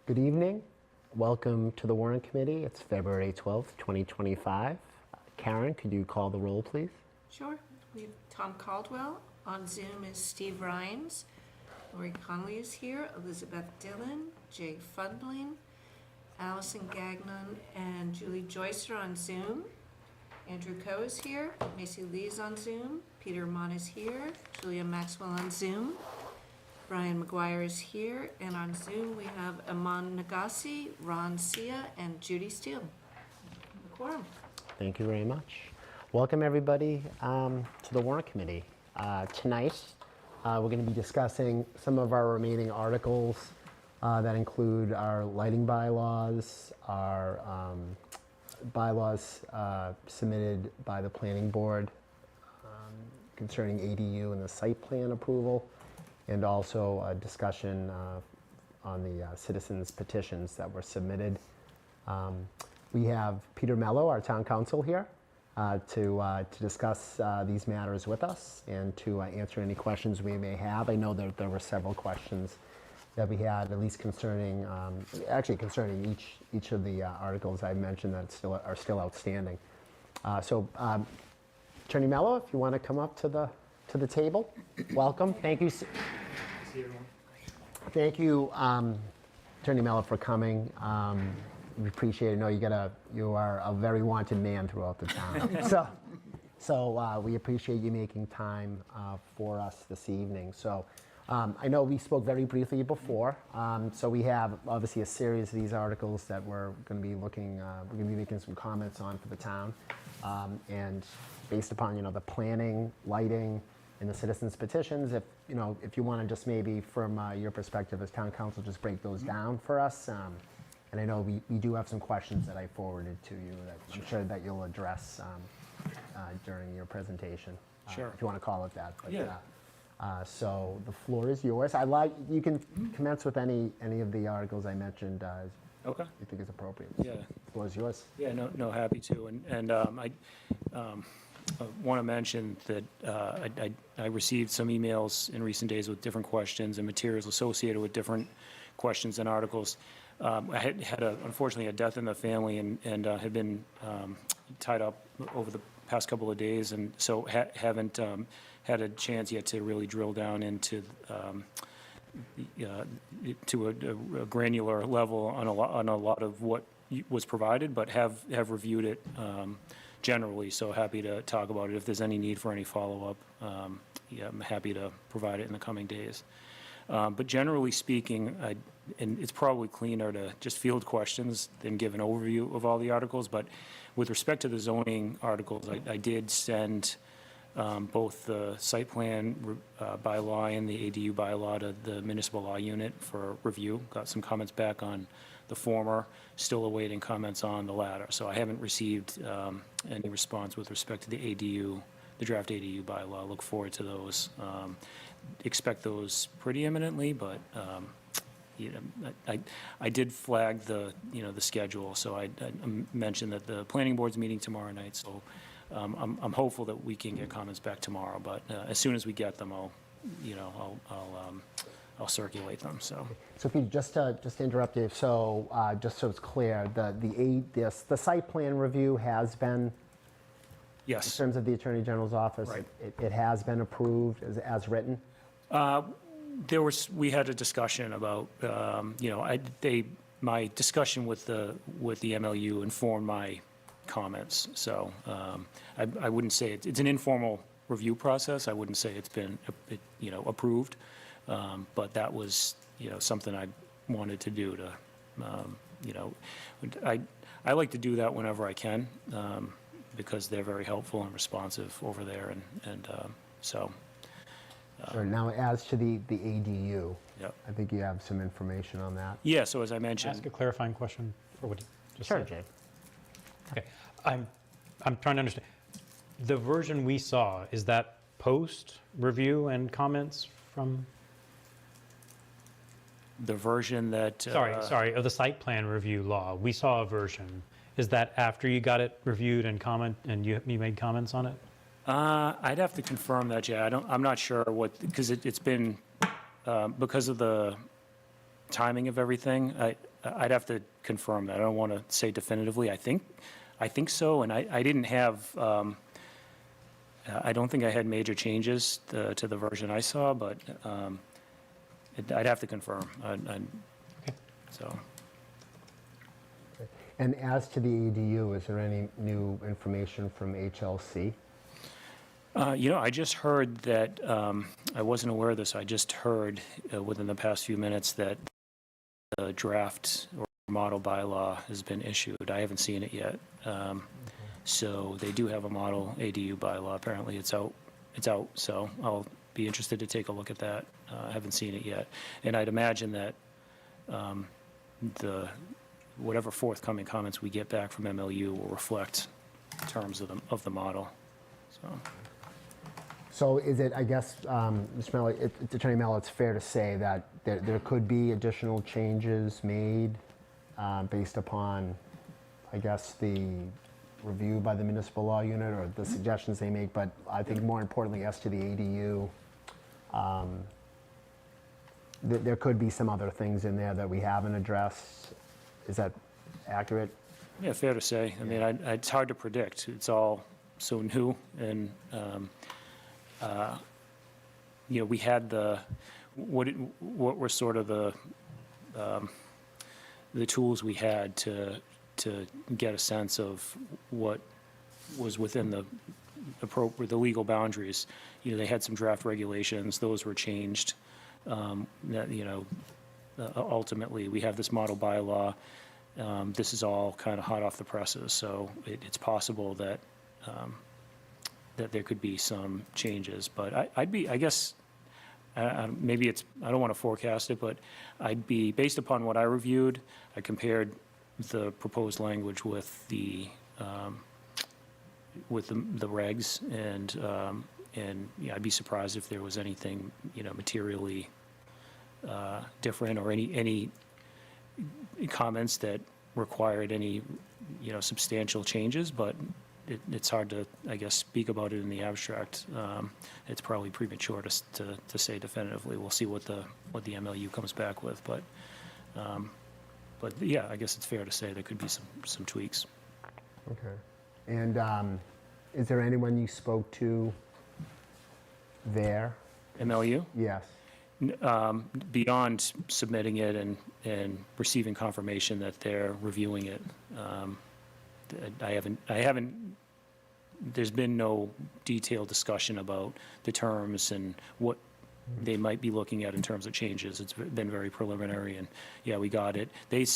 Good evening. Welcome to the Warrant Committee. It's February 12th, 2025. Karen, could you call the roll, please? Sure. We have Tom Caldwell. On Zoom is Steve Rhines. Lori Connolly is here. Elizabeth Dillon, Jay Fundling, Allison Gagnon, and Julie Joyce are on Zoom. Andrew Coe is here. Macy Lee is on Zoom. Peter Mon is here. Julia Maxwell on Zoom. Brian McGuire is here. And on Zoom, we have Aman Nagasi, Ron Sia, and Judy Steele. The quorum. Thank you very much. Welcome, everybody, to the Warrant Committee. Tonight, we're going to be discussing some of our remaining articles that include our lighting bylaws, our bylaws submitted by the Planning Board concerning ADU and the site plan approval, and also a discussion on the citizens' petitions that were submitted. We have Peter Mello, our town council, here to discuss these matters with us and to answer any questions we may have. I know that there were several questions that we had, at least concerning, concerning each of the articles I mentioned that are still outstanding. Attorney Mello, if you want to come up to the table, welcome. Thank you. Thank you, Attorney Mello, for coming. We appreciate it. I know you are a very wanted man throughout the town. so we appreciate you making time for us this evening. So I know we spoke very briefly before. So we have obviously a series of these articles that we're going to be making some comments on for the town. And based upon, the planning, lighting, and the citizens' petitions, if you want to just maybe from your perspective as town council, just break those down for us. And I know we do have some questions that I forwarded to you that I'm sure that you'll address during your presentation. Sure. If you want to call it that. But, yeah. So the floor is yours. You can commence with any of the articles I mentioned. Okay. You think is appropriate. Yeah. The floor is yours. Yeah. No. Happy to. And I want to mention that I received some emails in recent days with different questions and materials associated with different questions and articles. I had unfortunately a death in the family and had been tied up over the past couple of days, and so haven't had a chance yet to really drill down into to a granular level on a lot of what was provided, but have reviewed it generally. So happy to talk about it. If there's any need for any follow-up, I'm happy to provide it in the coming days. But generally speaking, and it's probably cleaner to just field questions than give an overview of all the articles. But with respect to the zoning articles, I did send both the site plan bylaw and the ADU bylaw to the municipal law unit for review. Got some comments back on the former, still awaiting comments on the latter. So I haven't received any response with respect to the ADU, the draft ADU bylaw. Look forward to those. Expect those pretty imminently, but I did flag the schedule, so I mentioned that the planning board's meeting tomorrow night, so I'm hopeful that we can get comments back tomorrow. But as soon as we get them, I'll circulate them. So Pete, just to interrupt you, so just so it's clear, the site plan review has been. Yes. In terms of the Attorney General's office, right. it has been approved as written? We had a discussion about, my discussion with the MLU informed my comments. So I wouldn't say it's an informal review process. I wouldn't say it's been, approved. But that was, something I wanted to do to, I like to do that whenever I can. Because they're very helpful and responsive over there, and so. Sure. Now, as to the ADU, Yep. I think you have some information on that. Yeah. So as I mentioned, Ask a clarifying question for what you just Sure, said. Jay. Okay, I'm trying to understand. The version we saw, is that post review and comments from? the version that. Sorry, of the site plan review law. We saw a version. Is that after you got it reviewed and you made comments on it? I'd have to confirm that, Jay. I'm not sure because it's been because of the timing of everything. I'd have to confirm that. I don't want to say definitively. I think so, and I didn't have, I don't think I had major changes to the version I saw, but I'd have to confirm. So, And as to the ADU, is there any new information from HLC? I just heard that, I wasn't aware of this, I just heard within the past few minutes that the draft or model bylaw has been issued. I haven't seen it yet. So they do have a model ADU bylaw. Apparently it's out, so I'll be interested to take a look at that. I haven't seen it yet. And I'd imagine that whatever forthcoming comments we get back from MLU will reflect terms of the model, so. So is it, I guess, Mr. Mello, Attorney Mello, it's fair to say that there could be additional changes made based upon, I guess, the review by the municipal law unit or the suggestions they make, but I think more importantly, as to the ADU, there could be some other things in there that we haven't addressed. Is that accurate? Yeah, fair to say. I mean, it's hard to predict. It's all so new, and we had what were sort of the tools we had to get a sense of what was within the legal boundaries. They had some draft regulations; those were changed. Ultimately, we have this model bylaw. This is all kind of hot off the presses, so it's possible that that there could be some changes. But I guess, maybe I don't want to forecast it, but based upon what I reviewed, I compared the proposed language with the regs, and I'd be surprised if there was anything, materially different, or any comments that required any, substantial changes, but it's hard to, I guess, speak about it in the abstract. It's probably premature to say definitively. We'll see what the MLU comes back with, but yeah, I guess it's fair to say there could be some tweaks. Okay. And is there anyone you spoke to there? MLU? Yes. Beyond submitting it and receiving confirmation that they're reviewing it, I haven't, there's been no detailed discussion about the terms and what they might be looking at in terms of changes. It's been very preliminary, and yeah, we got it. They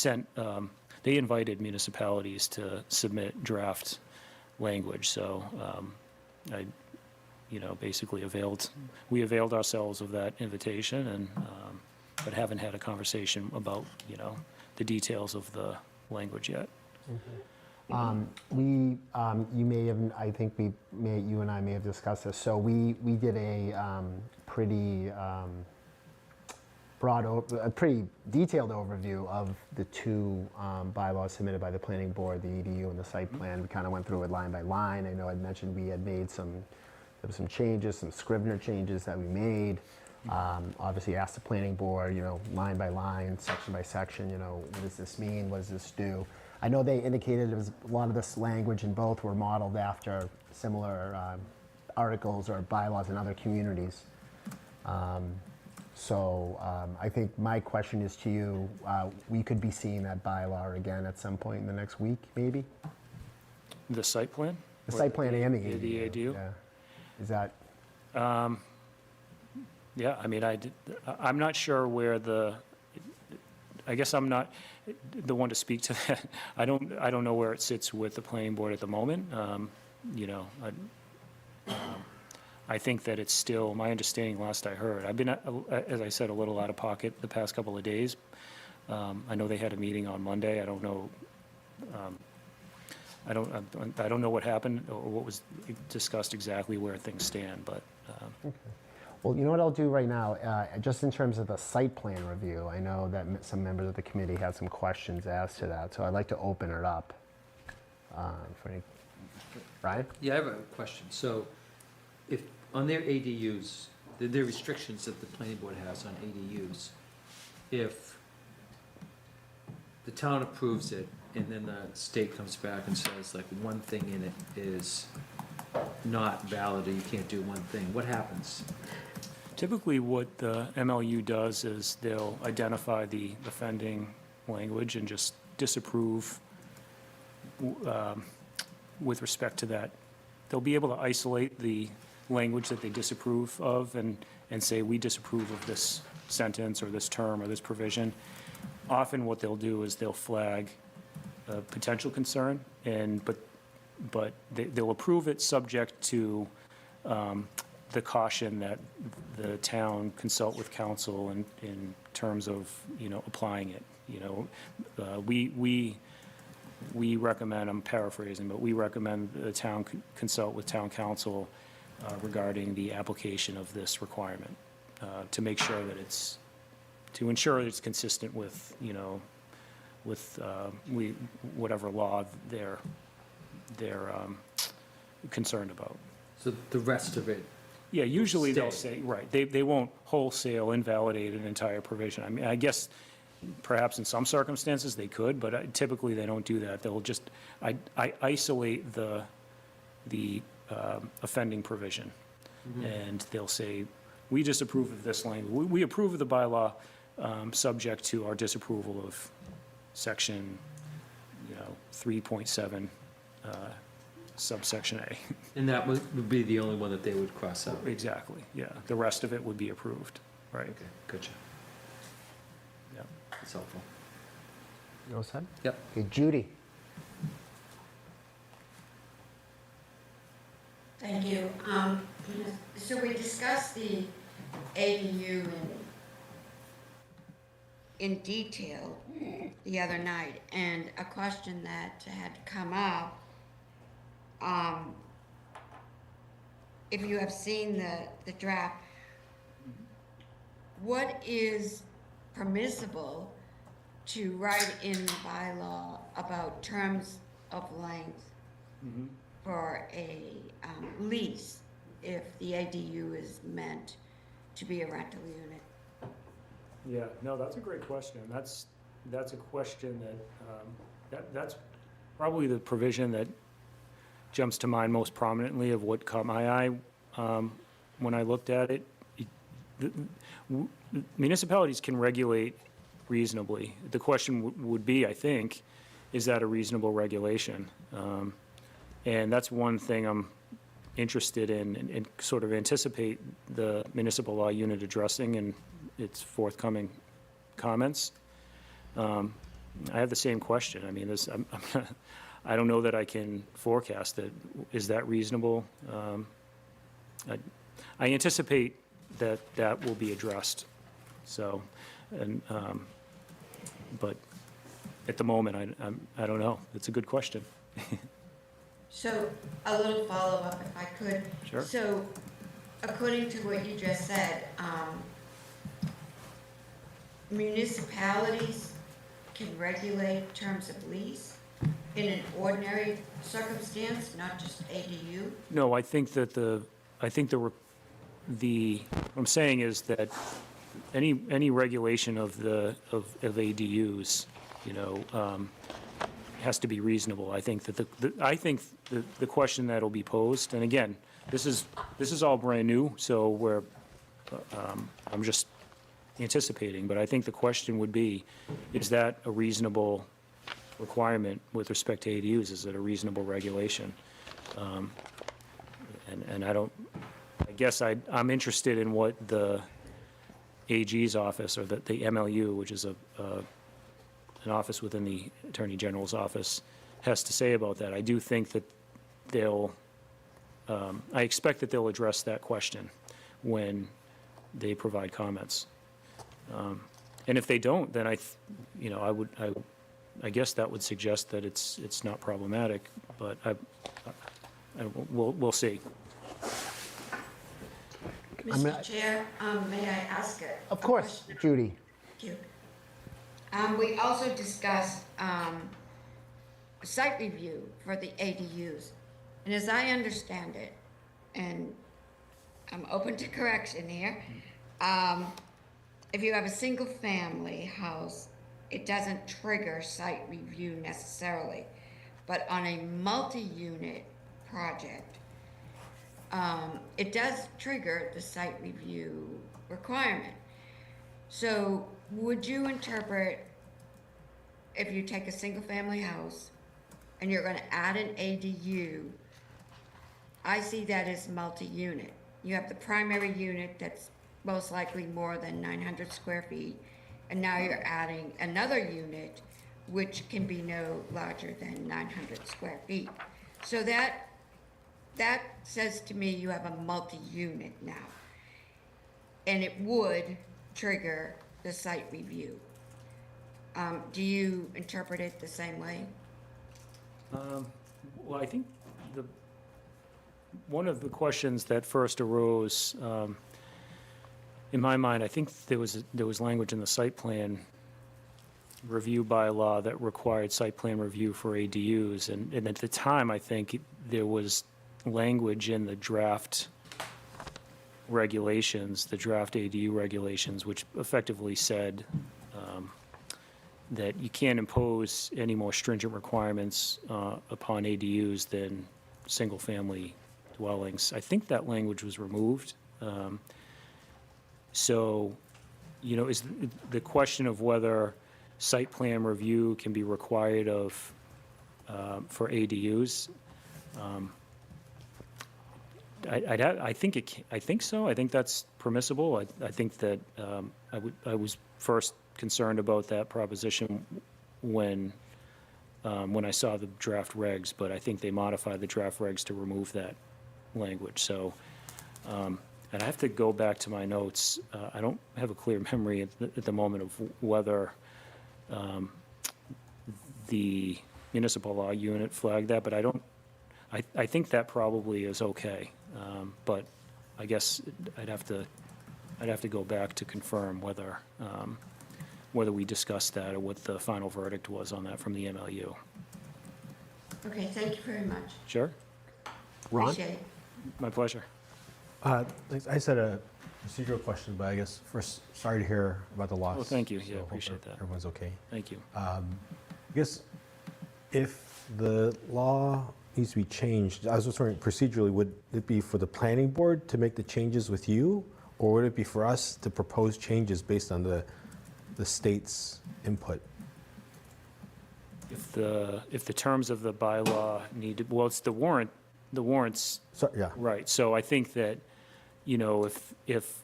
invited municipalities to submit draft language, so basically we availed ourselves of that invitation, and but haven't had a conversation about, the details of the language yet. You may have, I think you and I may have discussed this. So we did a pretty pretty detailed overview of the two bylaws submitted by the planning board, the EDU and the site plan. We kind of went through it line by line. I know I'd mentioned we had made there were some changes, some Scrivener changes that we made. Obviously asked the planning board, line by line, section by section, what does this mean? What does this do? I know they indicated there was a lot of this language in both were modeled after similar articles or bylaws in other communities. So I think my question is to you, we could be seeing that bylaw again at some point in the next week, maybe? The site plan? The site plan and the ADU. The ADU? Yeah. Is that? Yeah, I mean, I'm not sure where I guess I'm not the one to speak to that. I don't know where it sits with the planning board at the moment. I think that it's still, my understanding last I heard, I've been, as I said, a little out of pocket the past couple of days. I know they had a meeting on Monday. I don't know. I don't know what happened or what was discussed exactly where things stand, but. Okay. Well, you know what I'll do right now, just in terms of the site plan review, I know that some members of the committee had some questions as to that, so I'd like to open it up for any. Brian? Yeah, I have a question. So if on their ADUs, there are restrictions that the planning board has on ADUs. If the town approves it, and then the state comes back and says, like, one thing in it is not valid, or you can't do one thing, what happens? Typically, what the MLU does is they'll identify the offending language and just disapprove with respect to that. They'll be able to isolate the language that they disapprove of and say, we disapprove of this sentence or this term or this provision. Often what they'll do is they'll flag a potential concern, but they'll approve it subject to the caution that the town consult with council in terms of, applying it. We recommend, I'm paraphrasing, but we recommend the town consult with town council regarding the application of this requirement to make sure that to ensure it's consistent with, with whatever law they're concerned about. So the rest of it, Yeah, usually they'll Stay. say, right, they won't wholesale invalidate an entire provision. I mean, I guess perhaps in some circumstances they could, but typically they don't do that. They'll just, I isolate the offending provision. And they'll say, we disapprove of this language. We approve of the bylaw subject to our disapproval of section, 3.7 subsection A. and that would be the only one that they would cross out. Exactly, yeah. The rest of it would be approved, right? Okay, gotcha, Yeah. that's helpful. You all set? Yep. Okay, Judy. Thank you. So we discussed the ADU in detail the other night, and a question that had come up, if you have seen the draft, what is permissible to write in the bylaw about terms of length for a lease if the ADU is meant to be a rental unit? Yeah, no, that's a great question. That's a question that's probably the provision that jumps to mind most prominently of what caught my eye when I looked at it. Municipalities can regulate reasonably. The question would be, I think, is that a reasonable regulation? And that's one thing I'm interested in and sort of anticipate the municipal law unit addressing in its forthcoming comments. I have the same question. I mean, I don't know that I can forecast it. Is that reasonable? I anticipate that will be addressed. So, but at the moment, I don't know. It's a good question. So, a little follow-up if I could. Sure. So, according to what you just said, municipalities can regulate terms of lease in an ordinary circumstance, not just ADU? No, I think that what I'm saying is that any regulation of ADUs, has to be reasonable. I think that the question that'll be posed, and again, this is all brand new, so I'm just anticipating, but I think the question would be, is that a reasonable requirement with respect to ADUs? Is it a reasonable regulation? And I guess I'm interested in what the AG's office, or the MLU, which is an office within the Attorney General's office, has to say about that. I do think that I expect that they'll address that question when they provide comments. And if they don't, then I guess that would suggest that it's not problematic, but we'll see. Mr. Chair, may I ask a Of course, question? Judy. Thank you. We also discussed site review for the ADUs. And as I understand it, and I'm open to correction here, if you have a single-family house it doesn't trigger site review necessarily. But on a multi-unit project, it does trigger the site review requirement. So would you interpret, if you take a single-family house and you're gonna add an ADU, I see that as multi-unit. You have the primary unit that's most likely more than 900 square feet, and now you're adding another unit which can be no larger than 900 square feet. So that says to me you have a multi-unit now. And it would trigger the site review. Do you interpret it the same way? Well, I think one of the questions that first arose, in my mind, I think there was language in the site plan review bylaw that required site plan review for ADUs, and at the time, I think there was language in the draft regulations, the draft ADU regulations, which effectively said that you can't impose any more stringent requirements upon ADUs than single-family dwellings. I think that language was removed. So, you know, is the question of whether site plan review can be required of, for ADUs. I think so. I think that's permissible. I think that I was first concerned about that proposition when I saw the draft regs, but I think they modified the draft regs to remove that language. So, and I have to go back to my notes. I don't have a clear memory at the moment of whether the municipal law unit flagged that, but I think that probably is okay. But I guess I'd have to go back to confirm whether we discussed that or what the final verdict was on that from the MLU. Okay, thank you very much. Sure, Ron? Appreciate it. my pleasure. I just had a procedural question, but I guess first, sorry to hear about the loss. Oh, thank you. Yeah, So hope appreciate that. Everyone's okay. Thank you. I guess if the law needs to be changed, I was just wondering procedurally, would it be for the planning board to make the changes with you? Or would it be for us to propose changes based on the state's input? If the terms of the bylaw need to, well, it's the warrants, So, yeah, right. So I think that, you know, if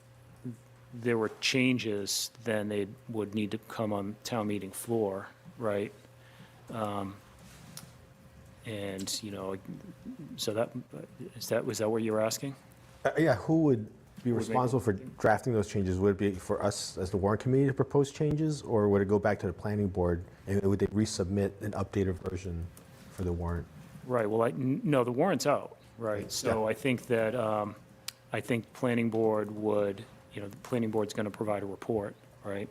there were changes, then they would need to come on town meeting floor, right? And, you know, so was that what you were asking? yeah, who would be Would make- responsible for drafting those changes? Would it be for us as the warrant committee to propose changes? Or would it go back to the planning board and would they resubmit an updated version for the warrant? Right, well, no, the warrant's out, right? So I think that, I think planning board would, you know, the planning board's going to provide a report, right?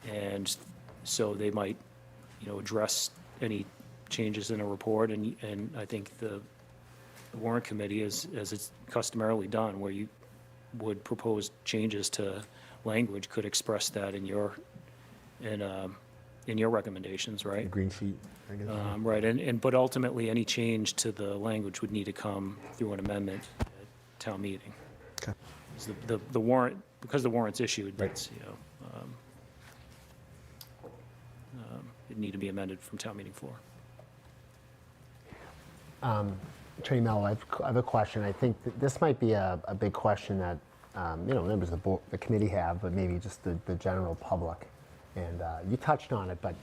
And so they might, you know, address any changes in a report, and I think the warrant committee, as it's customarily done, where you would propose changes to language, could express that in your recommendations, The right? green sheet, I guess? Right, but ultimately, any change to the language would need to come through an amendment at town meeting. Okay. 'Cause the warrant, because the warrant's issued, Right. that's, you know, it need to be amended from town meeting floor. Attorney Mello, I have a question. I think that this might be a big question that, you know, members of the board, the committee have, but maybe just the general public. And you touched on it, but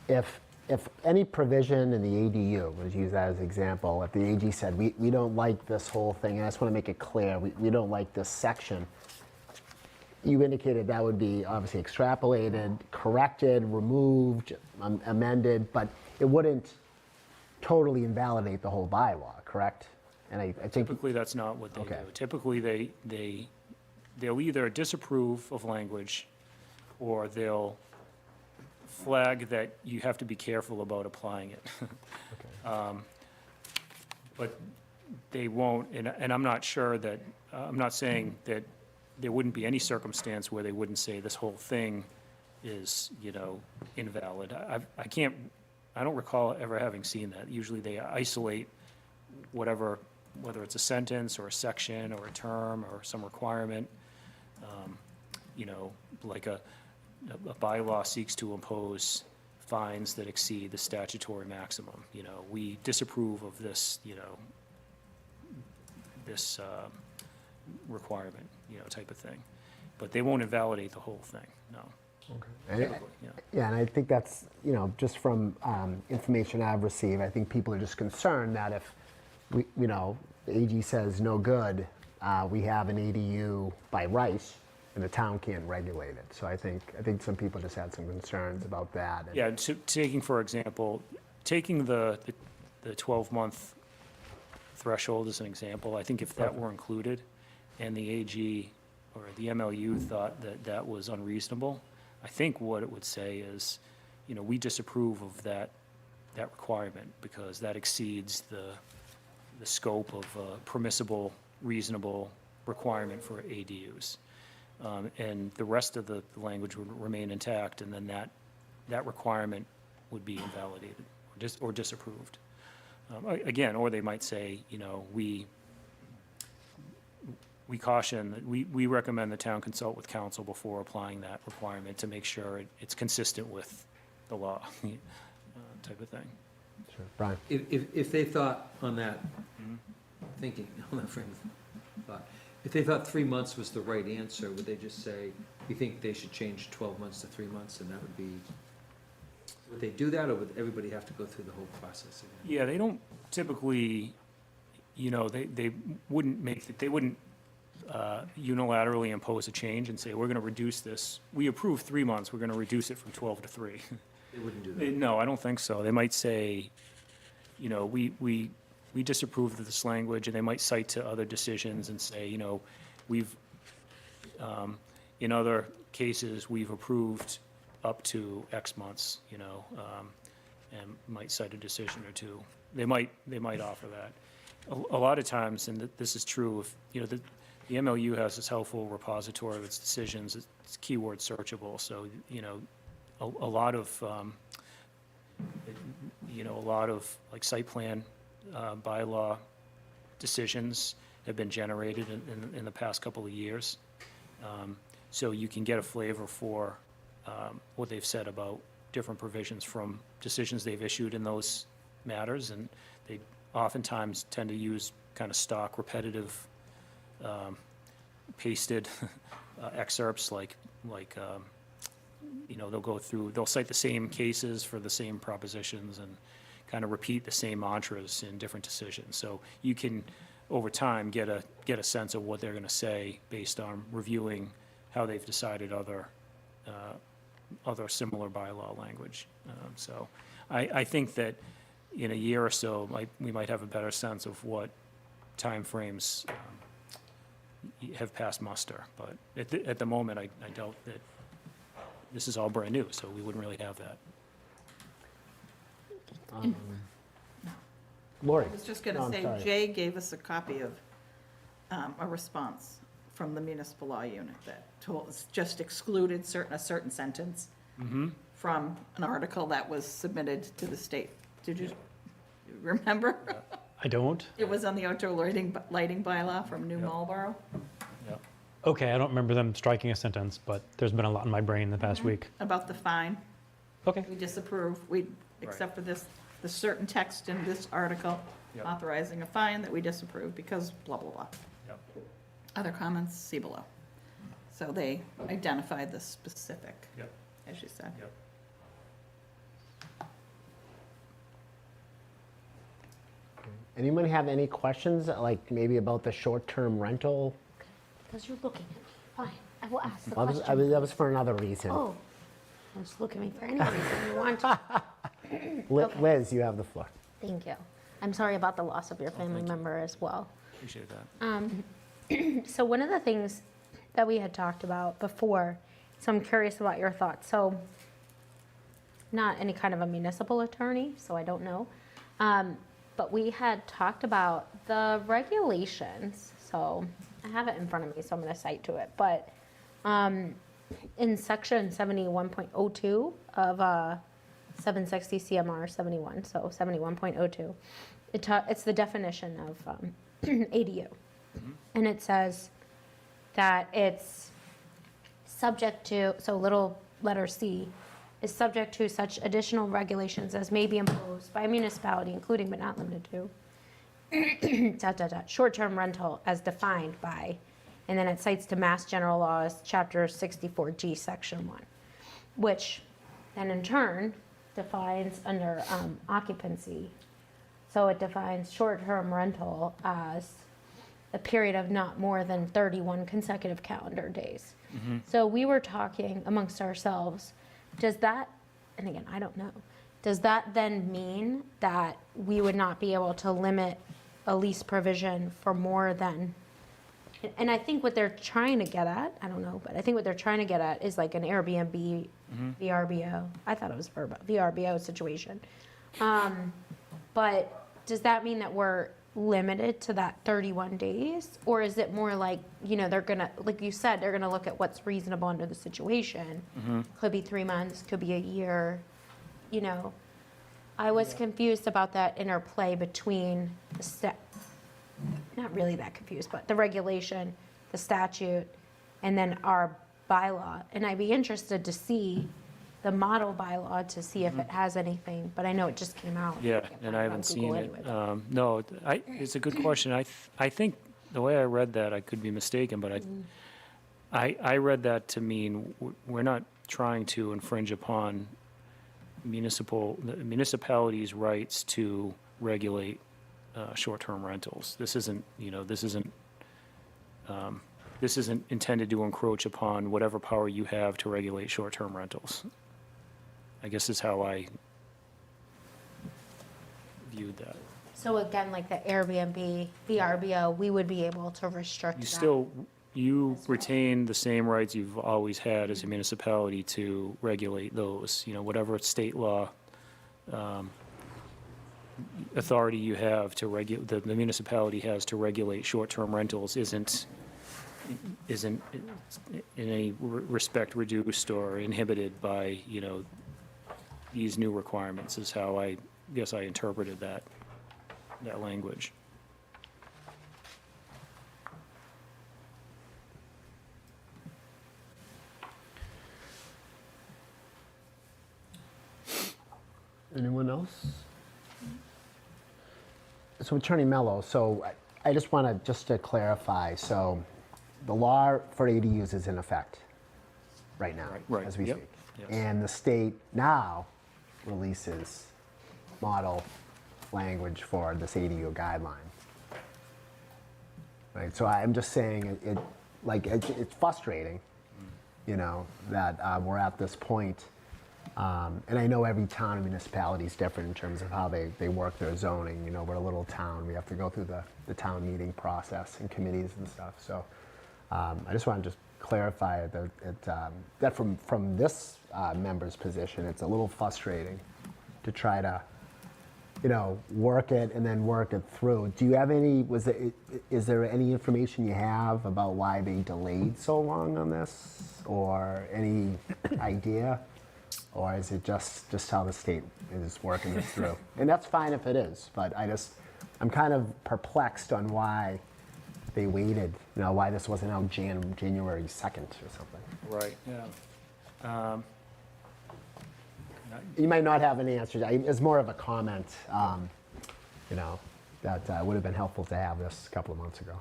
if any provision in the ADU, let's use that as an example, if the AG said, we don't like this whole thing, and I just want to make it clear, we don't like this section, you indicated that would be obviously extrapolated, corrected, removed, amended, but it wouldn't totally invalidate the whole bylaw, correct? And I think, Typically, that's not what they do. Okay. Typically, they'll either disapprove of language, or they'll flag that you have to be careful about applying it. But they won't, and I'm not sure that, I'm not saying that there wouldn't be any circumstance where they wouldn't say this whole thing is, invalid. I don't recall ever having seen that. Usually they isolate whatever, whether it's a sentence or a section or a term or some requirement. Like a bylaw seeks to impose fines that exceed the statutory maximum. We disapprove of this, this requirement, type of thing. But they won't invalidate the whole thing, no. And Typically, yeah. Yeah, and I think that's, just from information I've received, I think people are just concerned that if, the AG says no good, we have an ADU by right, and the town can't regulate it. So I think some people just had some concerns about that. And- Yeah, taking, for example, taking the 12-month threshold as an example, I think if that were included, and the AG or the MLU thought that that was unreasonable, I think what it would say is, we disapprove of that requirement because that exceeds the scope of a permissible, reasonable requirement for ADUs. And the rest of the language would remain intact, and then that requirement would be invalidated or disapproved. Again, or they might say, we caution, that we recommend the town consult with council before applying that requirement to make sure it's consistent with the law, type of thing. Sure. Brian? If they thought on that, thinking, on that frame of thought, if they thought 3 months was the right answer, would they just say, we think they should change 12 months to 3 months, and that would be, would they do that, or would everybody have to go through the whole process again? Yeah, they don't typically, they wouldn't unilaterally impose a change and say, we're going to reduce this. We approve 3 months, we're going to reduce it from 12 to 3. They wouldn't do that. No, I don't think so. They might say, we disapprove of this language, and they might cite to other decisions and say, we've, in other cases, we've approved up to X months, and might cite a decision or two. They might offer that. A lot of times, and this is true, if, the MLU has this helpful repository of its decisions, it's keyword searchable, so, a lot of, like site plan bylaw decisions have been generated in the past couple of years. So you can get a flavor for what they've said about different provisions from decisions they've issued in those matters, and they oftentimes tend to use kind of stock repetitive pasted excerpts like they'll cite the same cases for the same propositions and kind of repeat the same mantras in different decisions. So you can, over time, get a sense of what they're going to say based on reviewing how they've decided other similar bylaw language. So I think that in a year or so, we might have a better sense of what timeframes have passed muster. But at the moment, I doubt that this is all brand new, so we wouldn't really have that. Lori? I was just No, going I'm to say, sorry. Jay gave us a copy of a response from the municipal law unit that just excluded a certain sentence from an article that was submitted to the state. Did you remember? I don't. It was on the outdoor lighting bylaw from New Marlboro. Yep. Okay, I don't remember them striking a sentence, but there's been a lot in my brain the past week. About the fine. Okay. We disapprove, except for the certain text in this article Yep. authorizing a fine that we disapprove because blah, blah, blah. Yep. Other comments, see below. So they identified the specific, Yep. as you said. Yep. Anyone have any questions, like maybe about the short-term rental? Because you're looking at me. Fine, I will ask the Well, question. that was for another reason. Oh, just look at me for any reason you want to. okay. Liz, you have the floor. Thank you. I'm sorry about the loss of your family thank you. member as well. Appreciate that. So one of the things that we had talked about before, so I'm curious about your thoughts. So not any kind of a municipal attorney, so I don't know. But we had talked about the regulations. So I have it in front of me, so I'm gonna cite to it, but, in section 71.02 of, 760 CMR 71, so 71.02, it's the definition of, ADU. And it says that it's subject to, so little letter C, is subject to such additional regulations as may be imposed by a municipality, including but not limited to, short-term rental as defined by, and then it cites to Mass General Laws, Chapter 64G, Section 1, which then in turn defines under occupancy. So it defines short-term rental as a period of not more than 31 consecutive calendar days. So we were talking amongst ourselves, does that, and again, I don't know, does that then mean that we would not be able to limit a lease provision for more than, and I think what they're trying to get at, I don't know, but I think what they're trying to get at is like an Airbnb, VRBO, I thought it was VRBO situation. But does that mean that we're limited to that 31 days? Or is it more like, you know, they're gonna, like you said, they're gonna look at what's reasonable under the situation. Could be 3 months, could be a year, you know. I was confused about that interplay between the not really that confused, but the regulation, the statute, and then our bylaw. And I'd be interested to see the model bylaw to see if it has anything, but I know it just came out. Yeah, can't and find I on haven't Google seen it. anyway. No, it's a good question. I think the way I read that, I could be mistaken, but I read that to mean we're not trying to infringe upon municipalities' rights to regulate short-term rentals. This isn't intended to encroach upon whatever power you have to regulate short-term rentals. I guess is how I viewed that. So again, like the Airbnb, VRBO, we would be able to restrict that. You retain the same rights you've always had as a municipality to regulate those, whatever state law authority you have to regulate, the municipality has to regulate short-term rentals isn't in any respect reduced or inhibited by, these new requirements, is how I guess I interpreted that language. Anyone else? So Attorney Mello, so I just want to clarify, so the law for ADUs is in effect right now, Right. as we Yep. speak. Yes. And the state now releases model language for this ADU guideline. Right, so I'm just saying it's frustrating, that we're at this point. And I know every town and municipality is different in terms of how they work their zoning. We're a little town. We have to go through the town meeting process and committees and stuff. So I just want to just clarify that from this member's position, it's a little frustrating to try to, work it and then work it through. Do you have is there any information you have about why they delayed so long on this, or any idea? Or is it just how the state is working this through? And that's fine if it is, but I'm kind of perplexed on why they waited, why this wasn't out January 2nd or something. Right, yeah. You might not have an answer. It's more of a comment, that would have been helpful to have this a couple of months ago.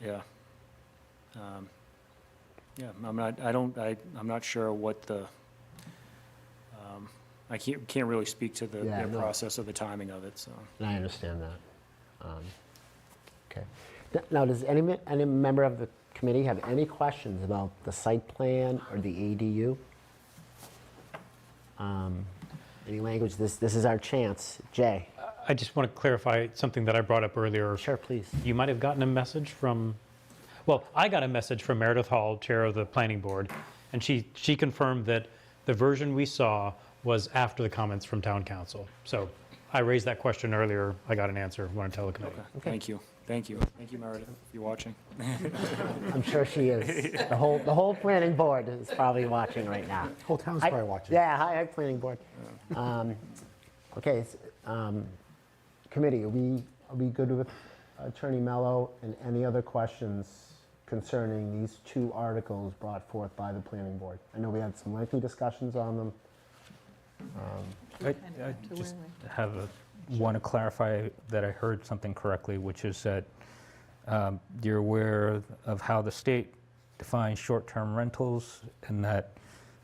Yeah. Yeah, I'm not sure what the, I can't really speak to the Yeah, no. process of the timing of it, so. And I understand that. Okay. Now, does any member of the committee have any questions about the site plan or the ADU? Any language? This is our chance. Jay? I just want to clarify something that I brought up earlier. Sure, please. You might have gotten a message from, I got a message from Meredith Hall, Chair of the Planning Board, and she confirmed that the version we saw was after the comments from Town Council. So I raised that question earlier. I got an answer. Want to tell the committee. Thank you. Thank you. Thank you, Meredith, if you're watching. I'm sure she is. The whole planning board is probably watching right now. Whole town's I- probably watching. Yeah, hi, planning board. Okay, committee, are we good with Attorney Mello, and any other questions concerning these two articles brought forth by the planning board? I know we had some lengthy discussions on them. I just want to clarify that I heard something correctly, which is that you're aware of how the state defines short-term rentals, and that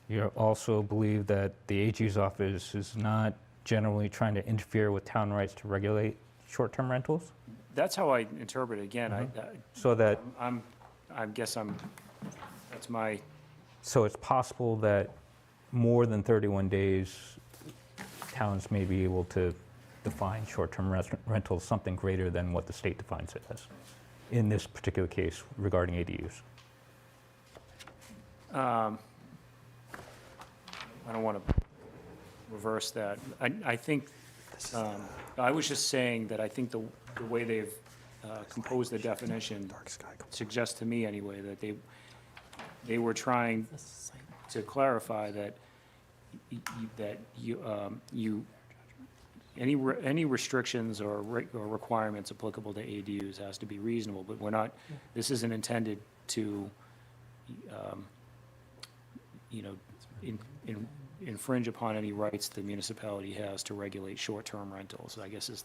you also believe that the AG's office is not generally trying to interfere with town rights to regulate short-term rentals? That's how I interpret it. Again, So that, that's my, so it's possible that more than 31 days, towns may be able to define short-term rentals something greater than what the state defines it as, in this particular case regarding ADUs. I don't want to reverse that. I think, I was just saying that I think the way they've composed the definition suggests to me anyway that they were trying to clarify that any restrictions or requirements applicable to ADUs has to be reasonable, but we're not, this isn't intended to, infringe upon any rights the municipality has to regulate short-term rentals, I guess is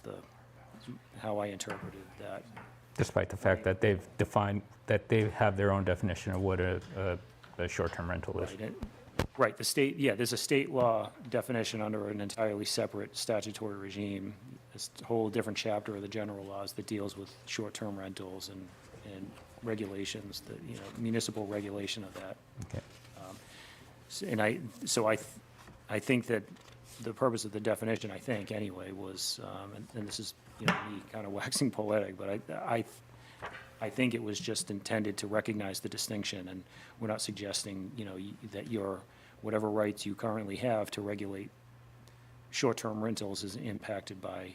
how I interpreted that. Despite the fact that they've defined, that they have their own definition of what a short-term rental is. Right, the state, yeah, there's a state law definition under an entirely separate statutory regime. It's a whole different chapter of the general laws that deals with short-term rentals and regulations, municipal regulation of that. Okay. I think that the purpose of the definition, I think, anyway, was, and this is, me kind of waxing poetic, but I think it was just intended to recognize the distinction, and we're not suggesting, that whatever rights you currently have to regulate short-term rentals is impacted by,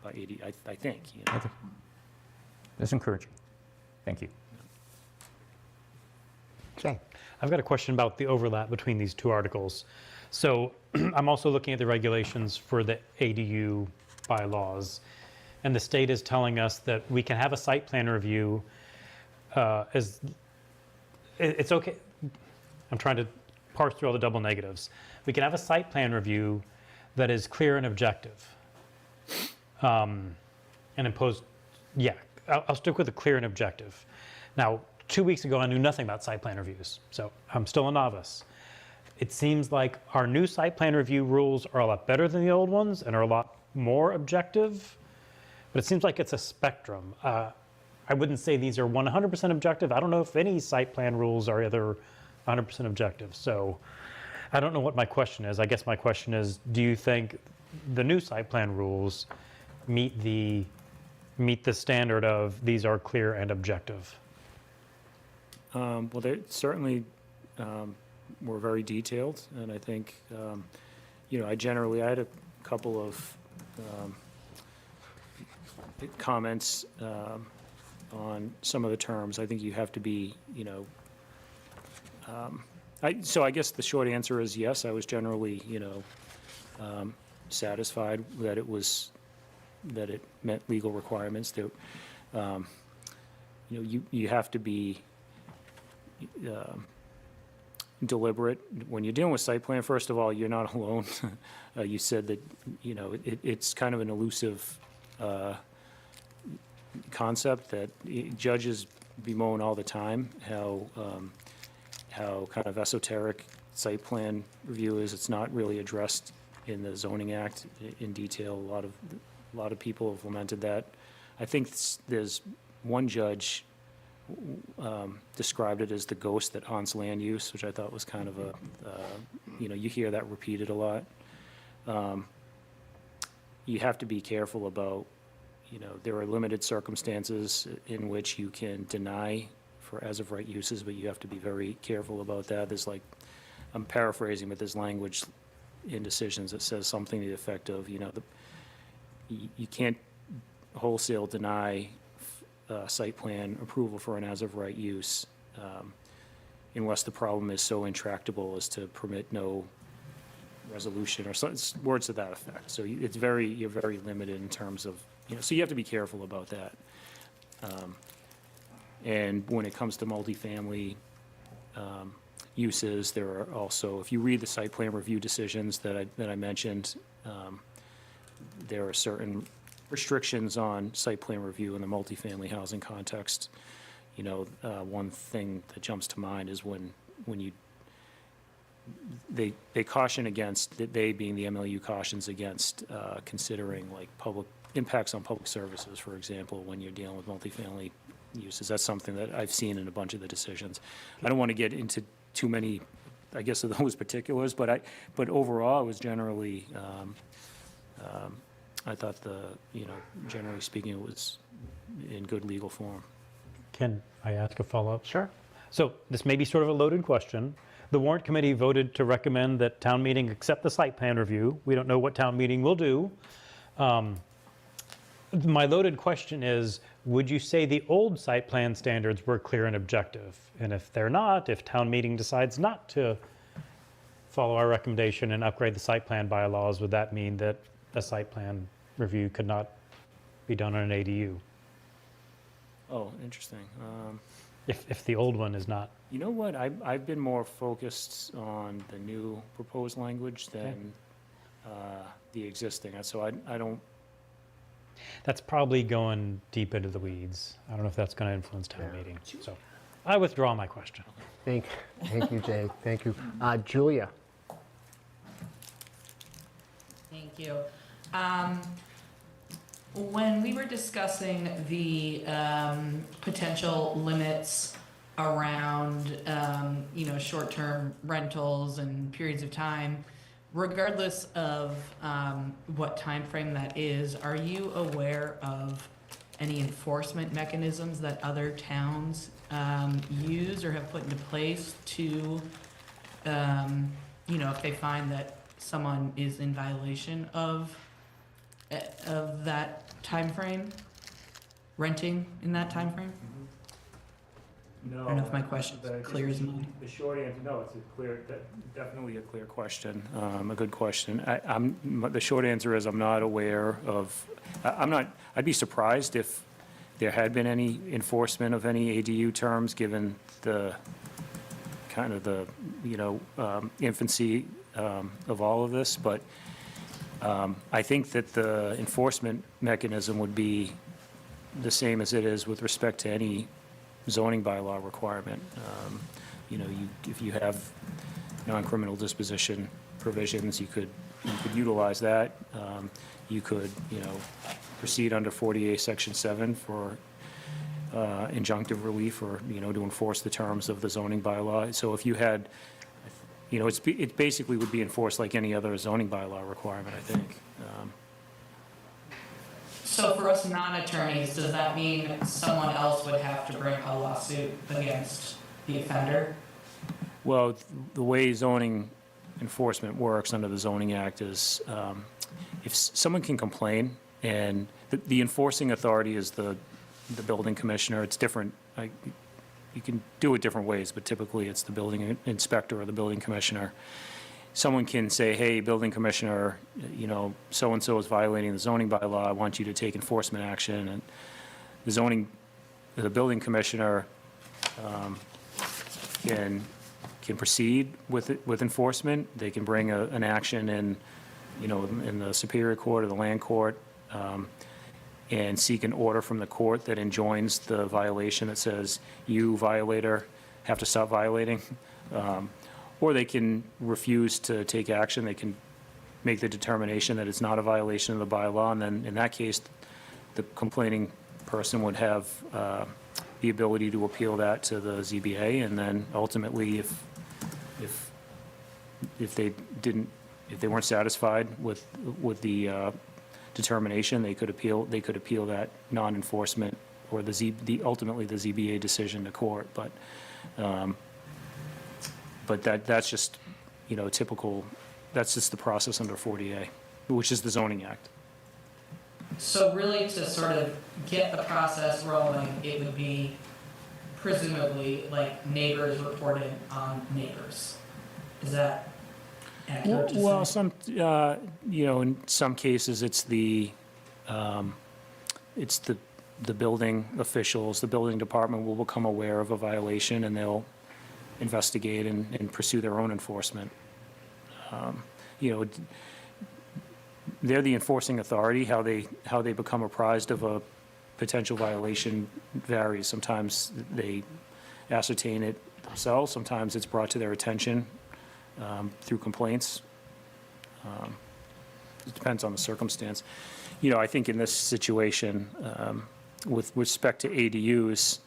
by AD, I think. Okay. That's encouraging. Thank you. Okay. I've got a question about the overlap between these two articles. So I'm also looking at the regulations for the ADU bylaws, and the state is telling us that we can have a site plan review it's okay. I'm trying to parse through all the double negatives. We can have a site plan review that is clear and objective. And impose, I'll stick with the clear and objective. Now, 2 weeks ago, I knew nothing about site plan reviews, so I'm still a novice. It seems like our new site plan review rules are a lot better than the old ones and are a lot more objective, but it seems like it's a spectrum. I wouldn't say these are 100% objective. I don't know if any site plan rules are either 100% objective, so I don't know what my question is. I guess my question is, do you think the new site plan rules meet the standard of these are clear and objective? Well, they certainly were very detailed, and I think, I had a couple of comments on some of the terms. I think you have to be, so I guess the short answer is yes, I was generally, satisfied that it met legal requirements. That, you have to be deliberate when you're dealing with site plan. First of all, you're not alone. You said that it's kind of an elusive concept that judges bemoan all the time. How kind of esoteric site plan review is. It's not really addressed in the Zoning Act in detail. A lot of people have lamented that. I think there's one judge described it as the ghost that haunts land use, which I thought was kind of you hear that repeated a lot. You have to be careful about, there are limited circumstances in which you can deny for as-of-right uses, but you have to be very careful about that. There's I'm paraphrasing, but there's language in decisions that says something to the effect of, you can't wholesale deny site plan approval for an as-of-right use, unless the problem is so intractable as to permit no resolution or words to that effect. So you're very limited in terms of, so you have to be careful about that. And when it comes to multifamily uses, there are also, if you read the site plan review decisions that I mentioned, there are certain restrictions on site plan review in the multifamily housing context. One thing that jumps to mind is when they caution against, they being the MLU cautions against considering like public impacts on public services, for example, when you're dealing with multifamily uses. That's something that I've seen in a bunch of the decisions. I don't want to get into too many, I guess, of those particulars, but overall, it was generally, I thought generally speaking, it was in good legal form. Can I ask a follow-up? Sure. So this may be sort of a loaded question. The warrant committee voted to recommend that town meeting accept the site plan review. We don't know what town meeting will do. My loaded question is, would you say the old site plan standards were clear and objective? And if they're not, if town meeting decides not to follow our recommendation and upgrade the site plan bylaws, would that mean that a site plan review could not be done on an ADU? Oh, interesting. If the old one is not. You know what, I've been more focused on the new proposed language than the existing, so I don't. That's probably going deep into the weeds. I don't know if that's going to influence town meeting. So I withdraw my question. Thank you, Jay. Thank you. Julia? Thank you. When we were discussing the potential limits around, short-term rentals and periods of time, regardless of what time frame that is, are you aware of any enforcement mechanisms that other towns use or have put into place to, if they find that someone is in violation of that time frame, renting in that time frame? No. I don't know if my question's clear as mud. The short answer, no, it's definitely a clear question, a good question. The short answer is I'm not aware of, I'd be surprised if there had been any enforcement of any ADU terms, given the kind of the, infancy of all of this, but I think that the enforcement mechanism would be the same as it is with respect to any zoning bylaw requirement. If you have non-criminal disposition provisions, you could utilize that. You could, proceed under 40A Section 7 for injunctive relief or, to enforce the terms of the zoning bylaw. So if you had, it basically would be enforced like any other zoning bylaw requirement, I think. So for us non-attorneys, does that mean someone else would have to bring a lawsuit against the offender? Well, the way zoning enforcement works under the Zoning Act is if someone can complain, and the enforcing authority is the building commissioner. It's different. You can do it different ways, but typically it's the building inspector or the building commissioner. Someone can say, hey, building commissioner, so-and-so is violating the zoning bylaw. I want you to take enforcement action. And the building commissioner can proceed with enforcement. They can bring an action in the Superior Court or the Land Court and seek an order from the court that enjoins the violation that says, you violator have to stop violating. Or they can refuse to take action. They can make the determination that it's not a violation of the bylaw, and then in that case, the complaining person would have the ability to appeal that to the ZBA, and then ultimately, if they weren't satisfied with the determination, they could appeal that non-enforcement or ultimately the ZBA decision to court, but that's just, typical, that's just the process under 40A, which is the zoning act. So really to sort of get the process rolling, it would be presumably like neighbors reporting on neighbors. Is that accurate to say? Well, in some cases, it's the building officials, the building department will become aware of a violation, and they'll investigate and pursue their own enforcement. They're the enforcing authority. How they become apprised of a potential violation varies. Sometimes they ascertain it themselves. Sometimes it's brought to their attention through complaints. It depends on the circumstance. I think in this situation, with respect to ADUs,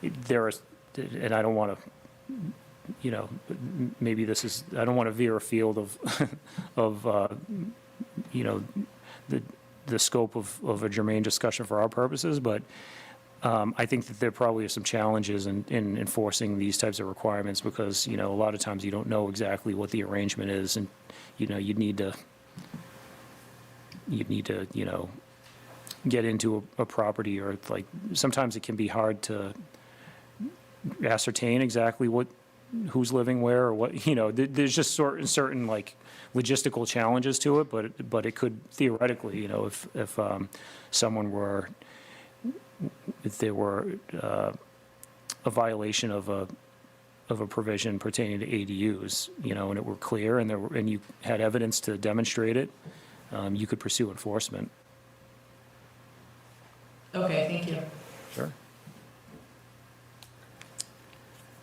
there are, and I don't want to, maybe this is, I don't want to veer afield of the scope of a germane discussion for our purposes, but I think that there probably are some challenges in enforcing these types of requirements because, a lot of times you don't know exactly what the arrangement is, and, you'd need to, get into a property, or like, sometimes it can be hard to ascertain exactly who's living where, or what, there's just certain like logistical challenges to it, but it could theoretically, if someone were, if there were a violation of a provision pertaining to ADUs, and it were clear, and you had evidence to demonstrate it, you could pursue enforcement. Okay, thank you. Sure.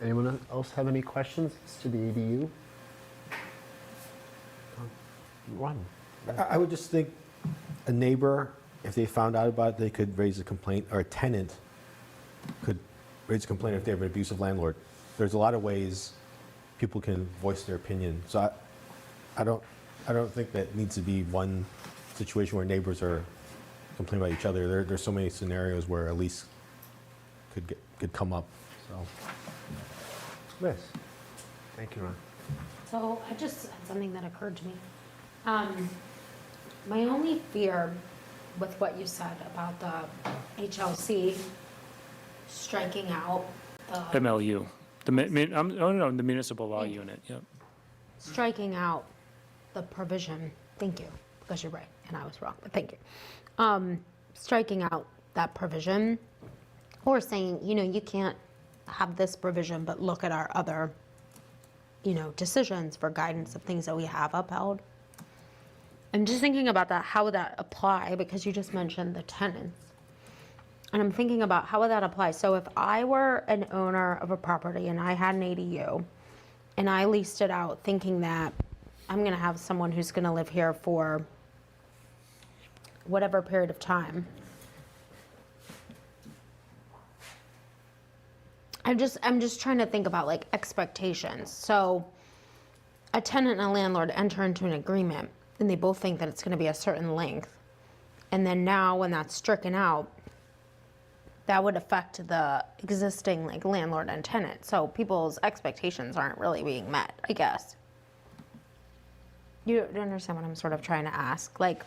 Anyone else have any questions to the ADU? One. I would just think a neighbor, if they found out about it, they could raise a complaint, or a tenant could raise a complaint if they have an abusive landlord. There's a lot of ways people can voice their opinion. So I don't think that needs to be one situation where neighbors are complaining about each other. There's so many scenarios where a lease could come up. So. Liz. Thank you, Ron. So I just had something that occurred to me. My only fear with what you said about the HLC striking out the, MLU, the municipal law unit, yep. striking out the provision, thank you, because you're right, and I was wrong, but thank you. Striking out that provision, or saying, you can't have this provision, but look at our other, decisions for guidance of things that we have upheld. I'm just thinking about that, how would that apply? Because you just mentioned the tenants. And I'm thinking about how would that apply? So if I were an owner of a property and I had an ADU and I leased it out thinking that I'm gonna have someone who's gonna live here for whatever period of time. I'm just trying to think about like expectations. So a tenant and a landlord enter into an agreement and they both think that it's gonna be a certain length. And then now when that's stricken out, that would affect the existing like landlord and tenant. So people's expectations aren't really being met, I guess. You understand what I'm sort of trying to ask? Like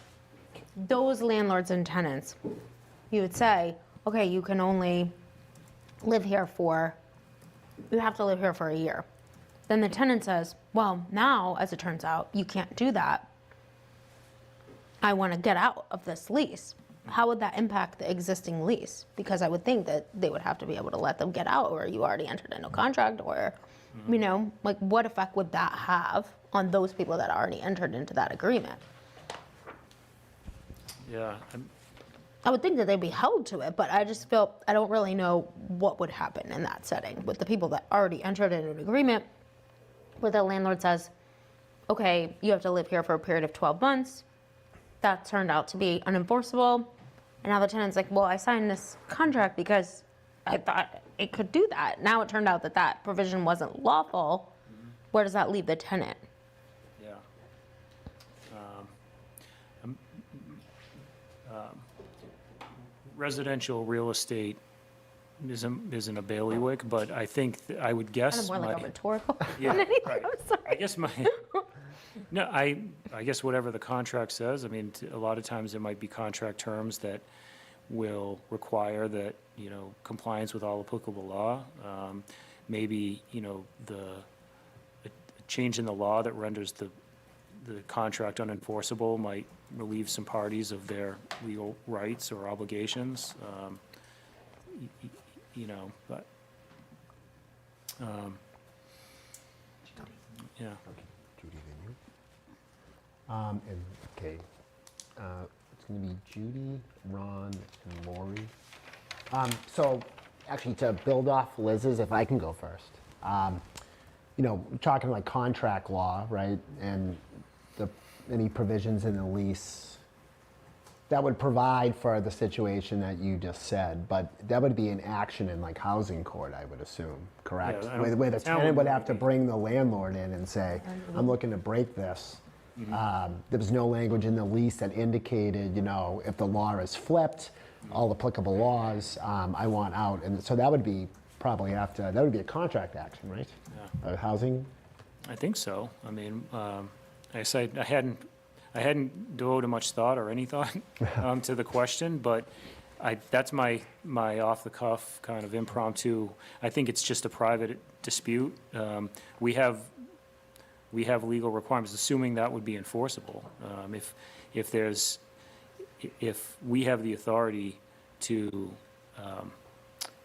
those landlords and tenants, you would say, okay, you can only live here you have to live here for a year. Then the tenant says, well, now, as it turns out, you can't do that. I want to get out of this lease. How would that impact the existing lease? Because I would think that they would have to be able to let them get out, or you already entered into a contract, or, like what effect would that have on those people that already entered into that agreement? Yeah, I would think that they'd be held to it, but I just feel, I don't really know what would happen in that setting with the people that already entered into an agreement where the landlord says, okay, you have to live here for a period of 12 months. That turned out to be unenforceable. And now the tenant's like, well, I signed this contract because I thought it could do that. Now it turned out that that provision wasn't lawful. Where does that leave the tenant? yeah. Residential real estate isn't a bailiwick, but I think, I would guess. Kind of more like a rhetorical. Yeah, than anything. right. I'm sorry. I guess No, I guess whatever the contract says, I mean, a lot of times there might be contract terms that will require that, you know, compliance with all applicable law. Maybe, you know, a change in the law that renders the contract unenforceable might relieve some parties of their legal rights or obligations, you know, but, yeah. Judy, then you. And, okay, it's gonna be Judy, Ron, and Lori. So, actually, to build off Liz's, if I can go first. You know, we're talking like contract law, right? And any provisions in the lease that would provide for the situation that you just said, but that would be an action in like housing court, I would assume, correct? Yeah, I don't- Where the town tenant would would have to be. bring the landlord in and say, I'm looking to break this. There was no language in the lease that indicated, you know, if the law is flipped, all applicable laws, I want out. And so that would be probably after, that would be a contract action, right? Housing? I think so. I mean, I said, I hadn't devoted much thought or any thought to the question, but that's my off-the-cuff kind of impromptu. I think it's just a private dispute. We have legal requirements, assuming that would be enforceable. If we have the authority to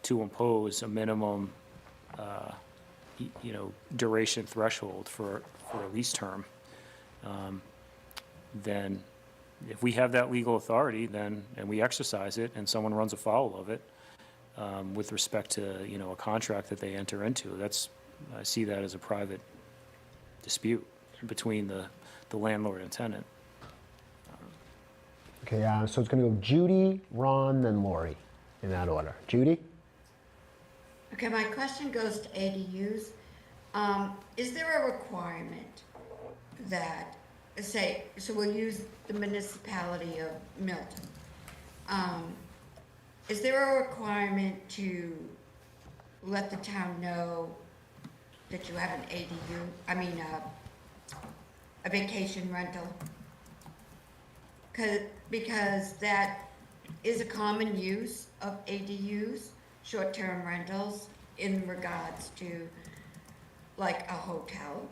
impose a minimum, you know, duration threshold for a lease term, then if we have that legal authority, then, and we exercise it, and someone runs afoul of it, with respect to, you know, a contract that they enter into, I see that as a private dispute between the landlord and tenant. Okay, so it's gonna go Judy, Ron, then Lori, in that order. Judy? Okay, my question goes to ADUs. Is there a requirement that, say, so we'll use the municipality of Milton. Is there a requirement to let the town know that you have an ADU, a vacation rental? Because that is a common use of ADUs, short-term rentals, in regards to like a hotel.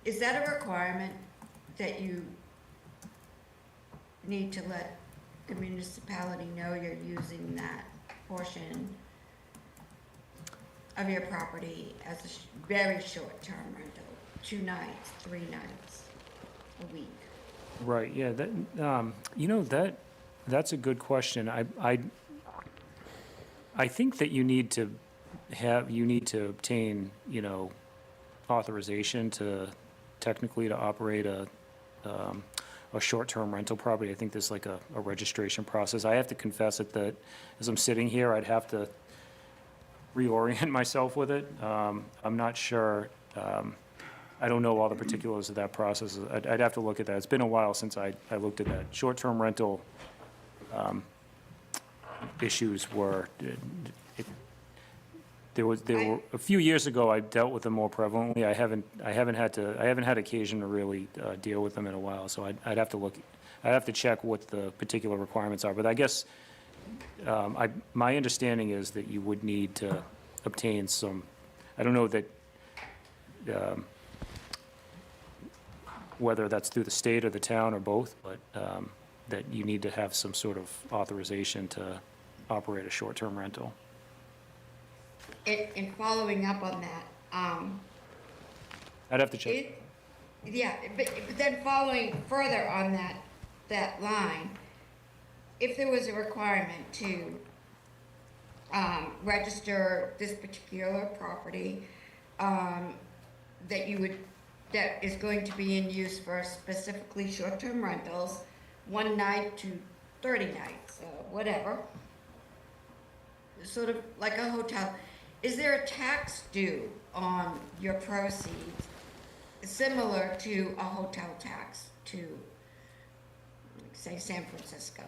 Is that a requirement that you need to let the municipality know you're using that portion of your property as a very short-term rental, 2 nights, 3 nights a week? Right, yeah, that, you know, that's a good question. I think that you need to obtain, you know, authorization technically to operate a short-term rental property. I think there's like a registration process. I have to confess that as I'm sitting here, I'd have to reorient myself with it. I'm not sure, I don't know all the particulars of that process. I'd have to look at that. It's been a while since I looked at that. Short-term rental issues were, there were a few years ago I dealt with them more prevalently. I haven't had occasion to really deal with them in a while. So I'd have to look. I'd have to check what the particular requirements are. But I guess my understanding is that you would need to obtain some. I don't know that whether that's through the state or the town or both, but that you need to have some sort of authorization to operate a short-term rental. In following up on that, I'd have to check. but then following further on that line, if there was a requirement to register this particular property that is going to be in use for specifically short-term rentals, 1 night to 30 nights, whatever, sort of like a hotel. Is there a tax due on your proceeds similar to a hotel tax to, say, San Francisco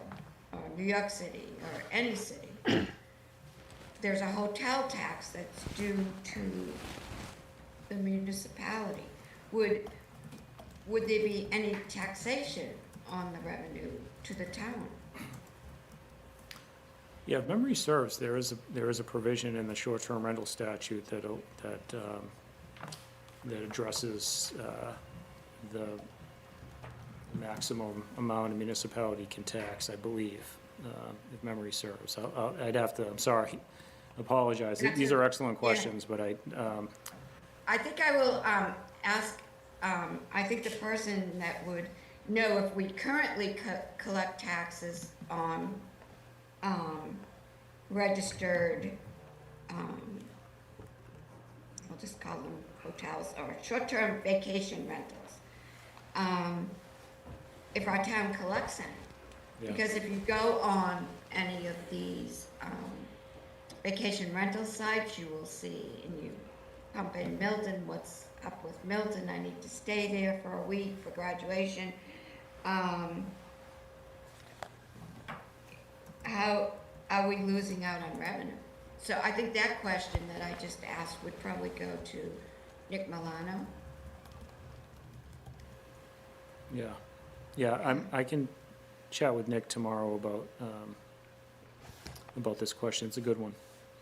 or New York City or any city? There's a hotel tax that's due to the municipality. Would there be any taxation on the revenue to the town? Yeah, if memory serves, there is a provision in the short-term rental statute that addresses the maximum amount a municipality can tax, I believe, if memory serves. I'm sorry, apologize. These are excellent questions, but I think I will ask, I think the person that would know if we currently collect taxes on registered, I'll just call them hotels or short-term vacation rentals. If our town collects any. Yeah. Because if you go on any of these vacation rental sites, you will see, and you pump in Milton, what's up with Milton, I need to stay there for a week for graduation. How are we losing out on revenue? So I think that question that I just asked would probably go to Nick Milano. Yeah, I can chat with Nick tomorrow about this question. It's a good one,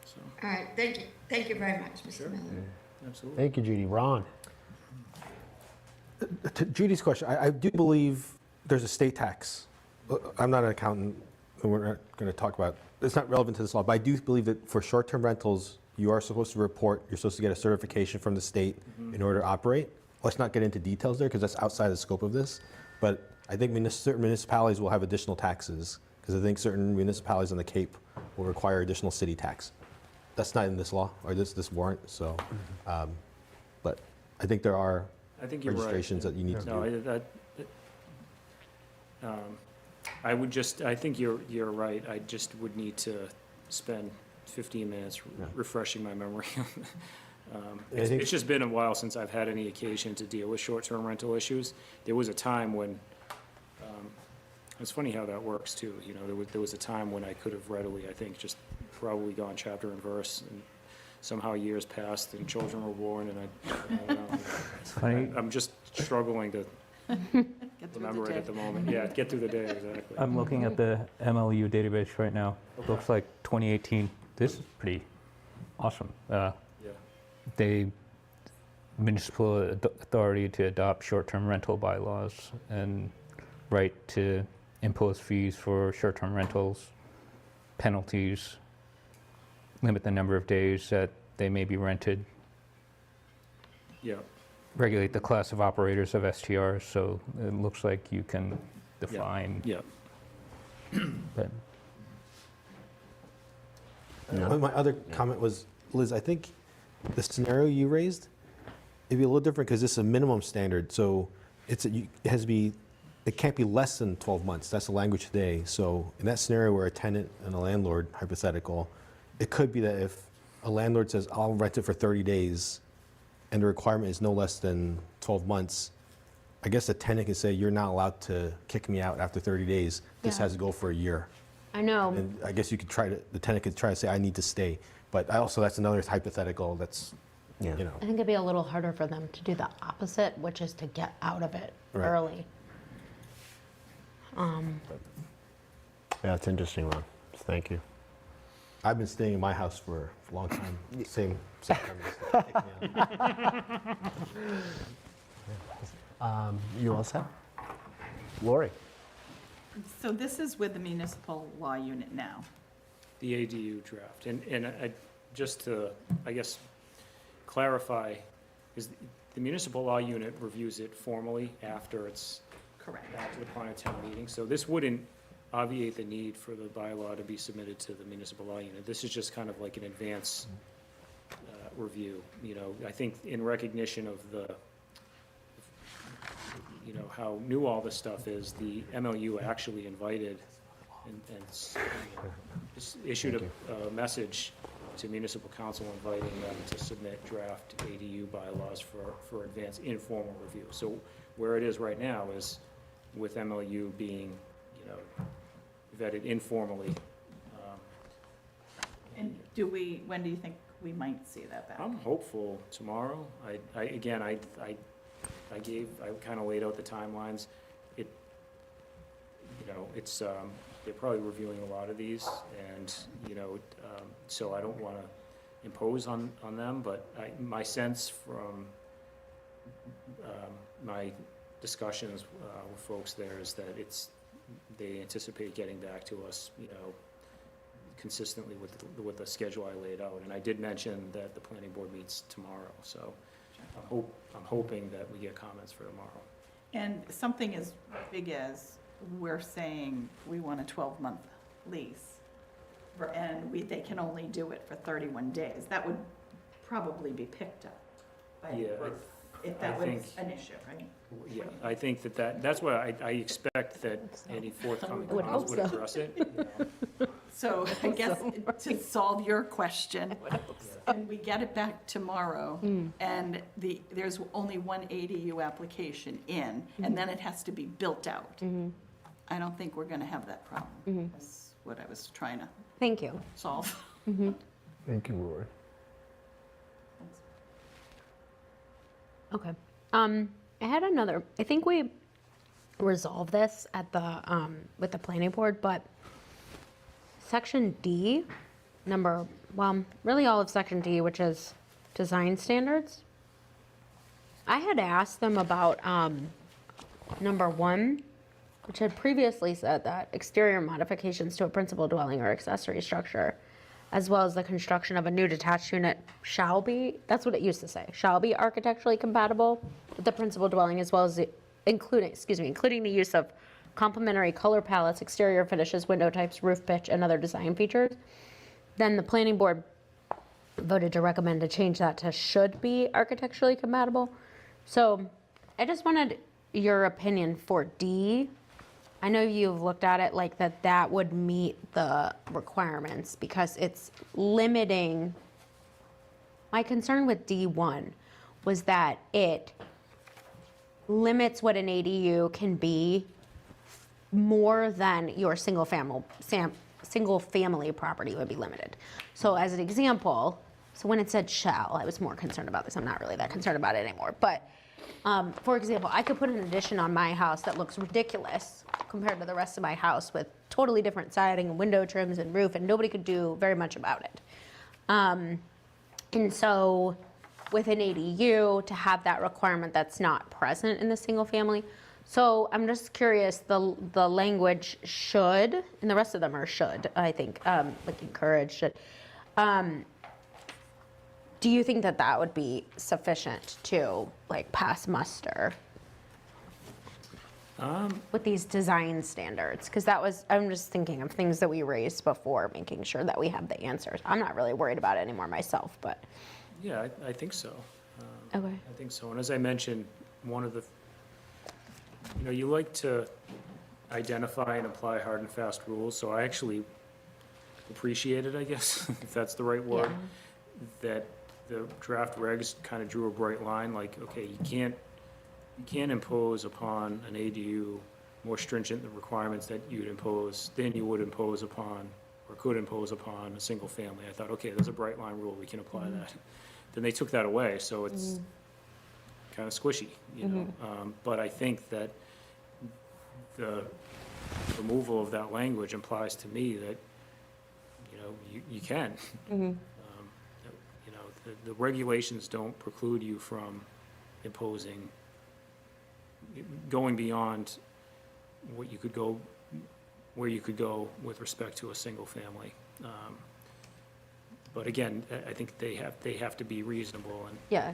so. All right, thank you very much, Mr. Miller. Absolutely. Thank you, Judy. Ron? To Judy's question, I do believe there's a state tax. I'm not an accountant, and we're not going to talk about, it's not relevant to this law, but I do believe that for short-term rentals, you are supposed to report, you're supposed to get a certification from the state in order to operate. Let's not get into details there, because that's outside the scope of this. But I think certain municipalities will have additional taxes, because I think certain municipalities on the Cape will require additional city tax. That's not in this law, or this warrant, so, but I think there are I think you're right. registrations that you need to do. I think you're right. I just would need to spend 15 minutes refreshing my memory. It's just been a while since I've had any occasion to deal with short-term rental issues. There was a time when, it's funny how that works too. You know, there was a time when I could have readily, I think, just probably gone chapter and verse, and somehow years passed and children were born, and I don't know. It's funny. I'm just struggling to remember it at the moment. Yeah, get through the day, exactly. I'm looking at the MLU database right now. Looks like 2018. This is pretty awesome. They municipal authority to adopt short-term rental bylaws and right to impose fees for short-term rentals, penalties, limit the number of days that they may be rented, Yeah, regulate the class of operators of STRs, so it looks like you can define. yeah. But My other comment was, Liz, I think the scenario you raised, it'd be a little different because this is a minimum standard. So it has to be, it can't be less than 12 months. That's the language today. So in that scenario where a tenant and a landlord, hypothetical, it could be that if a landlord says, I'll rent it for 30 days, and the requirement is no less than 12 months, I guess the tenant can say, you're not allowed to kick me out after 30 days. This Yeah. has to go for a year. I know. And I guess you could the tenant could try to say, I need to stay. But that's another hypothetical that's, Yeah. you know. I think it'd be a little harder for them to do the opposite, which is to get out of it Right. early. Yeah, it's interesting, Ron. Thank you. I've been staying in my house for a long time. Same premise. You all set? Lori? So this is with the municipal law unit now. The ADU draft. And just to, I guess, clarify, is the municipal law unit reviews it formally after it's Correct. acted upon at town meeting. So this wouldn't obviate the need for the bylaw to be submitted to the municipal law unit. This is just kind of like an advance review. You know, I think in recognition of the, you know, how new all this stuff is, the MLU actually invited and issued a message to municipal council inviting them to submit draft ADU bylaws for advance informal review. So where it is right now is with MLU being, you know, vetted informally. And when do you think we might see that back. I'm hopeful tomorrow. I kind of laid out the timelines. It, you know, it's, they're probably reviewing a lot of these, and, you know, so I don't want to impose on them, but my sense from my discussions with folks there is that they anticipate getting back to us, you know, consistently with the schedule I laid out. And I did mention that the planning board meets tomorrow, so I'm hoping that we get comments for tomorrow. And something as big as we're saying we want a 12-month lease, and they can only do it for 31 days, that would probably be picked up by Yeah, if that I was think- an issue, right? Yeah, I think that's why I expect that any forthcoming I would comments would hope so. address it. You know. So I guess to solve your question, and we get it back tomorrow, and there's only one ADU application in, and then it has to be built out. I don't think we're gonna have that problem. That's what I was trying to Thank you. solve. Thank you, Rory. Okay. I had another, I think we resolved this at the, with the planning board, but section D, really all of section D, which is design standards. I had asked them about, number 1, which had previously said that exterior modifications to a principal dwelling or accessory structure, as well as the construction of a new detached unit shall be, that's what it used to say, shall be architecturally compatible with the principal dwelling, as well as including the use of complementary color palettes, exterior finishes, window types, roof pitch, and other design features. Then the planning board voted to recommend to change that to should be architecturally compatible. So I just wanted your opinion for D. I know you've looked at it like that would meet the requirements because it's limiting. My concern with D1 was that it limits what an ADU can be more than your single family property would be limited. So as an example, so when it said shall, I was more concerned about this. I'm not really that concerned about it anymore. But for example, I could put an addition on my house that looks ridiculous compared to the rest of my house with totally different siding and window trims and roof, and nobody could do very much about it. And so with an ADU, to have that requirement that's not present in the single family. So I'm just curious, the language should, and the rest of them are should, I think, like encourage, should. Do you think that would be sufficient to like pass muster with these design standards? Because I'm just thinking of things that we raised before, making sure that we have the answers. I'm not really worried about it anymore myself, but. Yeah, I think so. Okay. I think so. And as I mentioned, one of the, you like to identify and apply hard and fast rules, so I actually appreciate it, I guess, if that's the right word, that the draft regs kind of drew a bright line, like, okay, you can't impose upon an ADU more stringent requirements that you'd impose, than you would impose upon, or could impose upon a single family. I thought, okay, there's a bright line rule, we can apply that. Then they took that away, so it's kind of squishy, but I think that the removal of that language implies to me that, you can. The regulations don't preclude you from imposing, going beyond what you could go, where you could go with respect to a single family. But again, I think they have to be reasonable and. Yeah.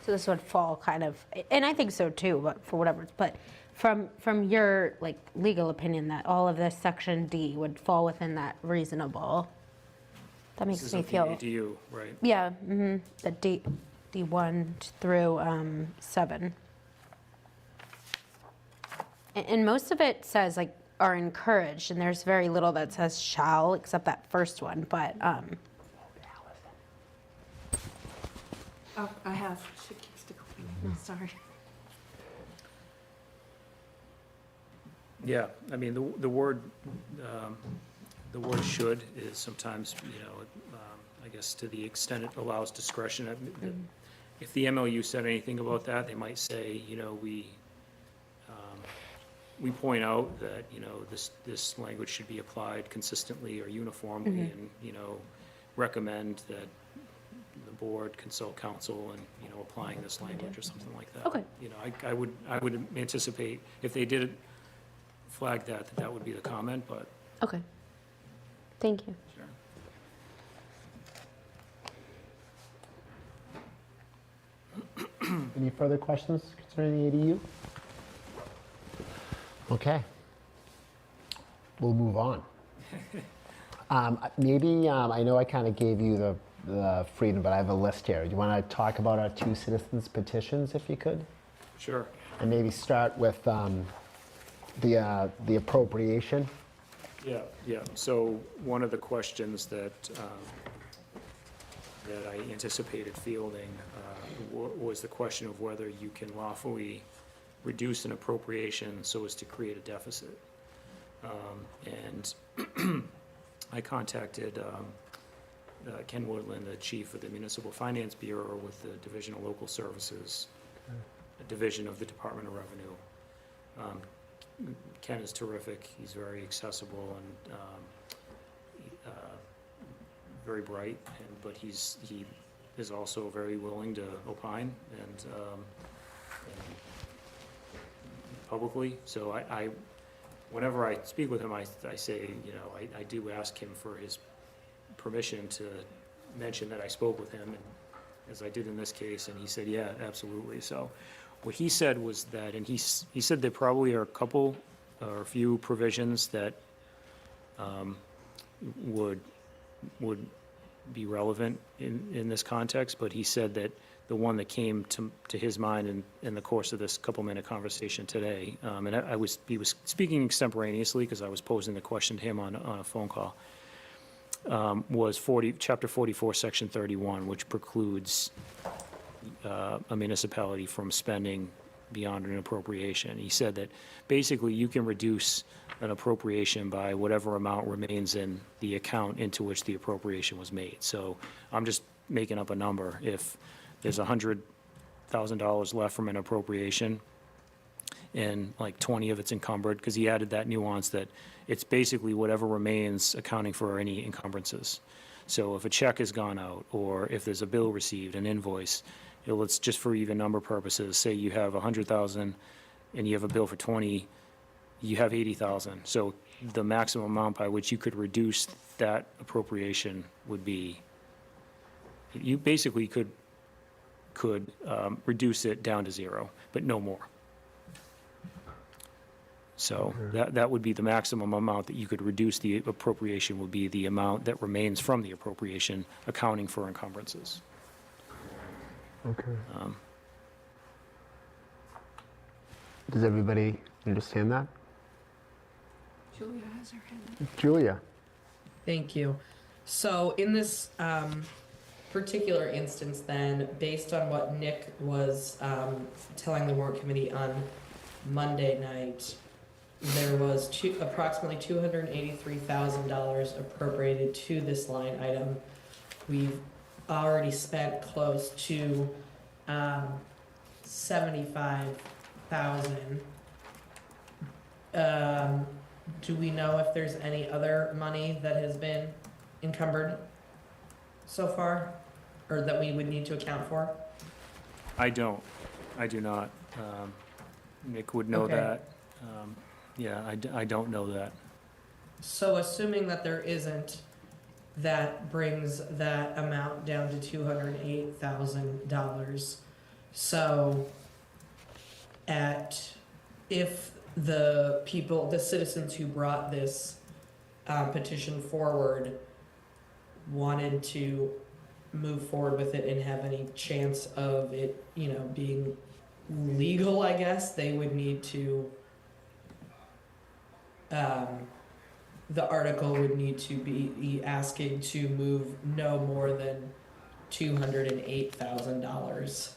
So this would fall kind of, and I think so too, but for whatever it's, but from your like legal opinion that all of this section D would fall within that reasonable, that makes me feel. This is a ADU, right? Yeah, the D1 through 7. And most of it says like are encouraged, and there's very little that says shall, except that first one, but. Oh, I have, she keeps declining, sorry. Yeah, I mean, the word the word should is sometimes, I guess to the extent it allows discretion. If the MLU said anything about that, they might say, we point out that, this language should be applied consistently or uniformly, and, recommend that the board consult counsel and, applying this language or something like that. Okay. I would anticipate, if they did flag that would be the comment, but. Okay. Thank you. Sure. Any further questions concerning the ADU? Okay. We'll move on. Maybe, I know I kind of gave you the freedom, but I have a list here. Do you want to talk about our 2 citizens petitions, if you could? Sure. And maybe start with the appropriation? Yeah. So one of the questions that I anticipated fielding was the question of whether you can lawfully reduce an appropriation so as to create a deficit. And I contacted Ken Woodland, the chief of the Municipal Finance Bureau with the Division of Local Services, a division of the Department of Revenue. Ken is terrific. He's very accessible and very bright, but he is also very willing to opine and publicly. So I whenever I speak with him, I say, I do ask him for his permission to mention that I spoke with him, and as I did in this case, and he said, yeah, absolutely. So what he said was that, and he said there probably are a couple or a few provisions that would be relevant in this context, but he said that the one that came to his mind in the course of this couple-minute conversation today, and he was speaking extemporaneously because I was posing the question to him on a phone call, was Chapter 44, Section 31, which precludes a municipality from spending beyond an appropriation. He said that basically you can reduce an appropriation by whatever amount remains in the account into which the appropriation was made. So I'm just making up a number. If there's $100,000 left from an appropriation and like 20 of it's encumbered, because he added that nuance that it's basically whatever remains accounting for any encumbrances. So if a check has gone out, or if there's a bill received, an invoice, let's just for even number purposes, say you have 100,000 and you have a bill for 20, you have 80,000. So the maximum amount by which you could reduce that appropriation would be, you basically could reduce it down to zero, but no more. So that would be the maximum amount that you could reduce the appropriation, would be the amount that remains from the appropriation, accounting for encumbrances. Okay. Does everybody understand that? Julia has her hand up. Julia? Thank you. So in this particular instance then, based on what Nick was telling the warrant committee on Monday night, there was approximately $283,000 appropriated to this line item. We've already spent close to $75,000. Do we know if there's any other money that has been encumbered so far, or that we would need to account for? I do not. Nick would know Okay. that. Yeah, I don't know that. So assuming that there isn't, that brings that amount down to $208,000. So if the citizens who brought this petition forward wanted to move forward with it and have any chance of it, being legal, I guess, they would need to, the article would need to be asking to move no more than $208,000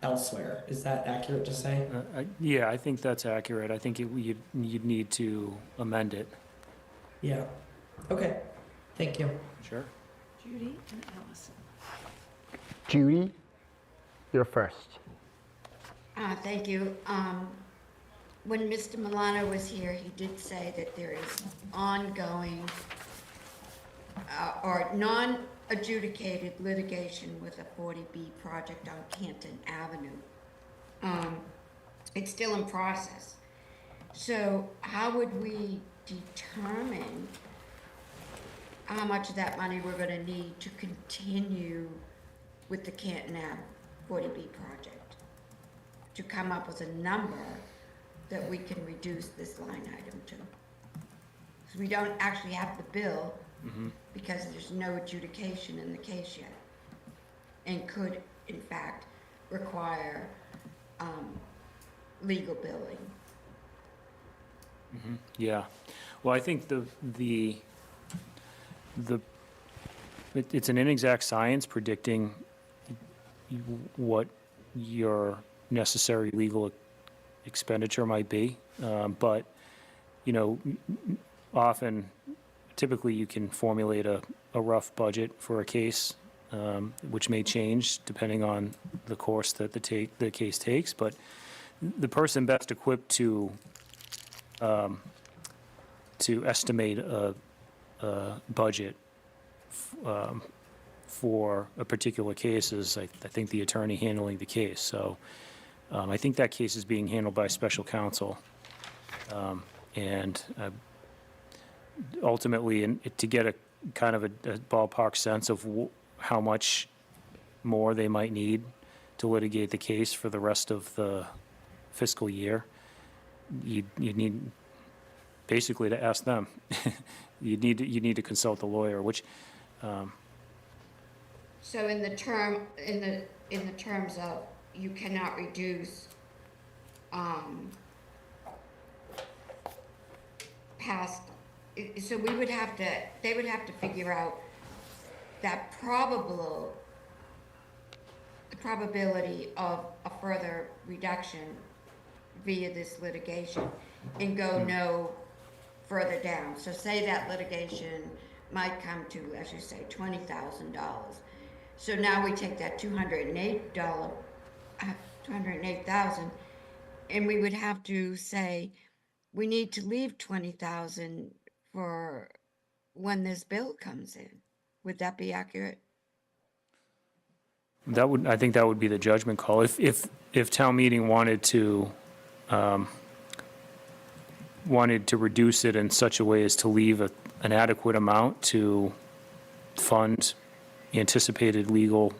elsewhere. Is that accurate to say? Yeah, I think that's accurate. I think you'd need to amend it. Yeah. Okay, thank you. Sure. Judy and Allison. Judy, you're first. Thank you. When Mr. Milano was here, he did say that there is ongoing or non-adjudicated litigation with a 40B project on Canton Avenue. It's still in process. So how would we determine how much of that money we're gonna need to continue with the Canton Ave 40B project? To come up with a number that we can reduce this line item to. So we don't actually have the bill because there's no adjudication in the case yet. And could, in fact, require legal billing. Yeah. Well, I think it's an inexact science predicting what your necessary legal expenditure might be. But, you know, often, typically you can formulate a rough budget for a case, which may change depending on the course that the case takes. But the person best equipped to estimate a budget for a particular case is, I think, the attorney handling the case. So I think that case is being handled by special counsel. And ultimately, to get a kind of a ballpark sense of how much more they might need to litigate the case for the rest of the fiscal year, you need basically to ask them. You need to consult the lawyer, which. So in the terms of you cannot reduce past, so they would have to figure out that the probability of a further reduction via this litigation and go no further down. So say that litigation might come to, as you say, $20,000. So now we take that $208,000, and we would have to say, we need to leave 20,000 for when this bill comes in. Would that be accurate? I think that would be the judgment call. If town meeting wanted to reduce it in such a way as to leave an adequate amount to fund anticipated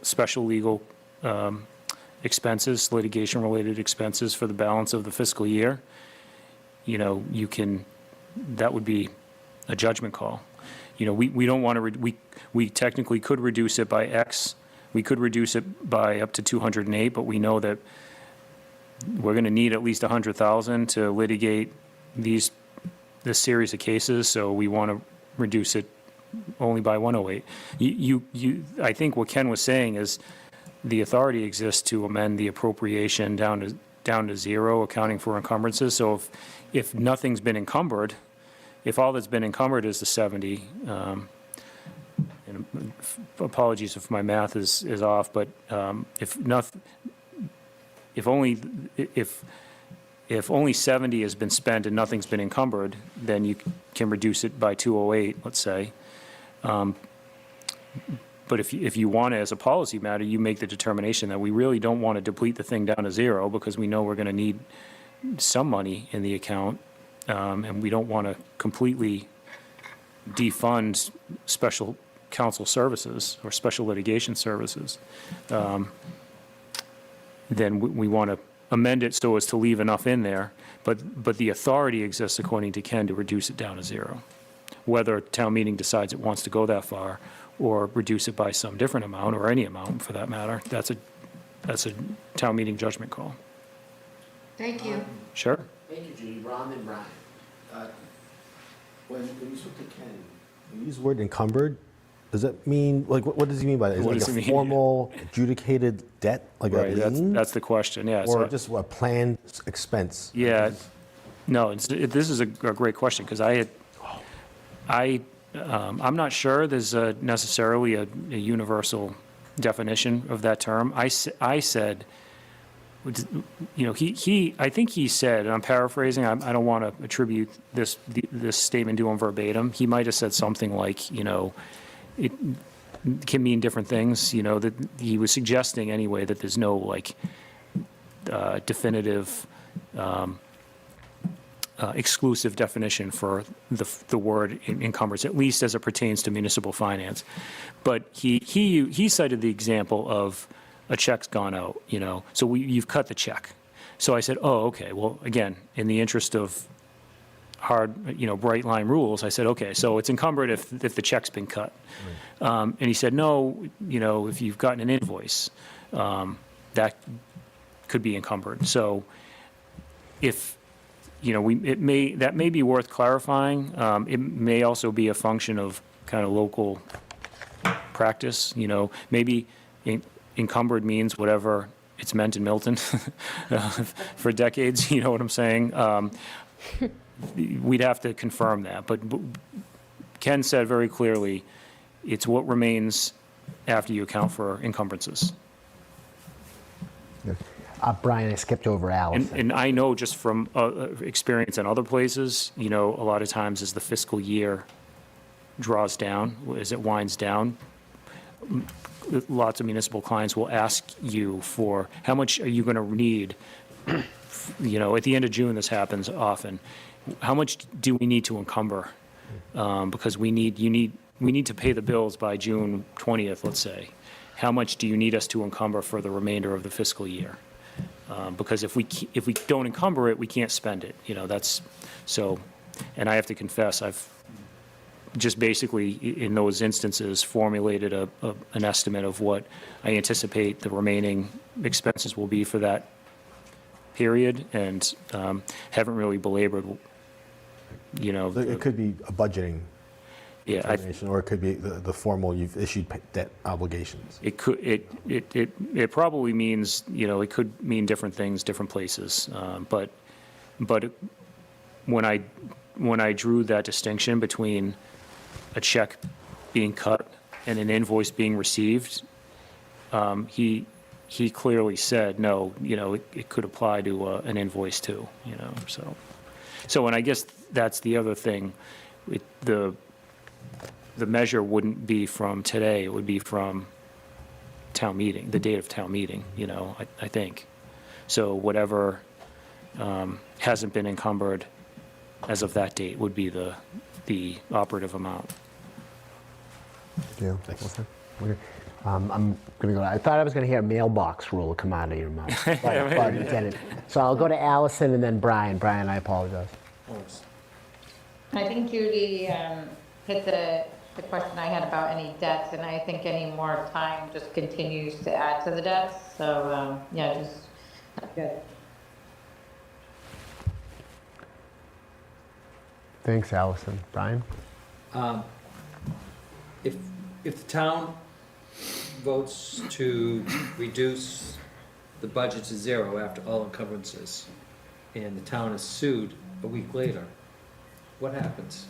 special legal expenses, litigation-related expenses for the balance of the fiscal year, that would be a judgment call. We don't want to, we technically could reduce it by X. We could reduce it by up to 208, but we know that we're going to need at least 100,000 to litigate this series of cases, so we want to reduce it only by 108. I think what Ken was saying is the authority exists to amend the appropriation down to zero, accounting for encumbrances. So if nothing's been encumbered, if all that's been encumbered is the 70, and apologies if my math is off, but if only 70 has been spent and nothing's been encumbered, then you can reduce it by 208, let's say. But if you want to, as a policy matter, you make the determination that we really don't want to deplete the thing down to zero because we know we're going to need some money in the account, and we don't want to completely defund special counsel services or special litigation services, then we want to amend it so as to leave enough in there, but the authority exists, according to Ken, to reduce it down to zero. Whether town meeting decides it wants to go that far or reduce it by some different amount, or any amount for that matter, that's a town meeting judgment call. Thank you. Sure. Thank you, Judy. Ron and Brian. When you spoke to Ken, when you use the word encumbered, does that mean, like, what does he mean by that? Is What it does like it a mean? formal adjudicated debt, like Right, a lien? that's the question, yeah. Or So- just a planned expense? Yeah, no, this is a great question, because I I'm not sure there's necessarily a universal definition of that term. I said, you know, I think he said, and I'm paraphrasing, I don't want to attribute this statement to him verbatim. He might have said something like, you know, it can mean different things, you know, that he was suggesting anyway that there's no like definitive exclusive definition for the word encumbrance, at least as it pertains to municipal finance. But he cited the example of a check's gone out, you know, so you've cut the check. So I said, oh, okay, well, again, in the interest of hard, you know, bright line rules, I said, okay, so it's encumbered if the check's been cut. Right. And he said, no, you know, if you've gotten an invoice, that could be encumbered. So if, you know, that may be worth clarifying. It may also be a function of kind of local practice, you know, maybe encumbered means whatever it's meant in Milton for decades, you know what I'm saying? We'd have to confirm that, but Ken said very clearly, it's what remains after you account for encumbrances. Brian, I skipped over Allison. And I know just from experience in other places, you know, a lot of times as the fiscal year draws down, as it winds down, lots of municipal clients will ask you for, how much are you going to need? You know, at the end of June, this happens often. How much do we need to encumber? Because we need to pay the bills by June 20th, let's say. How much do you need us to encumber for the remainder of the fiscal year? Because if we don't encumber it, we can't spend it. You know, that's so. And I have to confess, I've just basically in those instances formulated an estimate of what I anticipate the remaining expenses will be for that period, and haven't really belabored, you know. It could be a budgeting Yeah, determination, or it could be the formal, you've issued debt obligations. it could, it probably means, you know, it could mean different things, different places. But when I drew that distinction between a check being cut and an invoice being received, he clearly said, no, you know, it could apply to an invoice too, you know, so, and I guess that's the other thing. The measure wouldn't be from today, it would be from town meeting, the date of town meeting, you know, I think. So whatever hasn't been encumbered as of that date would be the operative amount. Yeah. Okay. I'm going to go. I thought I was going to hear a mailbox rule come out of your mouth, but it didn't. So I'll go to Allison and then Brian. Brian, I apologize. I think Judy hit the question I had about any debts, and I think any more time just continues to add to the debts. So yeah, just good. Thanks, Allison. Brian? If the town votes to reduce the budget to zero after all encumbrances, and the town is sued a week later, what happens?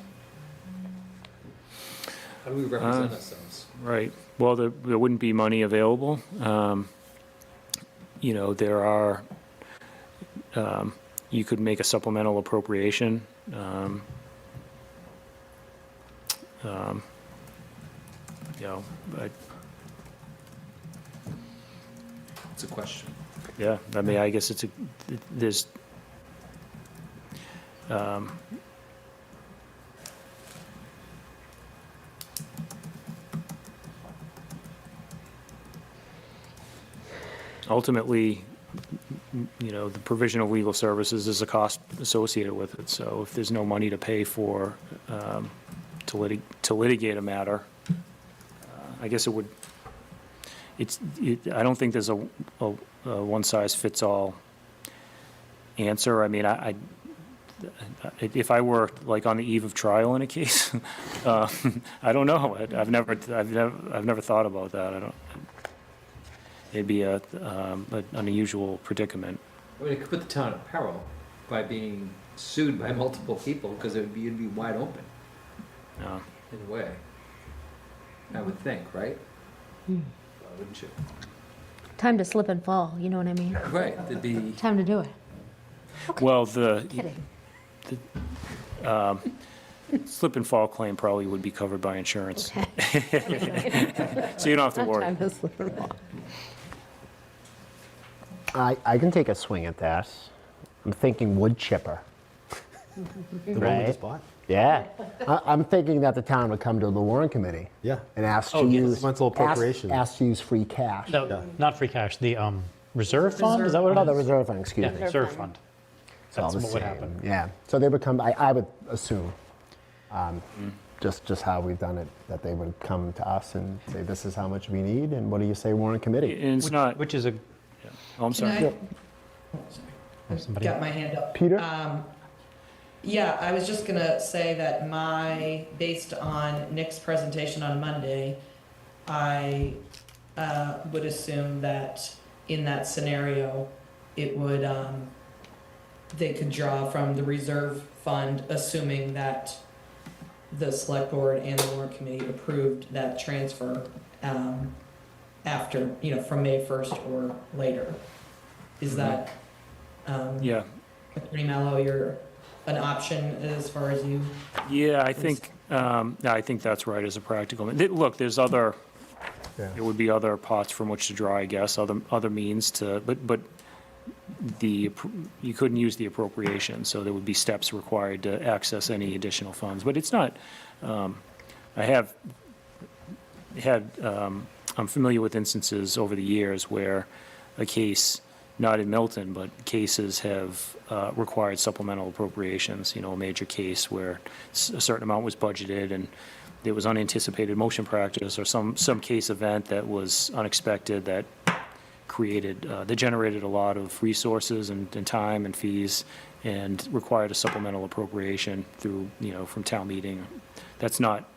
How do we represent ourselves? Right. Well, there wouldn't be money available. You know, there are, you could make a supplemental appropriation. You know, but It's a question. yeah, I mean, I guess there's, ultimately, you know, the provision of legal services is a cost associated with it. So if there's no money to pay for, to litigate a matter, I guess it would, I don't think there's a one-size-fits-all answer. I mean, if I were like on the eve of trial in a case, I don't know. I've never thought about that. I don't. It'd be an unusual predicament. I mean, it could put the town at peril by being sued by multiple people, because you'd be wide open. in a way. I would think, right? Why wouldn't you? Time to slip and fall, you know what I mean? Right, there'd be, Time to do it. Well, the Kidding. slip and fall claim probably would be covered by insurance. So you don't have to worry. Time to slip and fall. I can take a swing at that. I'm thinking wood chipper. The one we Right. just bought? Yeah. I'm thinking that the town would come to the Warrant Committee. Yeah. And ask Oh, to yes. use. Supplemental appropriation. Ask to use free cash. No, not free cash, the reserve fund, is that what Oh, it the is? reserve fund, excuse Yeah, me. reserve fund. So That's the what would same, happen. Yeah. So they would come, I would assume, just how we've done it, that they would come to us and say, this is how much we need, and what do you say, Warrant Committee? And it's not, Which is a, oh, I'm sorry. Can somebody, Got my hand up. Peter? Yeah, I was just gonna say that based on Nick's presentation on Monday, I would assume that in that scenario, it would, they could draw from the reserve fund, assuming that the select board and the warrant committee approved that transfer, after, from May 1st or later. Is that, Yeah, Attorney Mello, you're an option as far as you? yeah, I think that's right as a practical. Look, there's other, there would be other pots from which to draw, I guess, other means to, but you couldn't use the appropriation, so there would be steps required to access any additional funds. But it's not, I have had, I'm familiar with instances over the years where a case, not in Milton, but cases have required supplemental appropriations, a major case where a certain amount was budgeted and there was unanticipated motion practice or some case event that was unexpected that that generated a lot of resources and time and fees and required a supplemental appropriation through, from town meeting. That's not,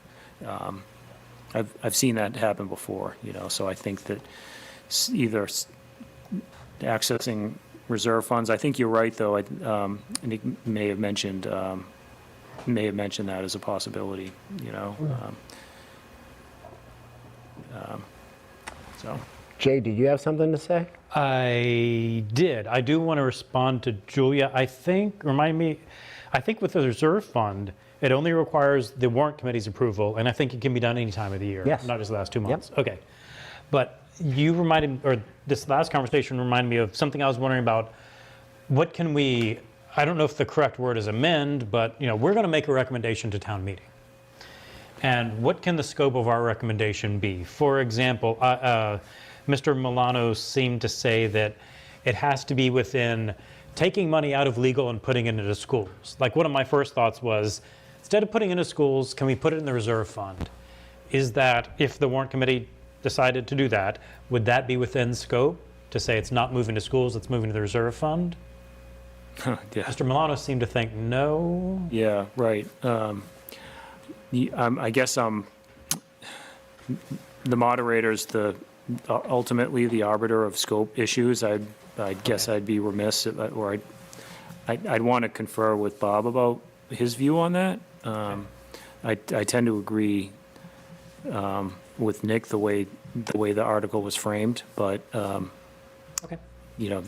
I've seen that happen before, so I think that either accessing reserve funds, I think you're right, though, Nick may have mentioned that as a possibility, so. Jay, did you have something to say? I did. I do want to respond to Julia. I think with the reserve fund, it only requires the warrant committee's approval, and I think it can be done any time of the year. Yes. Not just the last 2 months. Okay. But you this last conversation reminded me of something I was wondering about. What can we, I don't know if the correct word is amend, but we're going to make a recommendation to town meeting. And what can the scope of our recommendation be? For example, Mr. Milano seemed to say that it has to be within taking money out of legal and putting it into schools. Like, one of my first thoughts was, instead of putting it into schools, can we put it in the reserve fund? Is that, if the warrant committee decided to do that, would that be within scope to say it's not moving to schools, it's moving to the reserve fund? Yeah. Mr. Milano seemed to think no. Yeah, right. I guess the moderator's ultimately the arbiter of scope issues. I guess I'd be remiss, or I'd want to confer with Bob about his view on that. I tend to agree with Nick the way the article was framed, but Okay.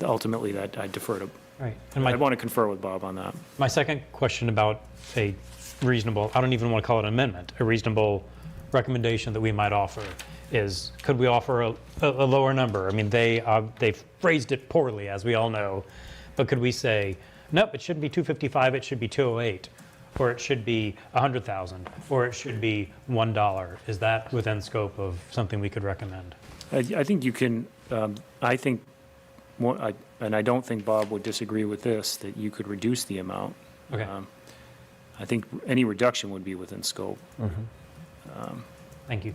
Ultimately that I defer to. Right. And I'd want to confer with Bob on that. my second question about a reasonable, I don't even want to call it an amendment, a reasonable recommendation that we might offer is, could we offer a lower number? I mean, they've phrased it poorly, as we all know, but could we say, nope, it shouldn't be 255, it should be 208, or it should be 100,000, or it should be $1? Is that within scope of something we could recommend? I think you can, I think, and I don't think Bob would disagree with this, that you could reduce the amount. Okay. I think any reduction would be within scope. Thank you.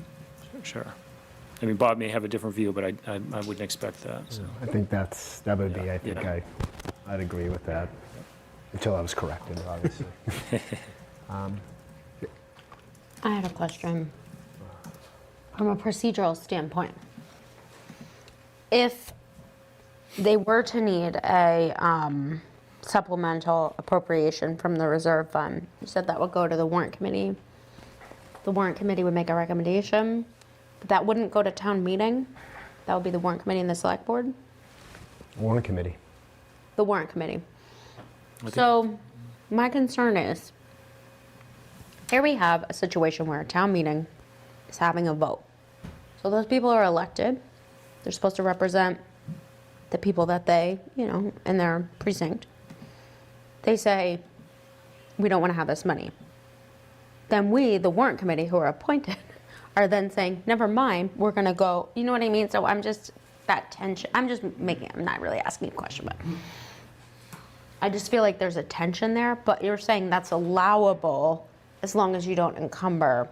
Sure. I mean, Bob may have a different view, but I wouldn't expect that, so. I think that would be, Yeah, I think yeah. I'd agree with that, until I was corrected, obviously. I had a question from a procedural standpoint. If they were to need a supplemental appropriation from the reserve fund, you said that would go to the warrant committee. the warrant committee would make a recommendation, but that wouldn't go to town meeting. That would be the warrant committee and the select board, Warrant committee. the warrant committee. So my concern is, here we have a situation where a town meeting is having a vote. So those people are elected. They're supposed to represent the people that they, in their precinct. They say, we don't want to have this money. Then we, the warrant committee who are appointed, are then saying, never mind, we're going to go, you know what I mean? So I'm just, that tension, I'm not really asking a question, but I just feel like there's a tension there, but you're saying that's allowable as long as you don't encumber,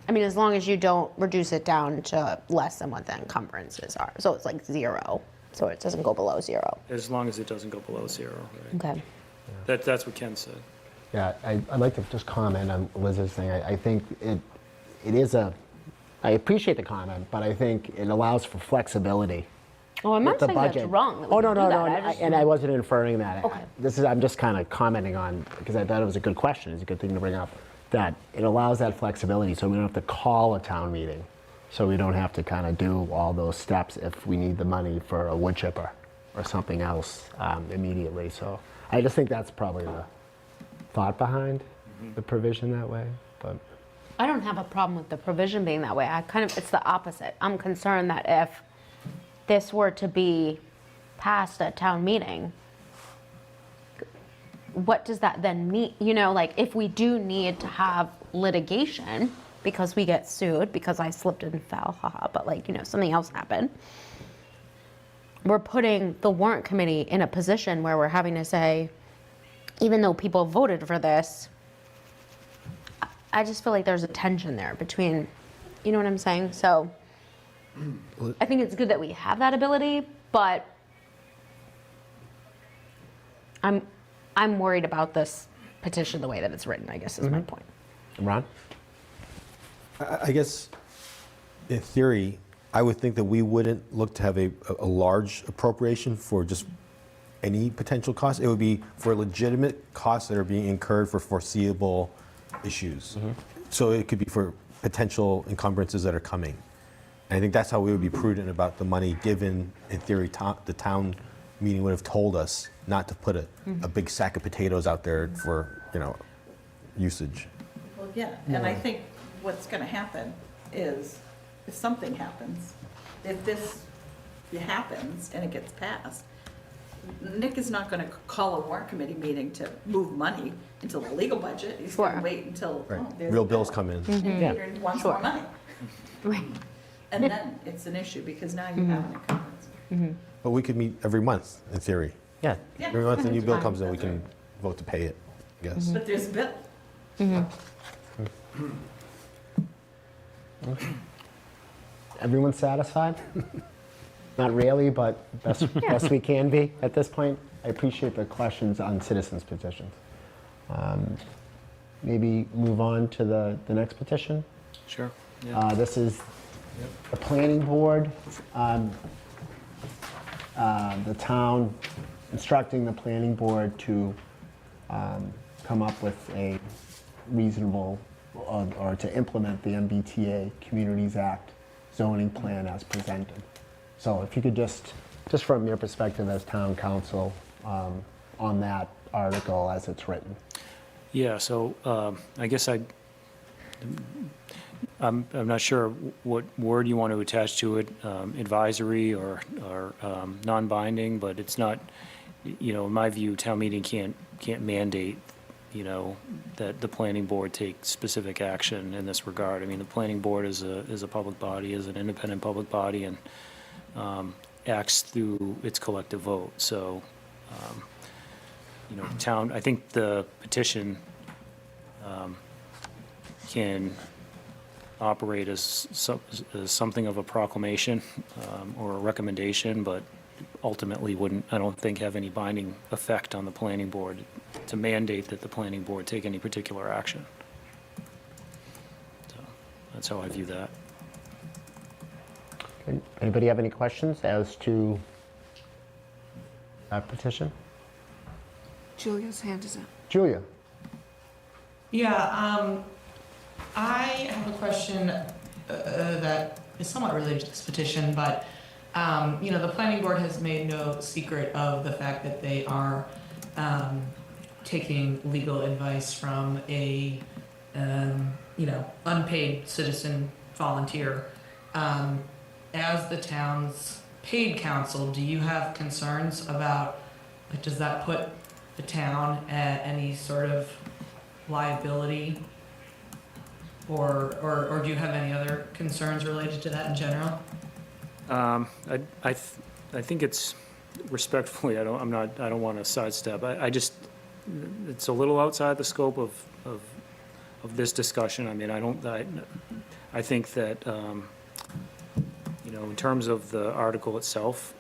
as long as you don't reduce it down to less than what the encumbrances are. So it's like 0, so it doesn't go below 0. As long as it doesn't go below 0, right? Okay. That's what Ken said. Yeah, I'd like to just comment on Liz's thing. I think it is I appreciate the comment, but I think it allows for flexibility. Oh, I'm with not the saying that's budget. wrong. that we Oh, no, do no, that. no, and I wasn't inferring that. Okay. I'm just kind of commenting on, because I thought it was a good question, it's a good thing to bring up, that it allows that flexibility, so we don't have to call a town meeting. So we don't have to kind of do all those steps if we need the money for a wood chipper or something else immediately. So I just think that's probably the thought behind the provision that way, but. I don't have a problem with the provision being that way. It's the opposite. I'm concerned that if this were to be passed at town meeting, what does that then mean? If we do need to have litigation because we get sued because I slipped and fell, haha, but something else happened, we're putting the warrant committee in a position where we're having to say, even though people voted for this, I just feel like there's a tension there between, you know what I'm saying? So I think it's good that we have that ability, but I'm worried about this petition the way that it's written, I guess is my point. Ron? I guess, in theory, I would think that we wouldn't look to have a large appropriation for just any potential cost. It would be for legitimate costs that are being incurred for foreseeable issues. So it could be for potential encumbrances that are coming. And I think that's how we would be prudent about the money, given, in theory, the town meeting would have told us not to put a big sack of potatoes out there for, usage. Well, yeah, and I think what's gonna happen is, if something happens, if this happens and it gets passed, Nick is not gonna call a warrant committee meeting to move money into the legal budget. He's gonna Sure. wait until, Right. there's Real a bills bill. come in. And Yeah. he wants Sure. more money. Right. And then it's an issue, because now you have an encumbrance. But we could meet every month, in theory. Yeah. Yeah, Every month a new bill comes in, we can vote to pay it, I guess. but there's a bill. Everyone satisfied? Not really, but best we can be at this point. I appreciate the questions on citizens petitions. Maybe move on to the next petition. Sure. Yeah. This is the planning board, the town instructing the planning board to come up with a reasonable, or to implement the MBTA Communities Act zoning plan as presented. So if you could just from your perspective as town council, on that article as it's written. Yeah, so I guess I'm not sure what word you want to attach to it, advisory or non-binding, but it's not, in my view, town meeting can't mandate, that the planning board take specific action in this regard. I mean, the planning board is a public body, is an independent public body, and acts through its collective vote. So, town, I think the petition can operate as something of a proclamation or a recommendation, but ultimately wouldn't, I don't think, have any binding effect on the planning board to mandate that the planning board take any particular action. So that's how I view that. Anybody have any questions as to that petition? Julia's hand is up. Julia? Yeah, I have a question that is somewhat related to this petition, but, the planning board has made no secret of the fact that they are taking legal advice from a, unpaid citizen volunteer. As the town's paid counsel, do you have concerns about, like, does that put the town at any sort of liability? Or do you have any other concerns related to that in general? I think it's respectfully, I don't want to sidestep. It's a little outside the scope of this discussion. I mean, I think that, in terms of the article itself,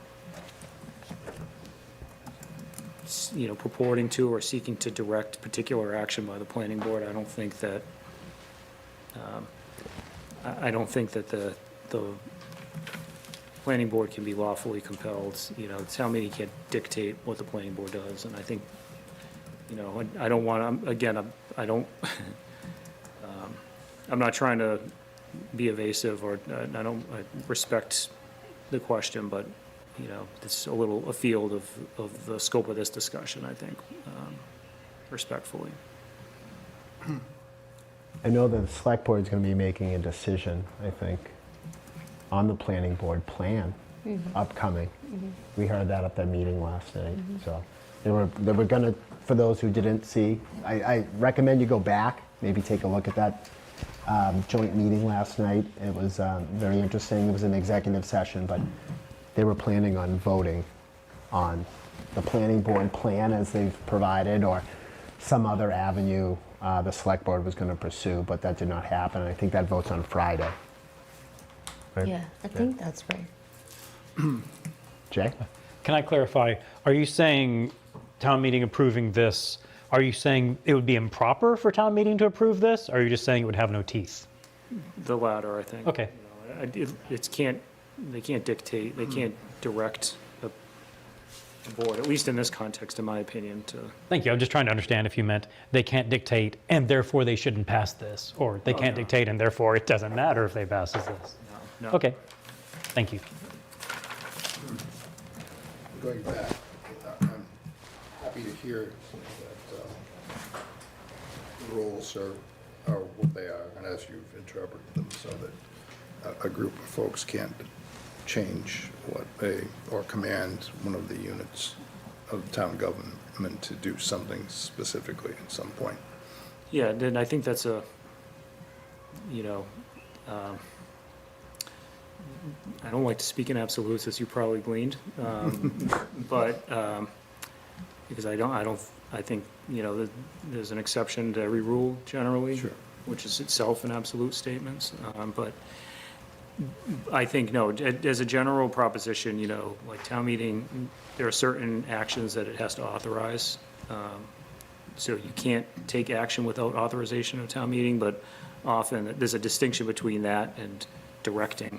purporting to or seeking to direct particular action by the planning board, I don't think that, the planning board can be lawfully compelled. The town meeting can't dictate what the planning board does, and I think, I don't want to, again, I don't, I'm not trying to be evasive, or I respect the question, but, it's a little afield of the scope of this discussion, I think, respectfully. I know that the select board is going to be making a decision, I think, on the planning board plan upcoming. We heard that at their meeting last night. So they were going to, for those who didn't see, I recommend you go back, maybe take a look at that joint meeting last night. It was very interesting. It was an executive session, but they were planning on voting on the planning board plan as they've provided, or some other avenue the select board was going to pursue, but that did not happen. I think that vote's on Friday. Right? Yeah, I think that's right. Jay? Can I clarify? Are you saying town meeting approving this, are you saying it would be improper for town meeting to approve this? Or are you just saying it would have no teeth? The latter, I think. Okay. They can't dictate, they can't direct the board, at least in this context, in my opinion, to. Thank you. I'm just trying to understand if you meant they can't dictate and therefore they shouldn't pass this, or they can't dictate and therefore it doesn't matter if they pass this. No. Okay. Thank you. Going back, I'm happy to hear that the rules are what they are, and as you've interpreted them, so that a group of folks can't change or command one of the units of the town government to do something specifically at some point. Yeah, then I think that's I don't like to speak in absolutes, as you probably gleaned, but because I think, there's an exception to every rule generally, Sure. which is itself an absolute statement. But I think, no, as a general proposition, like town meeting, there are certain actions that it has to authorize. So you can't take action without authorization of town meeting, but often there's a distinction between that and directing,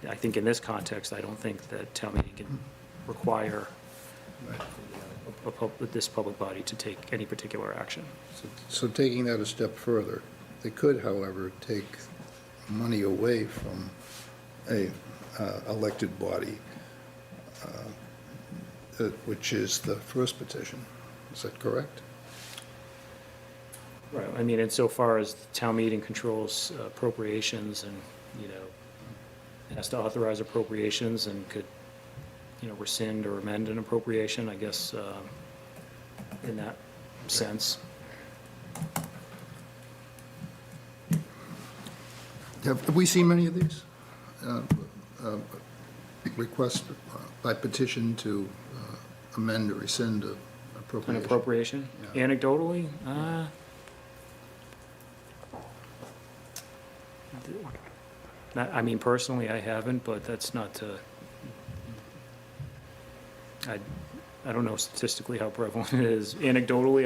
I think in this context, I don't think that town meeting can require this public body to take any particular action. So taking that a step further, they could, however, take money away from a elected body, which is the first petition. Is that correct? Right, I mean, insofar as the town meeting controls appropriations and, has to authorize appropriations and could, rescind or amend an appropriation, I guess, in that sense. Have we seen many of these requests by petition to amend or rescind an An appropriation? appropriation? Yeah. Anecdotally, I mean, personally, I haven't, but that's not to, I don't know statistically how prevalent it is. Anecdotally,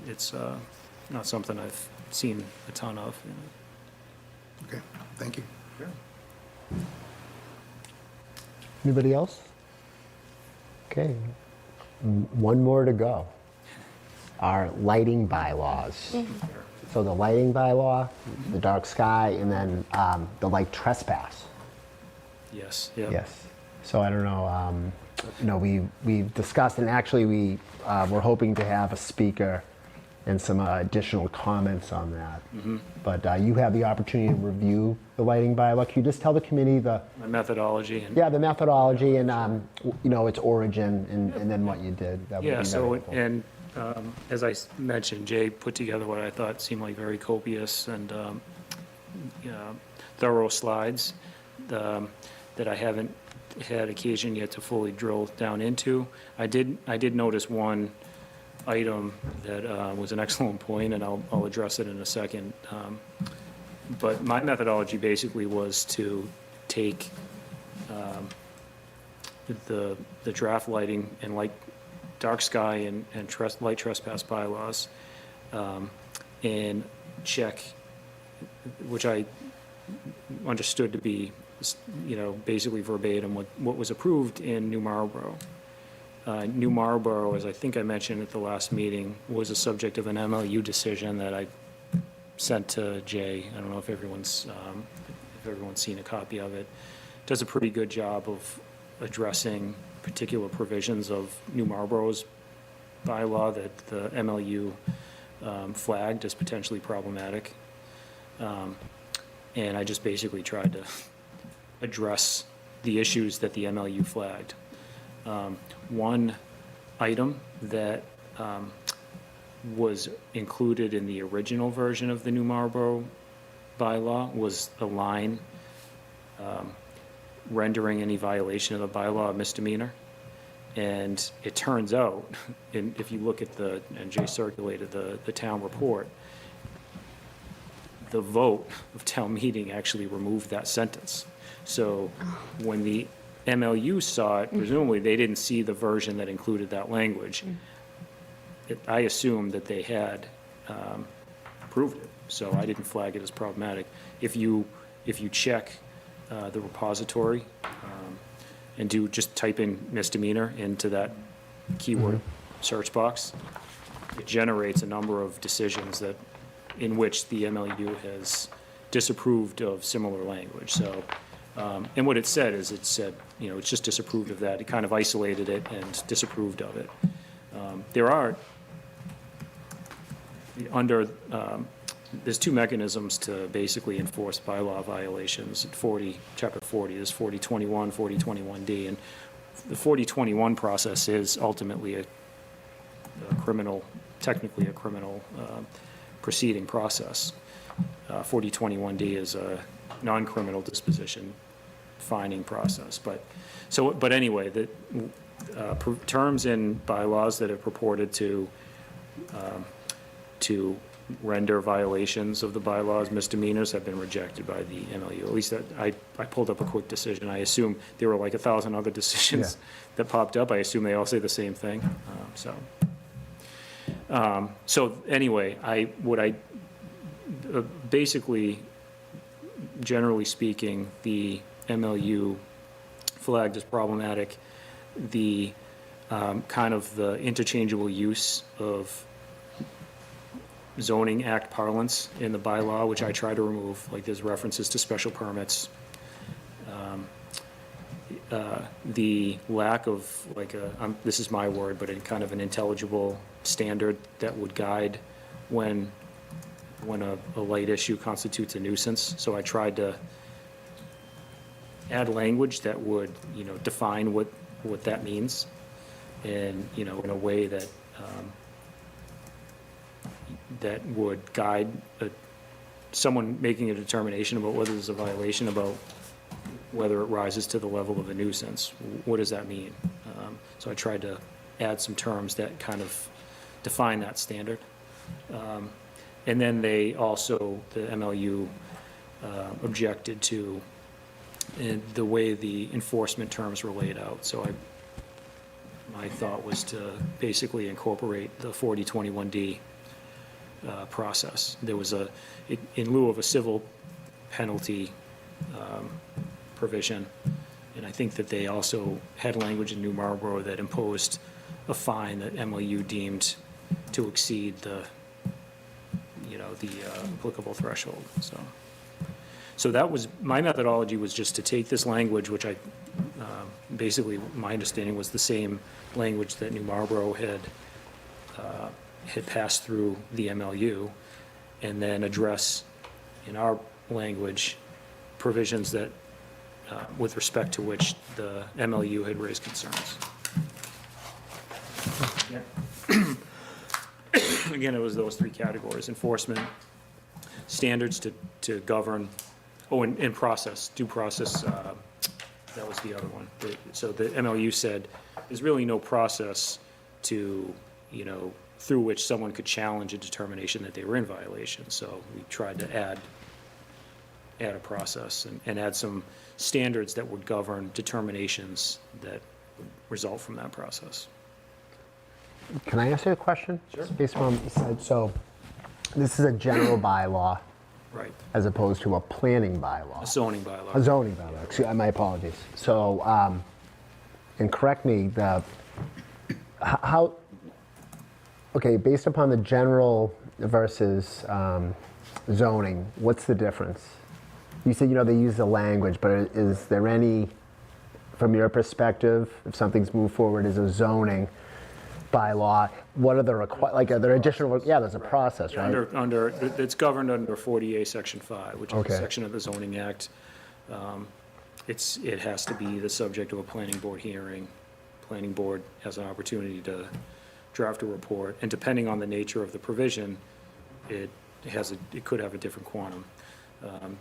it's not something I've seen a ton of. Okay, thank you. Anybody else? Okay, one more to go. our lighting bylaws. So the lighting bylaw, the dark sky, and then the light trespass. Yes, yeah. Yes. So I don't know, we've discussed, and actually we're hoping to have a speaker and some additional comments on that. But you have the opportunity to review the lighting bylaw. Can you just tell the committee the Methodology and. Yeah, the methodology and, its origin and then what you did. That would be Yeah, very so, helpful. and as I mentioned, Jay put together what I thought seemed like very copious and thorough slides that I haven't had occasion yet to fully drill down into. I did notice one item that was an excellent point, and I'll address it in a second. But my methodology basically was to take the draft lighting and dark sky and light trespass bylaws and check, which I understood to be, basically verbatim what was approved in New Marlboro. New Marlboro, as I think I mentioned at the last meeting, was a subject of an MLU decision that I sent to Jay. I don't know if everyone's seen a copy of it. Does a pretty good job of addressing particular provisions of New Marlboro's bylaw that the MLU flagged as potentially problematic. And I just basically tried to address the issues that the MLU flagged. One item that was included in the original version of the New Marlboro bylaw was a line rendering any violation of the bylaw a misdemeanor. And it turns out, and if you look at and Jay circulated the town report, the vote of town meeting actually removed that sentence. So when the MLU saw it, presumably they didn't see the version that included that language. I assumed that they had approved it, so I didn't flag it as problematic. If you check the repository and just type in misdemeanor into that keyword search box, it generates a number of decisions in which the MLU has disapproved of similar language. So, and what it said is it's just disapproved of that. It kind of isolated it and disapproved of it. There are, there's two mechanisms to basically enforce bylaw violations. Chapter 40 is 4021, 4021D, and the 4021 process is ultimately technically a criminal proceeding process. 4021D is a non-criminal disposition fining process. But anyway, the terms in bylaws that have purported to render violations of the bylaws misdemeanors have been rejected by the MLU. At least I pulled up a quick decision. I assume there were like 1,000 other decisions that popped up. I assume they all say the same thing. So anyway, basically, generally speaking, the MLU flagged as problematic the kind of the interchangeable use of zoning act parlance in the bylaw, which I try to remove, like there's references to special permits. The lack of this is my word, but kind of an intelligible standard that would guide when a light issue constitutes a nuisance. So I tried to add language that would, define what that means, and, in a way that that would guide someone making a determination about whether there's a violation, about whether it rises to the level of a nuisance. What does that mean? So I tried to add some terms that kind of define that standard. And then the MLU objected to the way the enforcement terms were laid out. So my thought was to basically incorporate the 4021D process. There was in lieu of a civil penalty provision, and I think that they also had language in New Marlboro that imposed a fine that MLU deemed to exceed the, the applicable threshold, so. So that was, my methodology was just to take this language, which I, basically, my understanding was the same language that New Marlboro had passed through the MLU, and then address, in our language, provisions that, with respect to which the MLU had raised concerns. Again, it was those three categories: enforcement, standards to govern, and process, due process, that was the other one. So the MLU said, there's really no process to, through which someone could challenge a determination that they were in violation. So we tried to add a process and add some standards that would govern determinations that would result from that process. Can I ask you a question? Sure. Based on what you said, so this is a general bylaw Right. as opposed to a planning bylaw. A zoning bylaw. A zoning bylaw, my apologies. So, and correct me, okay, based upon the general versus zoning, what's the difference? You said, they use the language, but is there any, from your perspective, if something's moved forward as a zoning bylaw, what are the are there additional, there's a process, right? It's governed under 40A Section 5, which is Okay. a section of the zoning act. It has to be the subject of a planning board hearing. Planning board has an opportunity to draft a report, and depending on the nature of the provision, it could have a different quantum.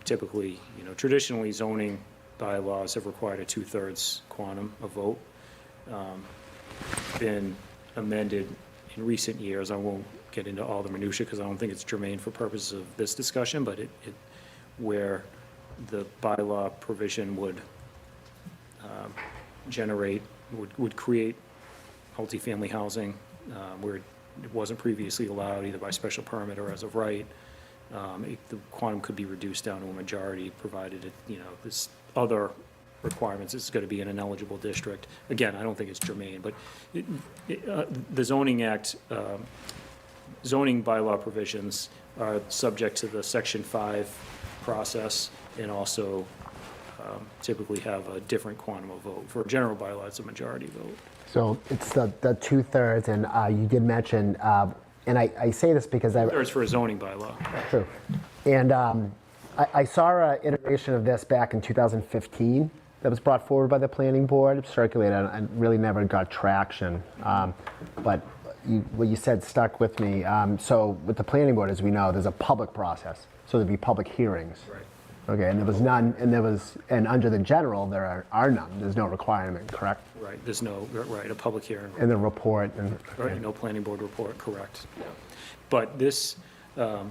Typically, traditionally zoning bylaws have required a 2/3 quantum of vote. Been amended in recent years. I won't get into all the minutia because I don't think it's germane for purposes of this discussion, but where the bylaw provision would would create multifamily housing where it wasn't previously allowed either by special permit or as of right. The quantum could be reduced down to a majority, provided this other requirements is going to be in an eligible district. Again, I don't think it's germane, but the zoning act, zoning bylaw provisions are subject to the Section 5 process, and also typically have a different quantum of vote. For a general bylaw, it's a majority vote. So it's the 2/3, and you did mention, and I say this because I... It's for a zoning bylaw. True. And I saw an iteration of this back in 2015 that was brought forward by the planning board, circulated, and really never got traction. But what you said stuck with me. So with the planning board, as we know, there's a public process. So there'd be public hearings. Right. Okay, and there was none, and under the general, there are none. There's no requirement, correct? Right, there's no, a public hearing. And the report and... Right, no planning board report, correct. Yeah. But this, as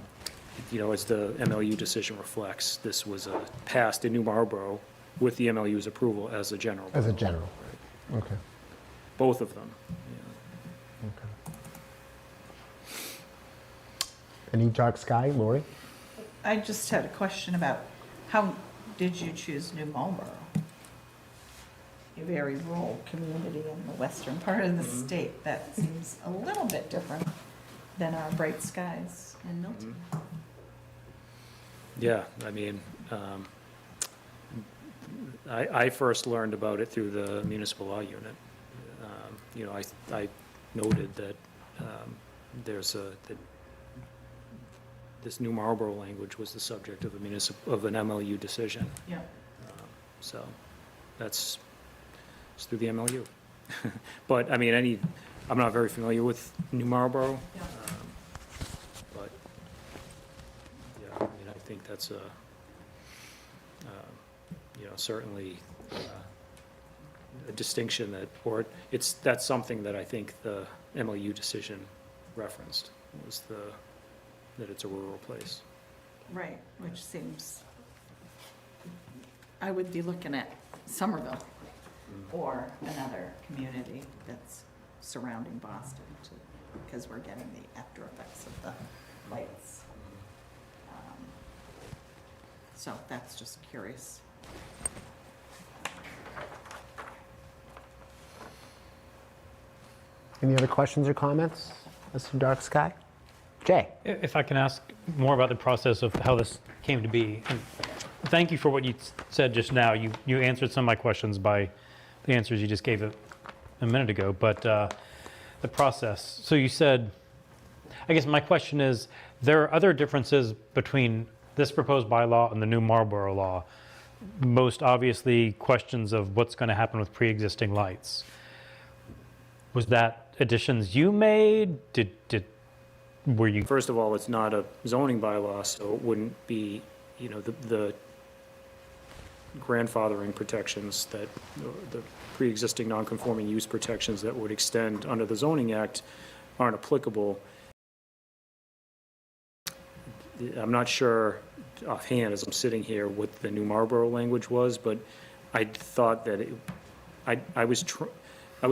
the MLU decision reflects, this was passed in New Marlboro with the MLU's approval as a general. As a general. Okay. Both of them. Okay. Any dark sky, Lori? I just had a question about how did you choose New Marlboro? A very rural community in the western part of the state. That seems a little bit different than our bright skies in Milton. Yeah, I mean, I first learned about it through the municipal law unit. I noted that there's this New Marlboro language was the subject of an MLU decision. Yeah. So it's through the MLU. But, I mean, I'm not very familiar with New Marlboro. Yeah. But, yeah, I mean, I think that's certainly a distinction that's something that I think the MLU decision referenced, was that it's a rural place. Right, which seems, I would be looking at Somerville or another community that's surrounding Boston because we're getting the after effects of the lights. So that's just curious. Any other questions or comments? Mr. Dark Sky? Jay? If I can ask more about the process of how this came to be. And thank you for what you said just now. You answered some of my questions by the answers you just gave a minute ago. But the process. So you said, I guess my question is, there are other differences between this proposed bylaw and the new Marlboro law. Most obviously, questions of what's going to happen with pre-existing lights. Was that additions you made? Were you? First of all, it's not a zoning bylaw, so it wouldn't be, the grandfathering protections that, the pre-existing non-conforming use protections that would extend under the zoning act aren't applicable. I'm not sure offhand as I'm sitting here what the new Marlboro language was, but I thought that I was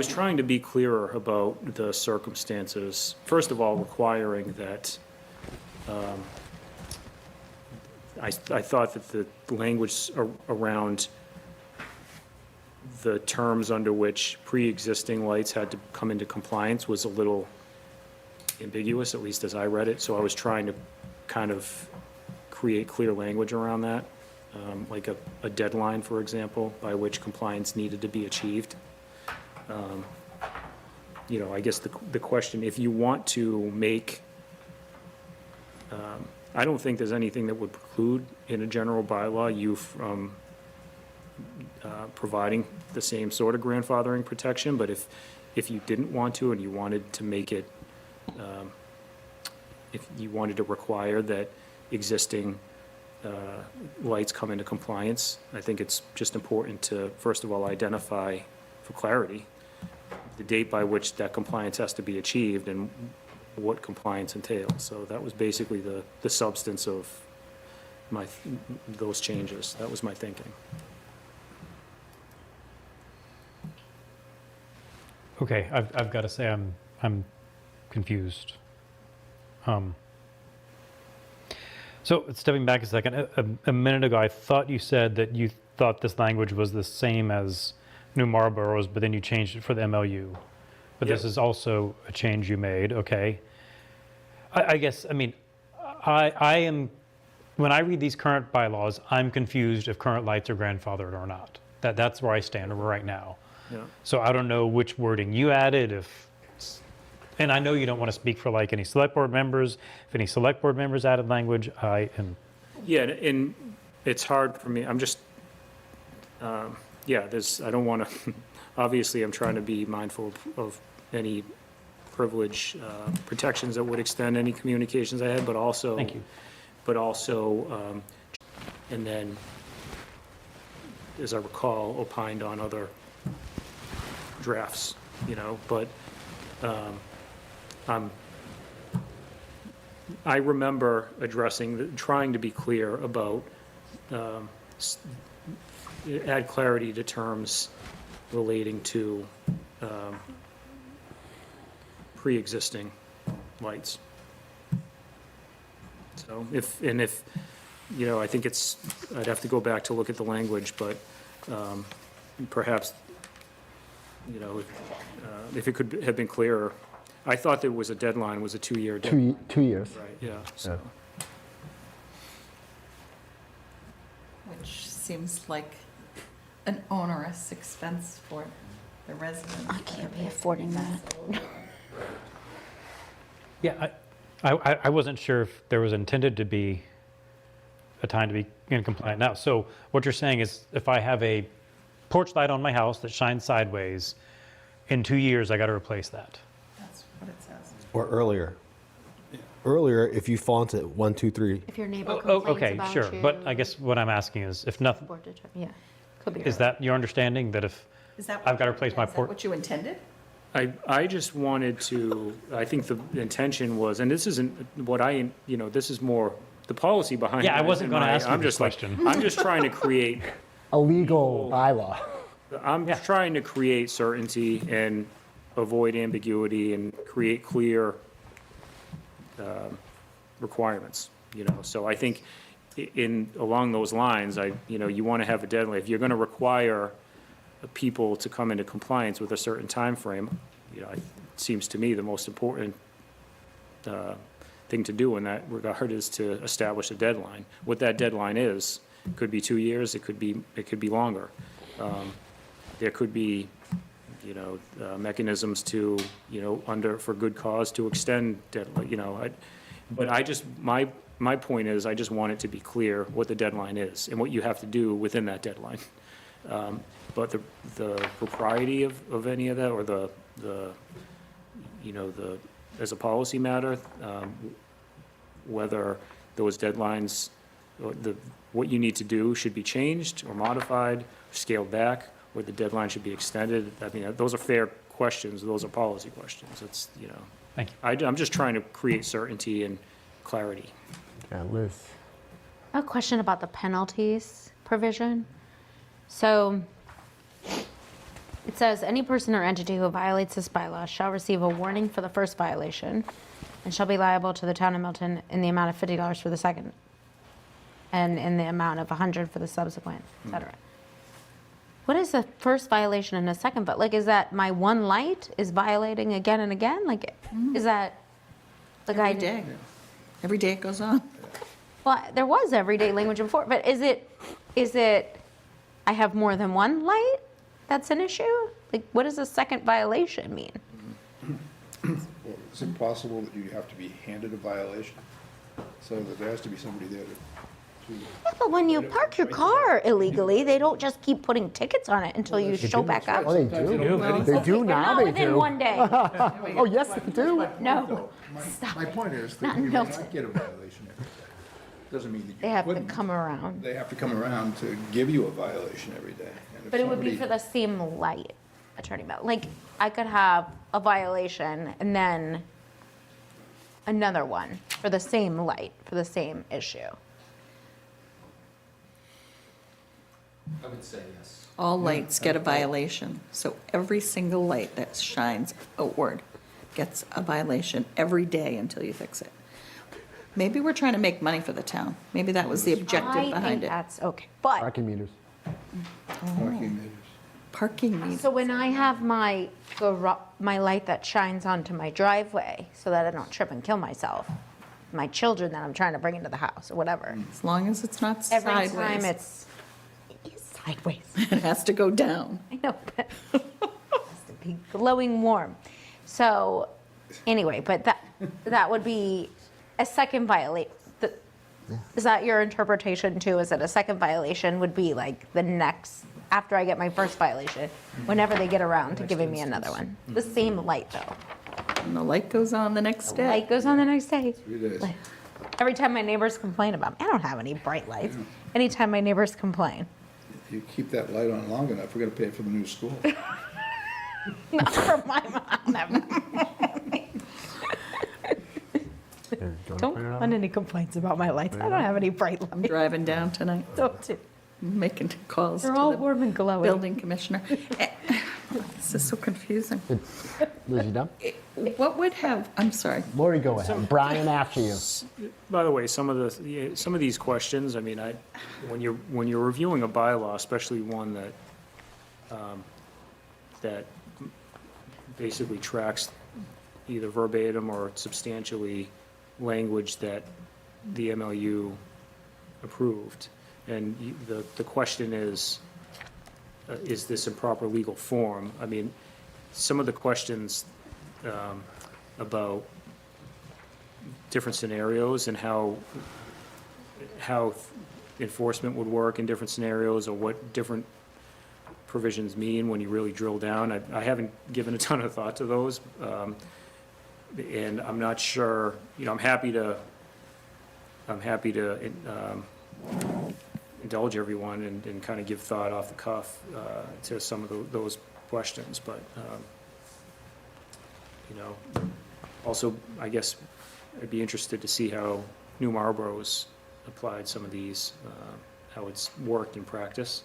trying to be clearer about the circumstances. First of all, requiring that, I thought that the language around the terms under which pre-existing lights had to come into compliance was a little ambiguous, at least as I read it. So I was trying to kind of create clear language around that, like a deadline, for example, by which compliance needed to be achieved. I guess the question, if you want to make, I don't think there's anything that would preclude in a general bylaw you from providing the same sort of grandfathering protection, but if you didn't want to and you wanted to make it, if you wanted to require that existing lights come into compliance, I think it's just important to, first of all, identify for clarity the date by which that compliance has to be achieved and what compliance entails. So that was basically the substance of those changes. That was my thinking. Okay, I've got to say I'm confused. So stepping back a second, a minute ago I thought you said that you thought this language was the same as New Marlboro's, but then you changed it for the MLU. But Yep. this is also a change you made, okay? I guess, I am, when I read these current bylaws, I'm confused if current lights are grandfathered or not. That's where I stand right now. Yeah. So I don't know which wording you added, and I know you don't want to speak for like any select board members. If any select board members added language, I am. Yeah, and it's hard for me. I'm just, I don't want to, obviously, I'm trying to be mindful of any privilege protections that would extend any communications I had, but also. Thank you. But also, and then, as I recall, opined on other drafts, but I remember trying to be clear about, add clarity to terms relating to pre-existing lights. So I think I'd have to go back to look at the language, but perhaps, if it could have been clearer. I thought there was a deadline, was a 2-year deadline. 2 years. Right, yeah, so. Which seems like an onerous expense for the residents. I can't be affording that. Yeah, I wasn't sure if there was intended to be a time to be in compliant now. So what you're saying is if I have a porch light on my house that shines sideways, in 2 years, I got to replace that. That's what it says. Or earlier. Earlier, if you fall into 1, 2, 3. If your neighbor Oh, complains okay, about sure. you. But I guess what I'm asking is if nothing, Board determine- Yeah, could be. is that your understanding that if Is that I've got to replace my is that porch? what you intended? I just wanted to, I think the intention was, and this isn't what this is more the policy behind it. Yeah, I wasn't isn't gonna my- ask you I'm this just like- question. I'm just trying to create, A legal bylaw. I'm trying to create certainty and avoid ambiguity and create clear requirements, So I think along those lines, you want to have a deadline. If you're going to require people to come into compliance with a certain time frame, it seems to me the most important thing to do in that regard is to establish a deadline. What that deadline is, could be 2 years, it could be longer. There could be, mechanisms to, for good cause to extend deadline, but my point is, I just want it to be clear what the deadline is and what you have to do within that deadline. But the propriety of any of that, or as a policy matter, whether those deadlines, or what you need to do should be changed or modified, or scaled back, or the deadline should be extended, I mean, those are fair questions, those are policy questions, it's, Thank you. I'm just trying to create certainty and clarity. Yeah, Liz. A question about the penalties provision. So it says, any person or entity who violates this bylaw shall receive a warning for the first violation and shall be liable to the town of Milton in the amount of $50 for the second, and in the amount of $100 for the subsequent, et cetera. What is the first violation and the second? But like, is that my one light is violating again and again? Like, is that the guy? Every day it goes on. Well, there was everyday language before, but is it, I have more than one light that's an issue? Like, what does a second violation mean? Well, is it possible that you have to be handed a violation? So that there has to be somebody there to Yeah, but when you park your car illegally, they don't just keep putting tickets on it until you show back up. Oh, they do. They do now, Not they within do. one day. Oh, yes, they do. No. My point is Not that you may Milton. not get a violation every day. Doesn't mean that you They have to couldn't. come around. They have to come around to give you a violation every day. And if But it would be somebody- for the same light, Attorney Milton. Like, I could have a violation and then another one for the same light, for the same issue. I would say yes. All lights get a violation, so every single light that shines outward gets a violation every day until you fix it. Maybe we're trying to make money for the town. Maybe that was the objective I think behind it. that's okay. But, Parking meters. Parking meters. Parking meters. so when I have my light that shines onto my driveway so that I don't trip and kill myself, my children that I'm trying to bring into the house or whatever, As long as it's not every sideways. time it is sideways. It has to go down. I know, but it has to be glowing warm. So, anyway, but that would be a second violation. Is that your interpretation too? Is that a second violation would be like the next, after I get my first violation, whenever they get around to giving me another one? The same light though. And the light goes on the next day. Light goes on the next day. 3 days. Every time my neighbors complain about me, I don't have any bright lights. Anytime my neighbors complain. If you keep that light on long enough, we're gonna pay for the new school. Not for my mom, never. Don't want any complaints about my lights. I don't have any bright I'm lights. driving down tonight, Don't you? making calls to They're all the warm and glowing. building commissioner. This is so confusing. Liz, you done? What would have, I'm sorry, Lori, go ahead. Brian, after you. By the way, some of these questions, I mean, when you're reviewing a bylaw, especially one that basically tracks either verbatim or substantially language that the MLU approved, and the question is this in proper legal form? I mean, some of the questions about different scenarios and how enforcement would work in different scenarios, or what different provisions mean when you really drill down. I haven't given a ton of thought to those, and I'm not sure, I'm happy to indulge everyone and kind of give thought off the cuff to some of those questions, but, also, I guess I'd be interested to see how New Marlboro's applied some of these, how it's worked in practice.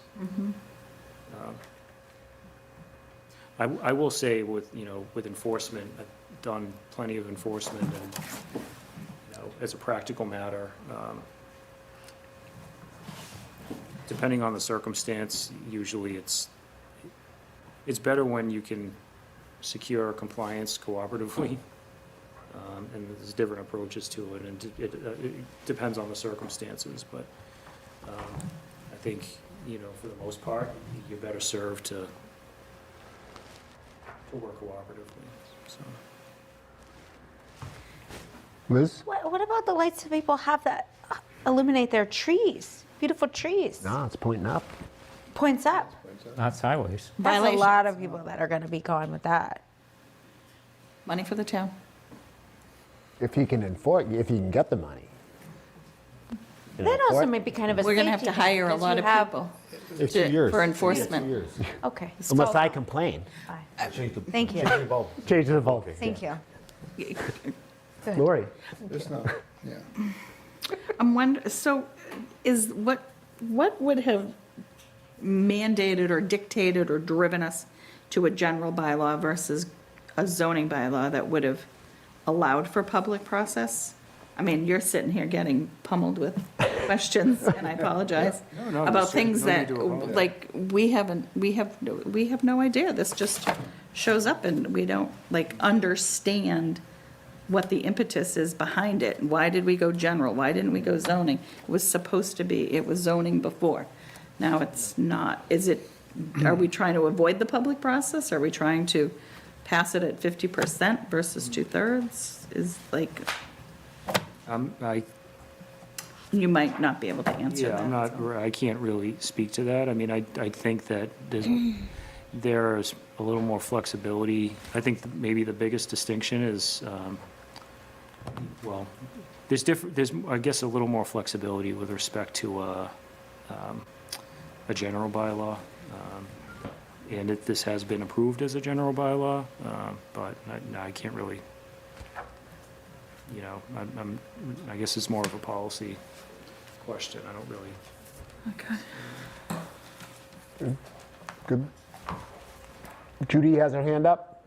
I will say with enforcement, I've done plenty of enforcement, and, as a practical matter, depending on the circumstance, usually it's better when you can secure compliance cooperatively. And there's different approaches to it, and it depends on the circumstances, but I think, for the most part, you're better served to work cooperatively, so. Liz? What about the lights that people have that illuminate their trees? Beautiful trees. No, it's pointing up. Points up. Not sideways. That's a Violation. lot of people that are going to be going with that. Money for the town. If you can if you can get the money. You know, That also for- may be kind of a We're gonna have to safety hire a because lot you of have- people It's to- 2 years. for Yeah, 2 enforcement. years. Okay. Unless I complain. Change the- Thank you. change the bulb. Change the vote. Thank you. Lori? There's no, yeah. I'm wondering, so what would have mandated or dictated or driven us to a general bylaw versus a zoning bylaw that would have allowed for public process? I mean, you're sitting here getting pummeled with questions, and I apologize, No, about just things no need that, to apologize. like, we have no idea. This just shows up and we don't, understand what the impetus is behind it. Why did we go general? Why didn't we go zoning? It was supposed to be, it was zoning before. Now it's not. Are we trying to avoid the public process? Are we trying to pass it at 50% versus 2/3? You might not be able to answer that. I can't really speak to that. I mean, I think that there's a little more flexibility. I think maybe the biggest distinction is, there's, I guess, a little more flexibility with respect to a general bylaw. And this has been approved as a general bylaw, but I can't really, I guess it's more of a policy question. I don't really. Okay. Good. Judy has her hand up.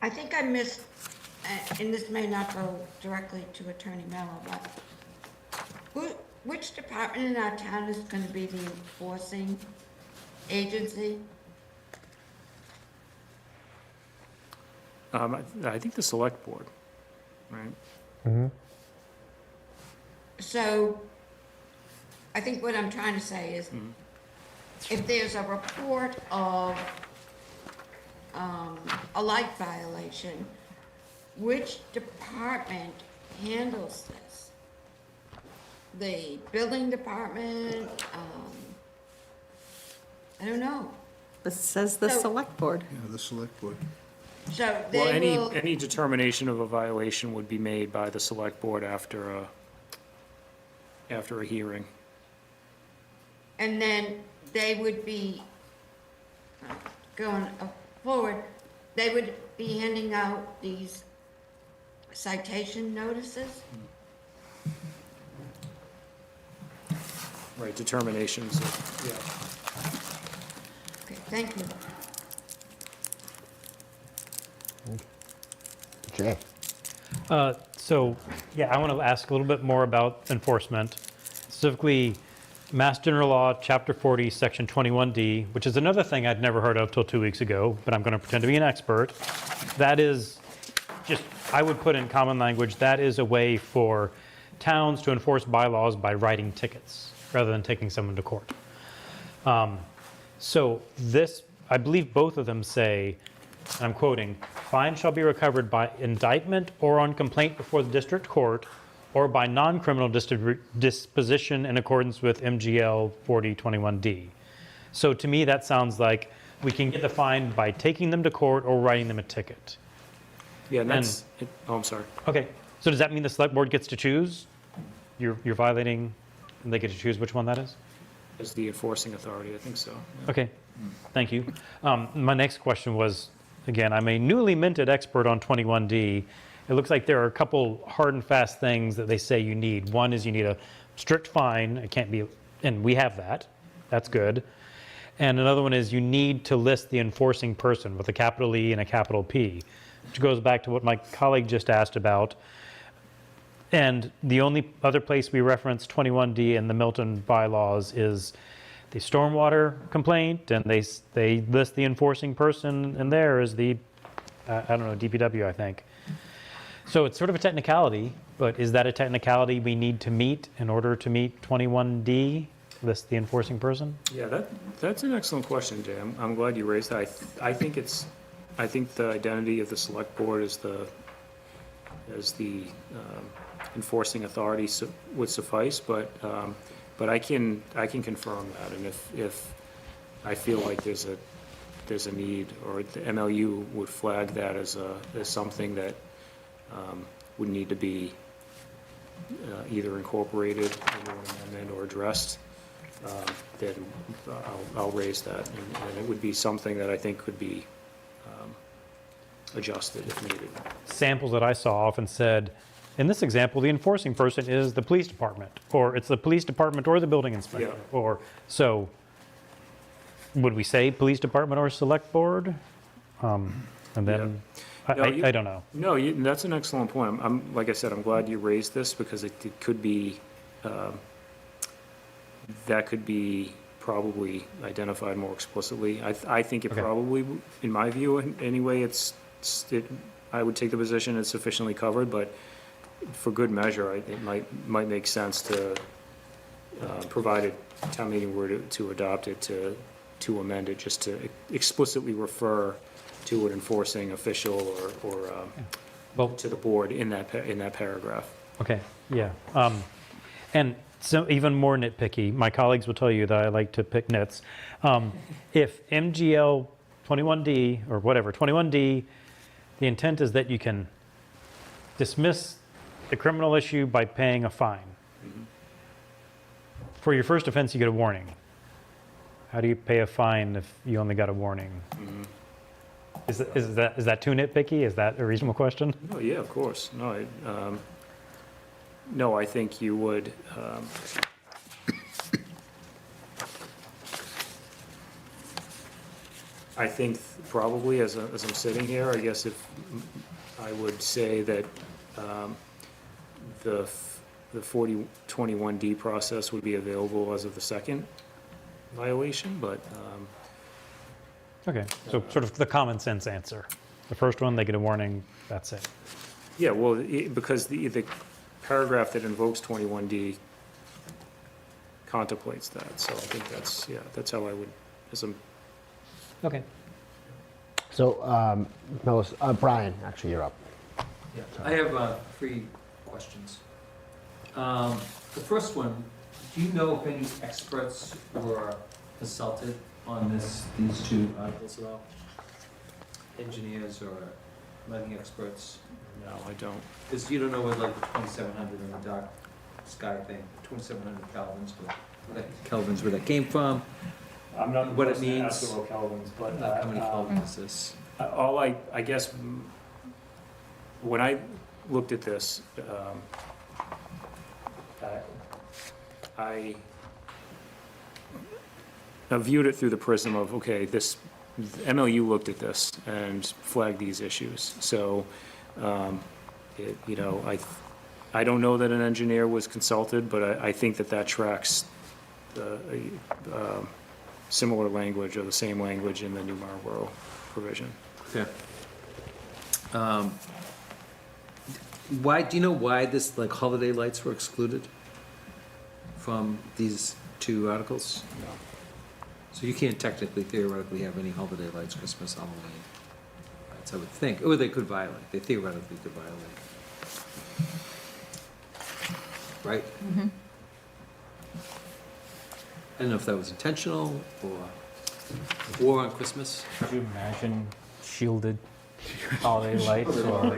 I think I missed, and this may not go directly to Attorney Mello, but which department in our town is going to be the enforcing agency? I think the select board, right? So, I think what I'm trying to say is, if there's a report of a light violation, which department handles this? The building department, I don't know. This says the So- select board. Yeah, the select board. So Well, they will, any determination of a violation would be made by the select board after a hearing. and then they would be, going forward, they would be handing out these citation notices? Right, determinations, yeah. Okay, thank you. Jay? So, yeah, I want to ask a little bit more about enforcement, specifically Mass General Law, Chapter 40, Section 21D, which is another thing I'd never heard of till 2 weeks ago, but I'm going to pretend to be an expert. That is just, I would put in common language, that is a way for towns to enforce bylaws by writing tickets rather than taking someone to court. So this, I believe both of them say, and I'm quoting, "Fines shall be recovered by indictment or on complaint before the district court or by non-criminal disposition in accordance with MGL 4021D." So to me, that sounds like we can get the fine by taking them to court or writing them a ticket. Yeah, and that's, I'm sorry. Okay, so does that mean the select board gets to choose? You're violating, and they get to choose which one that is? As the enforcing authority, I think so. yeah. Okay, thank you. My next question was, again, I'm a newly minted expert on 21D. It looks like there are a couple hard and fast things that they say you need. One is you need a strict fine. It can't be, and we have that. That's good. And another one is you need to list the enforcing person with a capital E and a capital P, which goes back to what my colleague just asked about. And the only other place we reference 21D in the Milton bylaws is the stormwater complaint, and they list the enforcing person, and there is the I don't know, DPW, I think. So it's sort of a technicality, but is that a technicality we need to meet in order to meet 21D, the enforcing person? Yeah, that's an excellent question, Jay. I'm glad you raised that. I think the identity of the select board as the enforcing authority would suffice, but I can confirm that, and if I feel like there's a need, or the MLU would flag that as something that would need to be either incorporated into an amendment or addressed, then I'll raise that, and it would be something that I think could be adjusted if needed. Samples that I saw often said, in this example, the enforcing person is the police department, or it's the police department or the building inspector, Yeah. or, so, would we say police department or select board? And then, No, I don't know. No, that's an excellent point. Like I said, I'm glad you raised this, because it could be, that could be probably identified more explicitly. I think it Okay. probably, in my view anyway, I would take the position it's sufficiently covered, but for good measure, it might make sense to, provided town meeting were to adopt it, to amend it, just to explicitly refer to an enforcing official or Well- to the board in that paragraph. Okay, yeah. And so even more nitpicky, my colleagues will tell you that I like to pick nits. If MGL 21D, or whatever, 21D, the intent is that you can dismiss the criminal issue by paying a fine. For your first offense, you get a warning. How do you pay a fine if you only got a warning? Is that too nitpicky? Is that a reasonable question? Oh, yeah, of course. No, I think you would, I think probably as I'm sitting here, I guess if I would say that the 4021D process would be available as of the second violation, but Okay, so sort of the common sense answer. The first one, they get a warning, that's it. yeah, well, because the paragraph that invokes 21D contemplates that, so I think that's how I would, Okay. So, Brian, actually, you're up. Yeah, I have 3 questions. The first one, do you know if any experts were consulted on these 2 articles at all? Engineers or lighting experts? no, I don't. Because you don't know what, like, the 2700 and the dark sky thing, 2700 kelvins, where that came from, I'm not what it means. Kelvins, but how many kelvins is this? all I guess, when I looked at this, I viewed it through the prism of, okay, this, MLU looked at this and flagged these issues. So, I don't know that an engineer was consulted, but I think that tracks the similar language or the same language in the New Marlboro provision. Okay. Why, do you know why this, like, holiday lights were excluded from these 2 articles? No. So you can't technically, theoretically have any holiday lights, Christmas, Halloween. That's, I would think, or they could violate, they theoretically could violate. Right? Mm-hmm. I don't know if that was intentional, or war on Christmas. Could you imagine shielded holiday lights or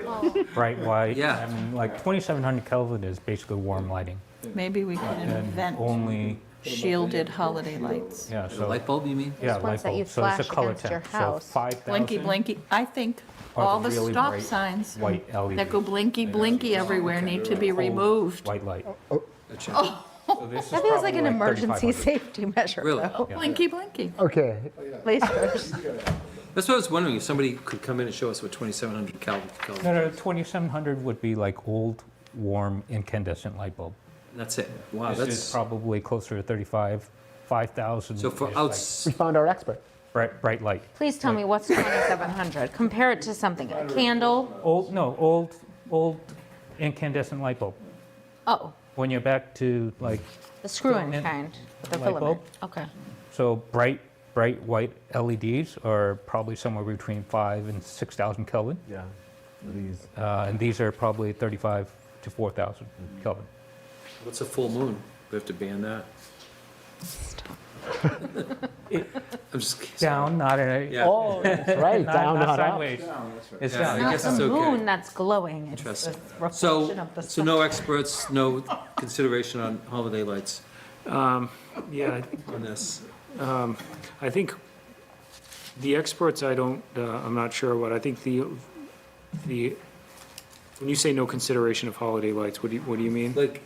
bright white? Yeah. I mean, like 2700 Kelvin is basically warm lighting. Maybe we can And invent only, shielded holiday lights. yeah, A so, light bulb, you mean? yeah, Those light ones that you bulb. So it's a flash color against your temp. So house. 5,000 Blinky, blinky, I think are all the really stop bright signs white LED. that go blinky, blinky everywhere need to be removed. White light. Gotcha. So this is That feels like an probably emergency 3,500. safety measure, Really? though. Yeah. Blinky, blinky. Okay, Please first. That's what I was wondering, if somebody could come in and show us what 2700 Kelvin. No, 2700 would be like old, warm, incandescent light bulb. That's it. Wow, This is that's, probably closer to 35, 5,000. so for is we outs, found our expert. bright light. Please tell me what's 2,700. Compare it to something, a candle. Old incandescent light bulb. Oh, When you're back to like, the screw-in Filament. kind, the Light filament. bulb? Okay. so bright white LEDs are probably somewhere between 5,000 and 6,000 Kelvin. Yeah. These, And these are probably 35 to 4,000 Kelvin. What's a full moon? We have to ban that? I'm just kidding. Down, not in a, Yeah. Oh, that's right, down, not up. sideways. It's Yeah, down. I Not guess the it's okay. moon that's glowing, it's the Interesting. reflection of the So sun. no experts, no consideration on holiday lights Yeah, on this? I think the experts, I'm not sure what, I think when you say no consideration of holiday lights, what do you mean? Like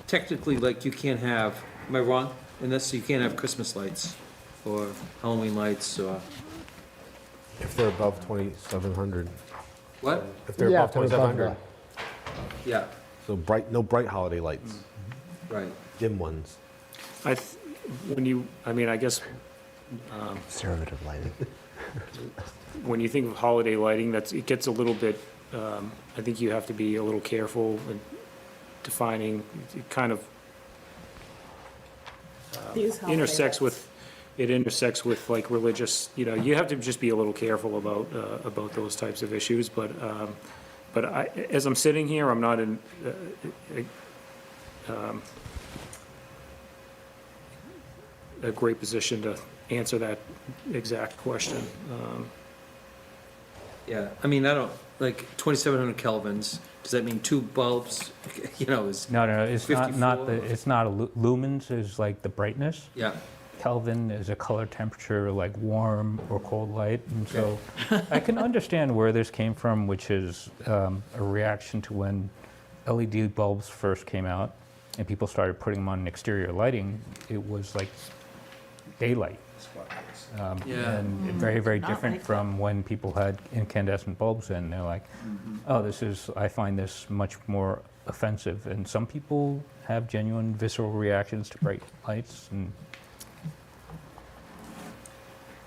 technically, like you can't have, am I wrong? In this, you can't have Christmas lights or Halloween lights or, if they're above 2,700. what? If they're Yeah, above if they're above 2,700. Yeah, So no bright holiday lights, right. dim ones. I guess, Conservative lighting. when you think of holiday lighting, it gets a little bit, I think you have to be a little careful in defining, it kind of These holiday intersects lights. with like religious, you have to just be a little careful about those types of issues, but as I'm sitting here, I'm not in, a great position to answer that exact question. Yeah, I mean, I don't, like 2,700 kelvins, does that mean two bulbs, is, No, it's not 54. it's not lumens is like the brightness. yeah, Kelvin is a color temperature, like warm or cold light. And so I can understand where this came from, which is a reaction to when LED bulbs first came out and people started putting them on exterior lighting. It was like daylight. Yeah. And very, very Not different like that. from when people had incandescent bulbs in. They're like, oh, I find this much more offensive. And some people have genuine visceral reactions to bright lights, and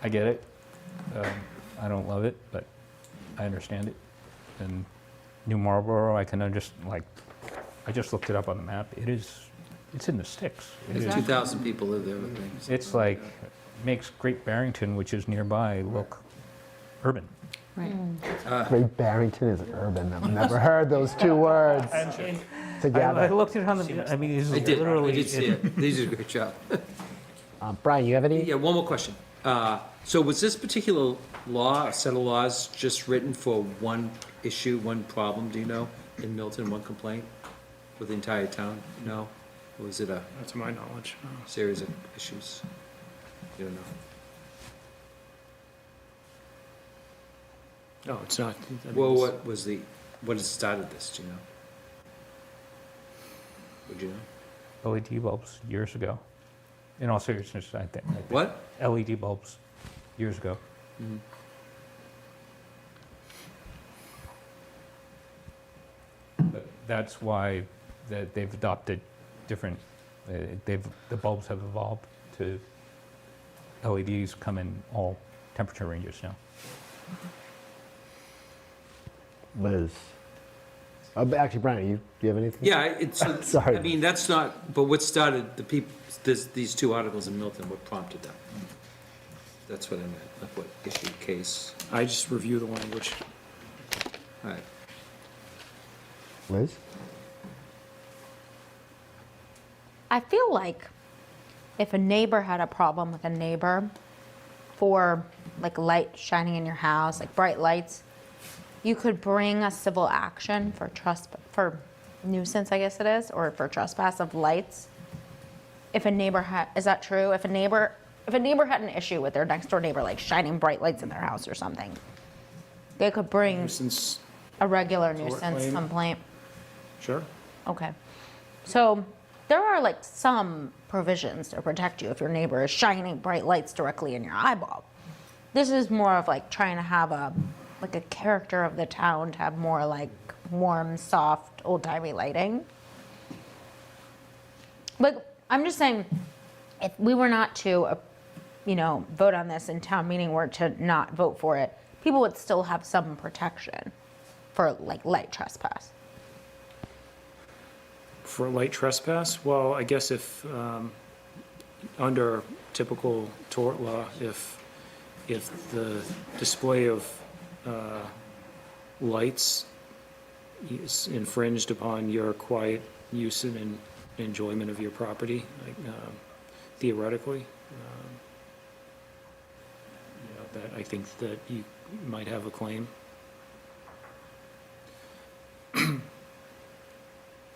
I get it. I don't love it, but I understand it. And New Marlboro, I just looked it up on the map. It's in the sticks. It is. 2,000 people live there, I think. It's like, makes Great Barrington, which is nearby, look urban. Great Barrington is urban. I've never heard those two words I together. looked it on the, I mean, it's I did literally. see it, they did a great job. Brian, you have any? Yeah, one more question. So was this particular law, set of laws, just written for one issue, one problem, do you know, in Milton, one complaint for the entire town? No? Or was it a To my knowledge. series of issues? You don't know. No, it's not. Well, what has started this, do you know? Would you know? LED bulbs years ago. In all seriousness, I think. What? LED bulbs years ago. Mhm. But that's why they've adopted different, the bulbs have evolved to LEDs come in all temperature ranges now. Liz. Actually, Brian, do you have anything? Yeah, it's, Sorry. I mean, that's not, but what started the people, these two articles in Milton, what prompted them? That's what I meant, like what issue, case, I just review the language. all right. Liz? I feel like if a neighbor had a problem with a neighbor for like light shining in your house, like bright lights, you could bring a civil action for nuisance, I guess it is, or for trespass of lights. If a neighbor is that true? If a neighbor had an issue with their next door neighbor, like shining bright lights in their house or something, they could bring Nuisance, a regular Tort nuisance claim? complaint. sure. Okay. So there are like some provisions to protect you if your neighbor is shining bright lights directly in your eyeball. This is more of like trying to have a character of the town to have more like warm, soft, old-timey lighting. But I'm just saying, if we were not to vote on this in town meeting were to not vote for it, people would still have some protection for like light trespass. For light trespass, well, I guess if, under typical tort law, if the display of lights is infringed upon your quiet use and enjoyment of your property, like, theoretically, that I think that you might have a claim.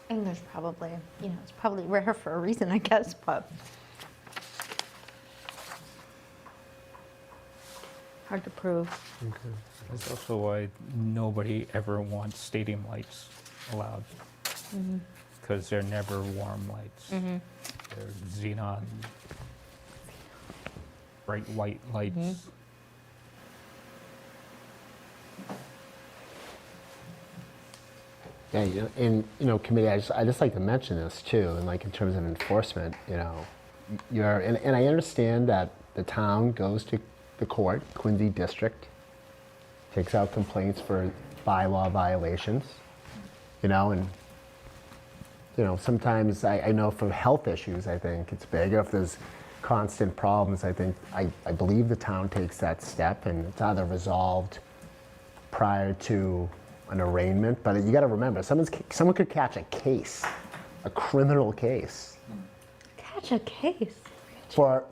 And there's probably, it's probably rare for a reason, I guess, but hard to prove. That's also why nobody ever wants stadium lights allowed. Because they're never warm lights. They're xenon, bright white lights. Yeah, and, committee, I just like to mention this too, and like in terms of enforcement, and I understand that the town goes to the court, Quincy District, takes out complaints for bylaw violations, and, sometimes I know for health issues, I think it's big, or if there's constant problems, I believe the town takes that step, and it's either resolved prior to an arraignment, but you got to remember, someone could catch a case, a criminal case, Catch a case. for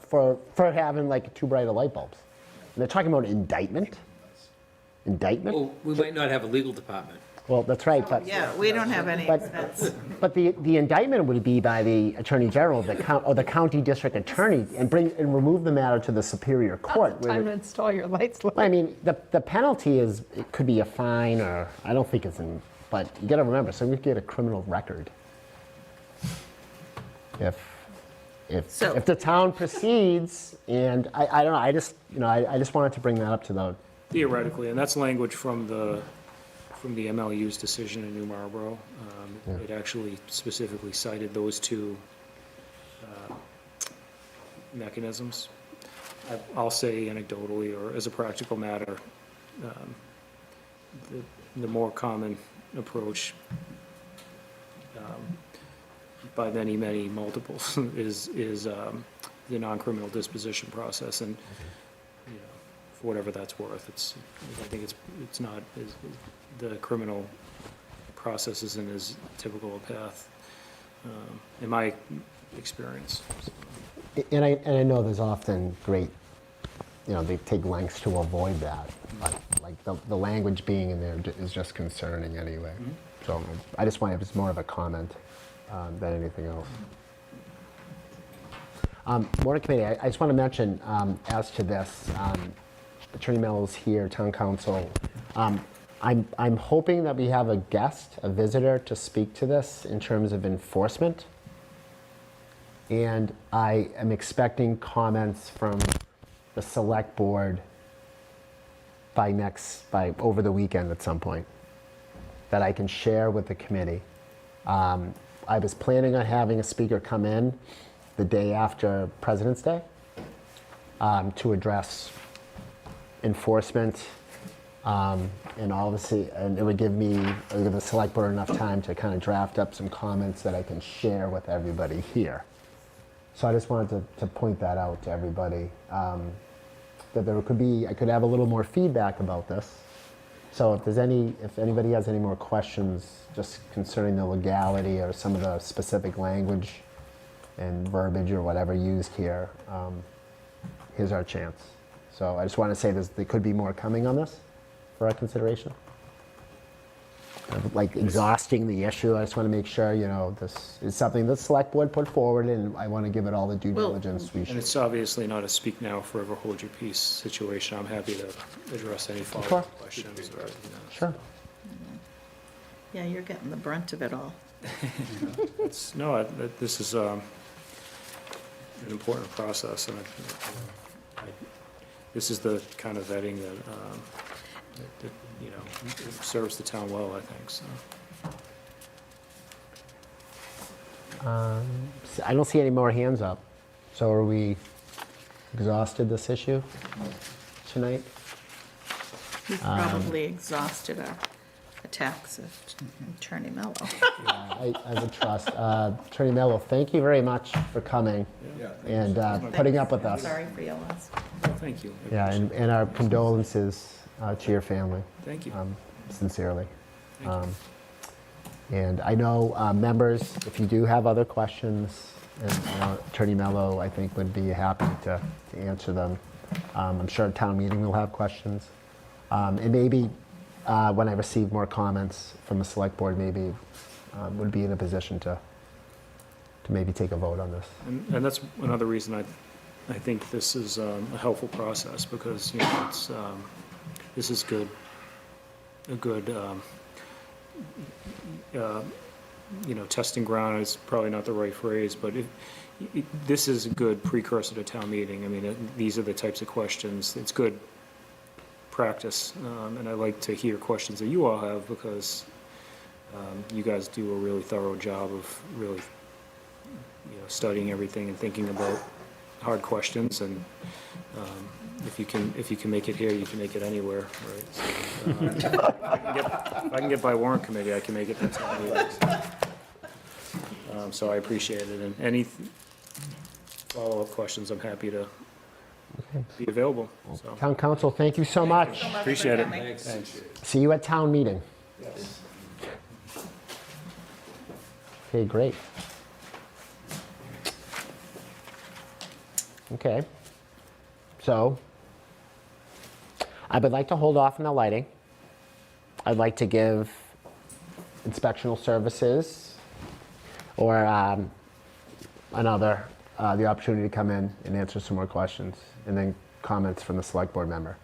having like too bright of light bulbs. And they're talking about indictment. Indictment? Well, we might not have a legal department. Well, that's right, but Yeah, we don't have any. but the indictment would be by the Attorney General, or the county district attorney, and remove the matter to the Superior Court. Time to install your lights. I mean, the penalty it could be a fine, or I don't think it's but you got to remember, someone could get a criminal record if the town proceeds, and I don't know, I just wanted to bring that up to the. Theoretically, and that's language from the MLU's decision in New Marlboro. It actually specifically cited those two mechanisms. I'll say anecdotally, or as a practical matter, the more common approach by many multiples is the non-criminal disposition process, and for whatever that's worth, I think it's not the criminal process isn't as typical a path in my experience. And I know there's often great, they take lengths to avoid that, but like the language being in there is just concerning anyway. So I just wanted, it's more of a comment than anything else. Warrant Committee, I just want to mention, as to this, Attorney Mello's here, Town Council. I'm hoping that we have a guest, a visitor, to speak to this in terms of enforcement. And I am expecting comments from the Select Board by over the weekend at some point that I can share with the committee. I was planning on having a speaker come in the day after President's Day to address enforcement, and obviously, and it would give the Select Board enough time to kind of draft up some comments that I can share with everybody here. So I just wanted to point that out to everybody, that I could have a little more feedback about this. So if anybody has any more questions just concerning the legality or some of the specific language and verbiage or whatever used here, here's our chance. So I just want to say there could be more coming on this for our consideration. Like exhausting the issue, I just want to make sure, this is something the Select Board put forward, and I want to give it all the due diligence we should. And it's obviously not a speak now, forever hold your peace situation. I'm happy to address any follow-up questions. Sure. Yeah, you're getting the brunt of it all. This is an important process, and this is the kind of vetting that serves the town well, I think, so. I don't see any more hands up, so are we exhausted this issue tonight. We've probably exhausted our attacks of Attorney Mello. I would trust. Attorney Mello, thank you very much for coming and putting up with us. Sorry for your loss. Well, thank you. I Yeah, appreciate and our condolences to your family. it. Thank you. Sincerely. Thank you. And I know members, if you do have other questions, and Attorney Mello, I think, would be happy to answer them. I'm sure town meeting will have questions. And maybe when I receive more comments from the select board, maybe would be in a position to maybe take a vote on this. And that's another reason I think this is a helpful process, because, it's, this is a good, testing ground is probably not the right phrase, but this is a good precursor to town meeting. I mean, these are the types of questions, it's good practice, and I like to hear questions that you all have, because you guys do a really thorough job of really, studying everything and thinking about hard questions, and if you can make it here, you can make it anywhere, right? So, if I can get by warrant committee, I can make it to town meetings. So I appreciate it, and any follow-up questions, I'm happy to be available. So Town council, thank you so much. appreciate it. Thanks. See you at town meeting. Okay, great. Okay. So, I would like to hold off on the lighting. I'd like to give inspectional services or the opportunity to come in and answer some more questions, and then comments from the select board member.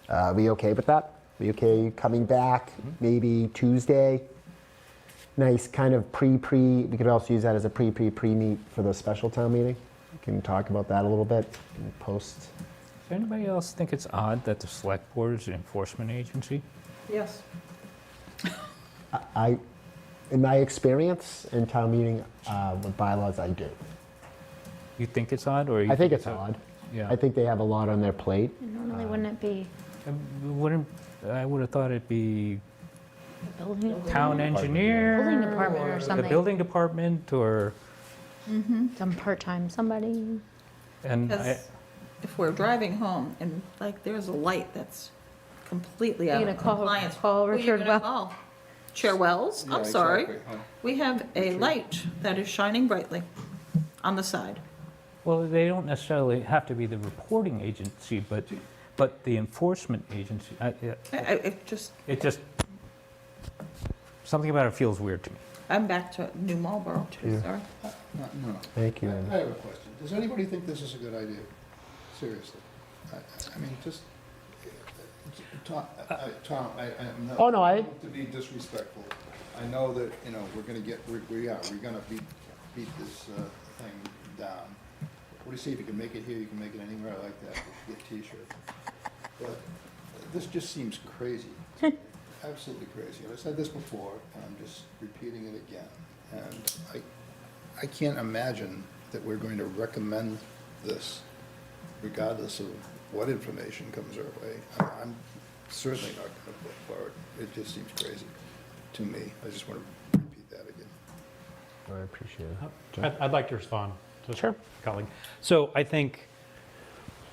Are we okay with that? Are we okay coming back maybe Tuesday? Nice kind of we could also use that as a pre-meet for the special town meeting. We can talk about that a little bit and post. Does anybody else think it's odd that the select board is an enforcement agency? Yes. In my experience in town meeting with bylaws, I do. You think it's odd, or? I think it's odd. Yeah. I think they have a lot on their plate. Normally, wouldn't it be I would have thought it'd be the building town engineer? building department or The something? building department, or, Some part-time, somebody. and Because if we're driving home and there's a light that's completely out You're of gonna compliance. call who are you Richard gonna Well? call? Chair Wells? I'm sorry. We have a light that is shining brightly on the side. well, they don't necessarily have to be the reporting agency, but the enforcement agency. It just, It just, something about it feels weird to me. I'm back to New Marlboro too, Yeah. sorry. No. Thank you. I have a question. Does anybody think this is a good idea? Seriously? I mean, just, Tom, I'm not. Oh, no, To be disrespectful, I know that, we're gonna we're gonna beat this thing down. What do you see? If you can make it here, you can make it anywhere. I like that. Get t-shirts. But this just seems crazy. Absolutely crazy. And I said this before, and I'm just repeating it again. And I can't imagine that we're going to recommend this regardless of what information comes our way. I'm certainly not going to vote for it. It just seems crazy to me. I just want to repeat that again. I appreciate it. I'd like to respond to Sure. colleague. So I think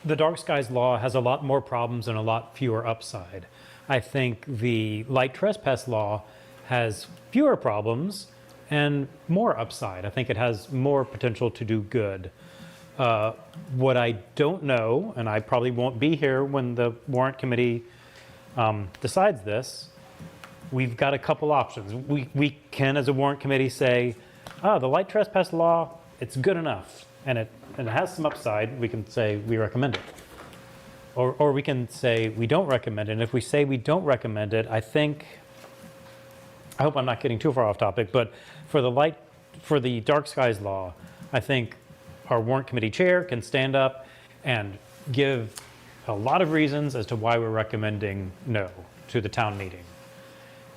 the dark skies law has a lot more problems and a lot fewer upside. I think the light trespass law has fewer problems and more upside. I think it has more potential to do good. What I don't know, and I probably won't be here when the warrant committee decides this, we've got a couple options. We can, as a warrant committee, say, the light trespass law, it's good enough, and it has some upside. We can say we recommend it. Or we can say we don't recommend it. And if we say we don't recommend it, I hope I'm not getting too far off topic, but for the dark skies law, I think our warrant committee chair can stand up and give a lot of reasons as to why we're recommending no to the town meeting.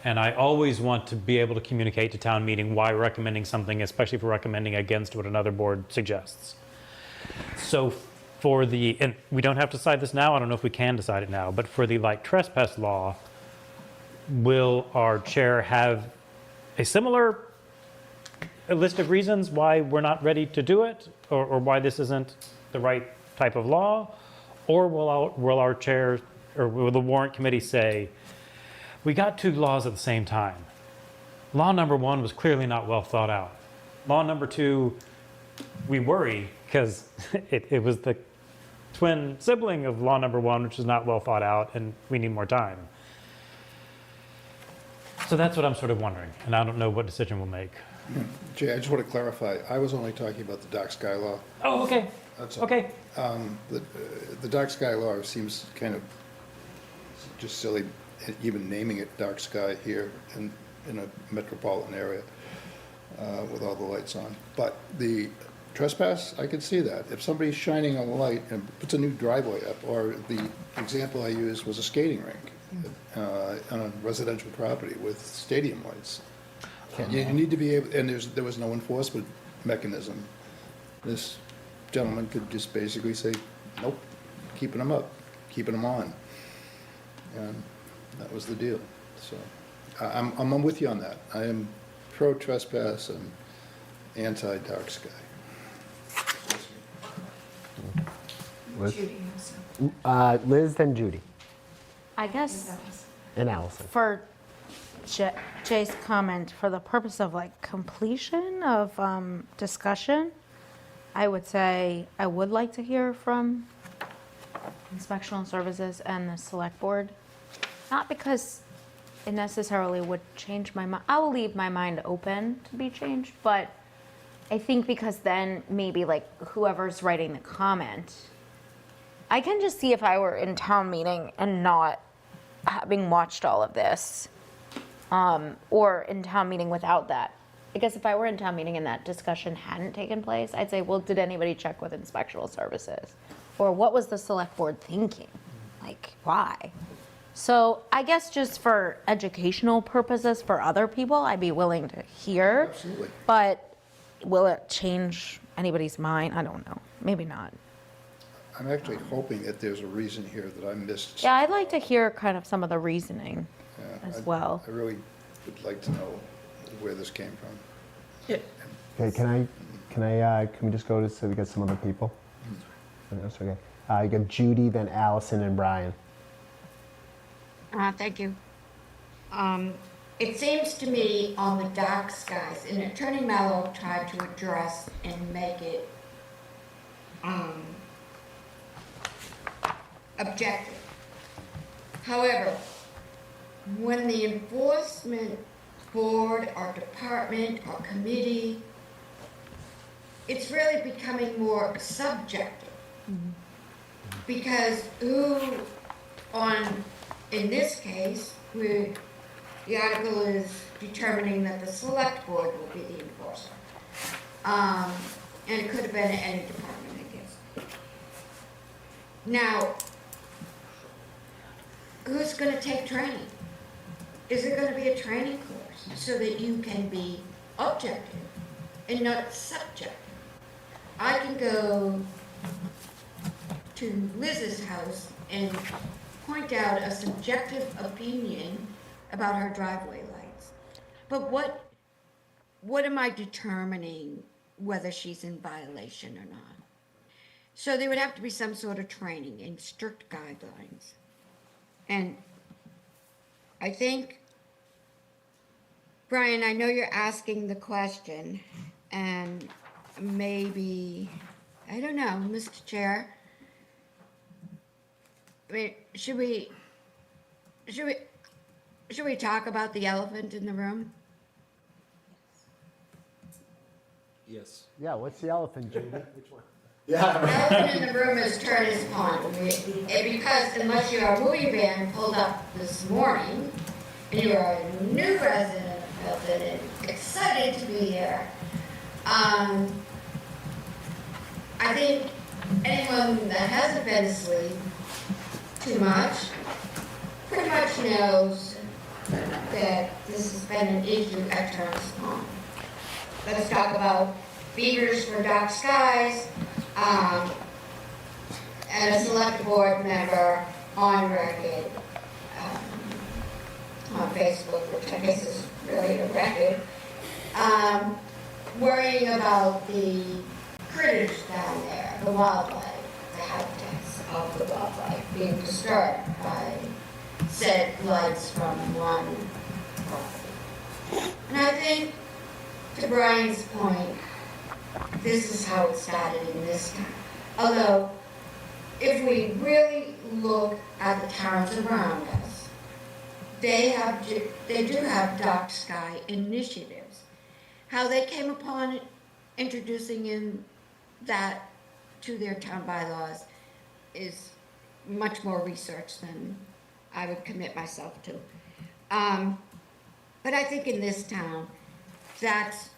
And I always want to be able to communicate to town meeting why we're recommending something, especially if we're recommending against what another board suggests. So for the, and we don't have to decide this now, I don't know if we can decide it now, but for the light trespass law, will our chair have a similar list of reasons why we're not ready to do it, or why this isn't the right type of law? Or will our chair, or will the warrant committee say, we got two laws at the same time. Law number one was clearly not well thought out. Law number two, we worry because it was the twin sibling of law number one, which is not well thought out, and we need more time. So that's what I'm sort of wondering, and I don't know what decision we'll make. Jay, I just want to clarify, I was only talking about the dark sky law. Oh, okay. That's all. Okay. The dark sky law seems kind of just silly, even naming it dark sky here in a metropolitan area with all the lights on. But the trespass, I could see that. If somebody's shining a light and puts a new driveway up, or the example I used was a skating rink on a residential property with stadium lights. You need to be able, and there was no enforcement mechanism. This gentleman could just basically say, nope, keeping them up, keeping them on. And that was the deal. So I'm with you on that. I am pro trespass and anti dark sky. Judy also. Liz, then Judy, I guess and Allison. for Jay's comment, for the purpose of like completion of discussion, I would say I would like to hear from Inspectional Services and the Select Board. Not because it necessarily would change my mind. I will leave my mind open to be changed, but I think because then maybe like whoever's writing the comment, I can just see if I were in town meeting and not having watched all of this, or in town meeting without that. I guess if I were in town meeting and that discussion hadn't taken place, I'd say, well, did anybody check with Inspectional Services? Or what was the select board thinking? Like, why? So I guess just for educational purposes for other people, I'd be willing to hear. Absolutely. But will it change anybody's mind? I don't know. Maybe not. I'm actually hoping that there's a reason here that I missed. Yeah, I'd like to hear kind of some of the reasoning Yeah, as well. I really would like to know where this came from. Okay, can we just go to, so we get some other people? That's okay. You got Judy, then Allison, and Brian. Thank you. It seems to me on the dark skies, and Attorney Mello tried to address and make it objective. However, when the enforcement board or department or committee, it's really becoming more subjective. Because in this case, the article is determining that the select board will be the enforcer. And it could have been any department, I guess. Now, who's gonna take training? Is there gonna be a training course so that you can be objective and not subjective? I can go to Liz's house and point out a subjective opinion about her driveway lights. But what am I determining whether she's in violation or not? So there would have to be some sort of training and strict guidelines. And I think, Brian, I know you're asking the question, and maybe, I don't know, Mr. Chair, I mean, should we talk about the elephant in the room? Yes. Yeah, what's the elephant, Judy? Which one? The elephant in the room is Turner's Pond. Because unless you're a movie van pulled up this morning, and you're a new resident of Milton and excited to be here, I think anyone that hasn't been asleep too much pretty much knows that this has been an issue at Turner's Pond. Let's talk about beavers for dark skies. as a select board member on record, on Facebook, which I guess is really a record, worrying about the critters down there, the wildlife, the habitats of the wildlife being disturbed by said lights from one property. And I think, to Brian's point, this is how it started in this town. Although, if we really look at the towns around us, they do have dark sky initiatives. How they came upon introducing in that to their town bylaws is much more research than I would commit myself to. But I think in this town, that's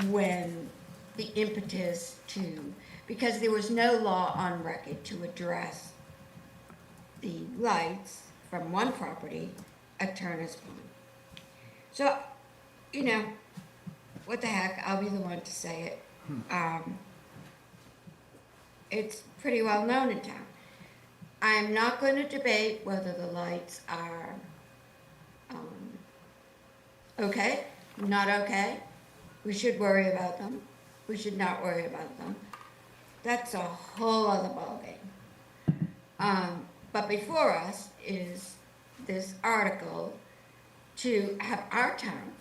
when the impetus to, because there was no law on record to address the lights from one property at Turner's Pond. So, you know, what the heck, I'll be the one to say it. It's pretty well known in town. I'm not going to debate whether the lights are okay, not okay. We should worry about them. We should not worry about them. That's a whole other ballgame. But before us is this article to have our town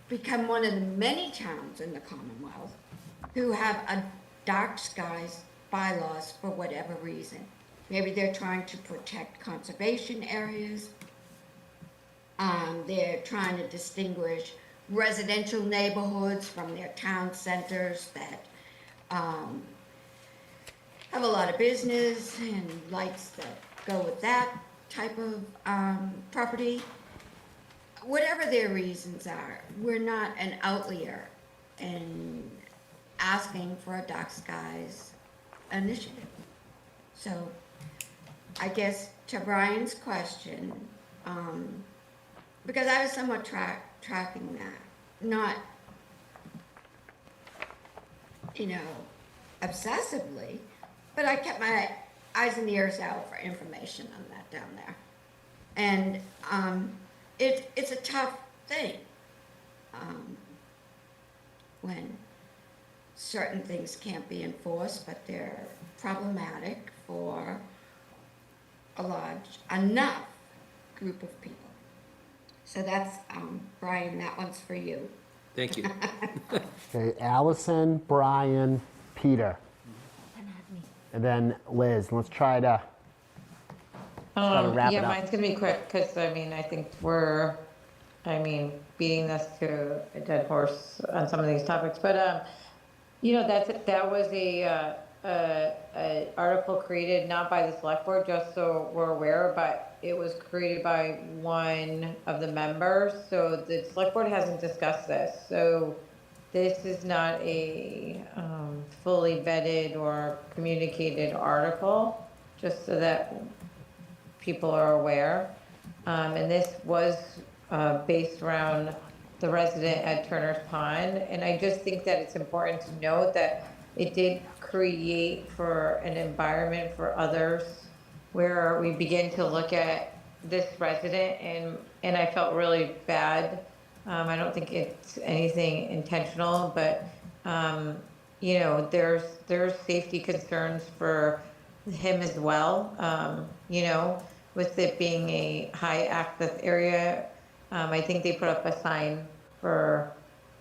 become one of the many towns in the Commonwealth who have a dark skies bylaws for whatever reason. Maybe they're trying to protect conservation areas. They're trying to distinguish residential neighborhoods from their town centers that have a lot of business and lights that go with that type of property. Whatever their reasons are, we're not an outlier in asking for a dark skies initiative. So I guess to Brian's question, because I was somewhat tracking that, not, you know, obsessively, but I kept my eyes and ears out for information on that down there. And it's a tough thing when certain things can't be enforced, but they're problematic for a large enough group of people. So that's, Brian, that one's for you. Thank you. Okay, Allison, Brian, Peter. And then Liz. Let's try to wrap it Yeah, up. mine's gonna be quick, because, I mean, I think we're, beating this to a dead horse on some of these topics, but, you know, that was a article created not by the select board, just so we're aware, but it was created by one of the members, so the select board hasn't discussed this, so this is not a fully vetted or communicated article, just so that people are aware. And this was based around the resident at Turner's Pond. And I just think that it's important to note that it did create for an environment for others where we begin to look at this resident, and I felt really bad. I don't think it's anything intentional, but you know, there's safety concerns for him as well. You know, with it being a high access area, I think they put up a sign for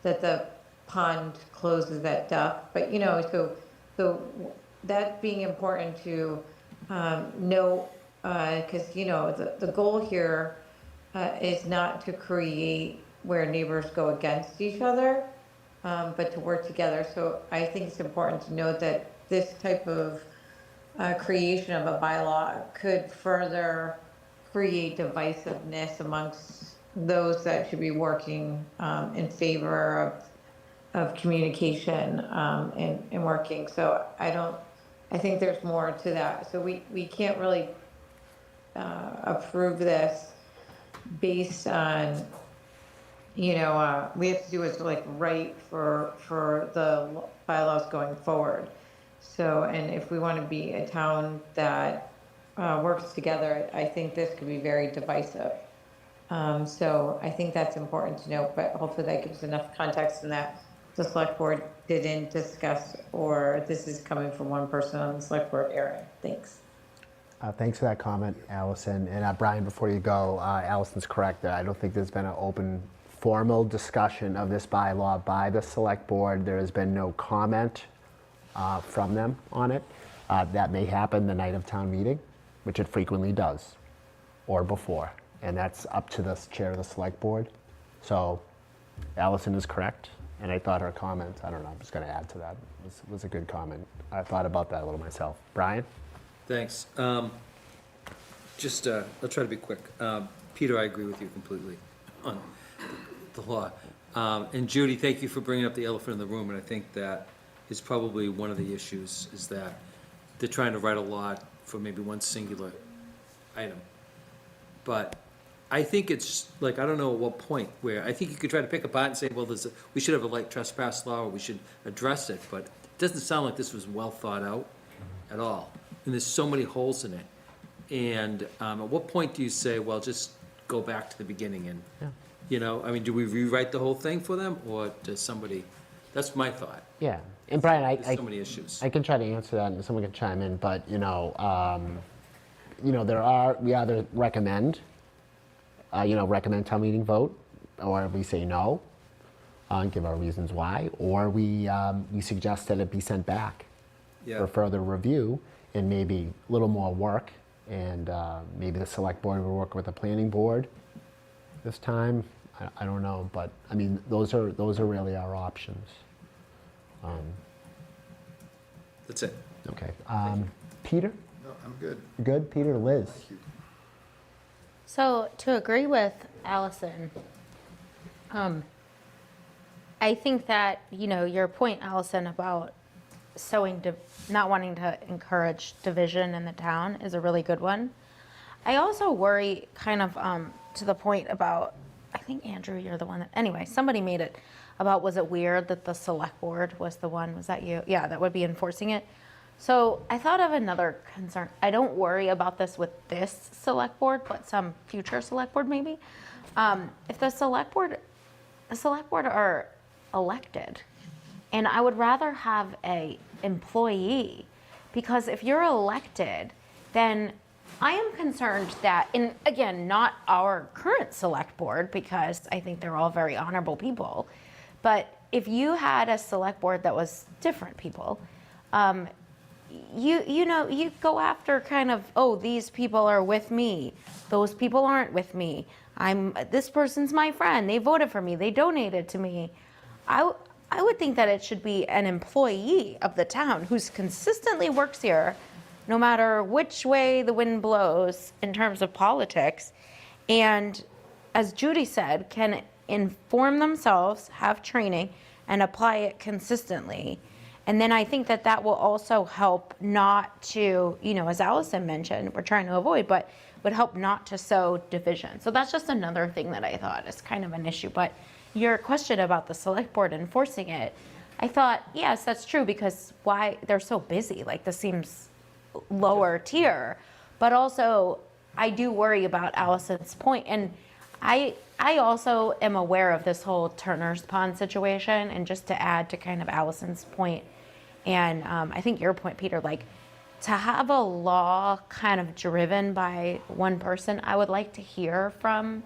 that the pond closes at dusk. But you know, so that being important to know, because you know the goal here is not to create where neighbors go against each other, but to work together. So I think it's important to note that this type of creation of a bylaw could further create divisiveness amongst those that should be working in favor of communication and working. So I think there's more to that. So we can't really approve this based on, you know, we have to do what's like right for the bylaws going forward. So, and if we want to be a town that works together, I think this could be very divisive. So I think that's important to note, but hopefully that gives enough context in that the select board didn't discuss, or this is coming from one person on the select board area. Thanks. Thanks for that comment, Allison. And Brian, before you go, Allison's correct that I don't think there's been an open formal discussion of this bylaw by the select board. There has been no comment from them on it. That may happen the night of town meeting, which it frequently does, or before. And that's up to the chair of the select board. So Allison is correct. And I thought her comment, I don't know, I'm just going to add to that, was a good comment. I thought about that a little myself. Brian? Thanks. I'll try to be quick. Peter, I agree with you completely on the law. And Judy, thank you for bringing up the elephant in the room, and I think that is probably one of the issues, is that they're trying to write a law for maybe one singular item. But I think it's, like, I don't know at what point, where I think you could try to pick apart and say, well, we should have a light trespass law, or we should address it, but it doesn't sound like this was well thought out at all. And there's so many holes in it. And at what point do you say, well, just go back to the beginning and, you know, I mean, do we rewrite the whole thing for them, or does somebody, that's my thought. Yeah. And Brian, There's so many issues. I can try to answer that, and someone can chime in, but, we either recommend, recommend town meeting vote, or we say no, and give our reasons why, or we suggest that it be sent back for further review and maybe a little more work, and maybe the select board will work with the planning board this time. I don't know, but I mean, those are really our options. That's it. Okay. Peter? No, I'm good. You good? Peter, Liz? Thank you. So to agree with Allison, I think that, your point, Allison, about not wanting to encourage division in the town is a really good one. I also worry kind of to the point about, I think, Andrew, you're the one that, anyway, somebody made it about, was it weird that the select board was the one, was that you? Yeah, that would be enforcing it. So I thought of another concern. I don't worry about this with this select board, but some future select board maybe. If the select board are elected, and I would rather have a employee, because if you're elected, then I am concerned that, and again, not our current select board, because I think they're all very honorable people, but if you had a select board that was different people, you go after kind of, oh, these people are with me, those people aren't with me, this person's my friend, they voted for me, they donated to me. I would think that it should be an employee of the town who's consistently works here, no matter which way the wind blows in terms of politics, and as Judy said, can inform themselves, have training, and apply it consistently. And then I think that will also help not to, as Allison mentioned, we're trying to avoid, but would help not to sow division. So that's just another thing that I thought is kind of an issue. But your question about the select board enforcing it, I thought, yes, that's true, because why they're so busy, like this seems lower tier. But also, I do worry about Allison's point, and I also am aware of this whole Turner's Pond situation, and just to add to kind of Allison's point, and I think your point, Peter, like to have a law kind of driven by one person, I would like to hear from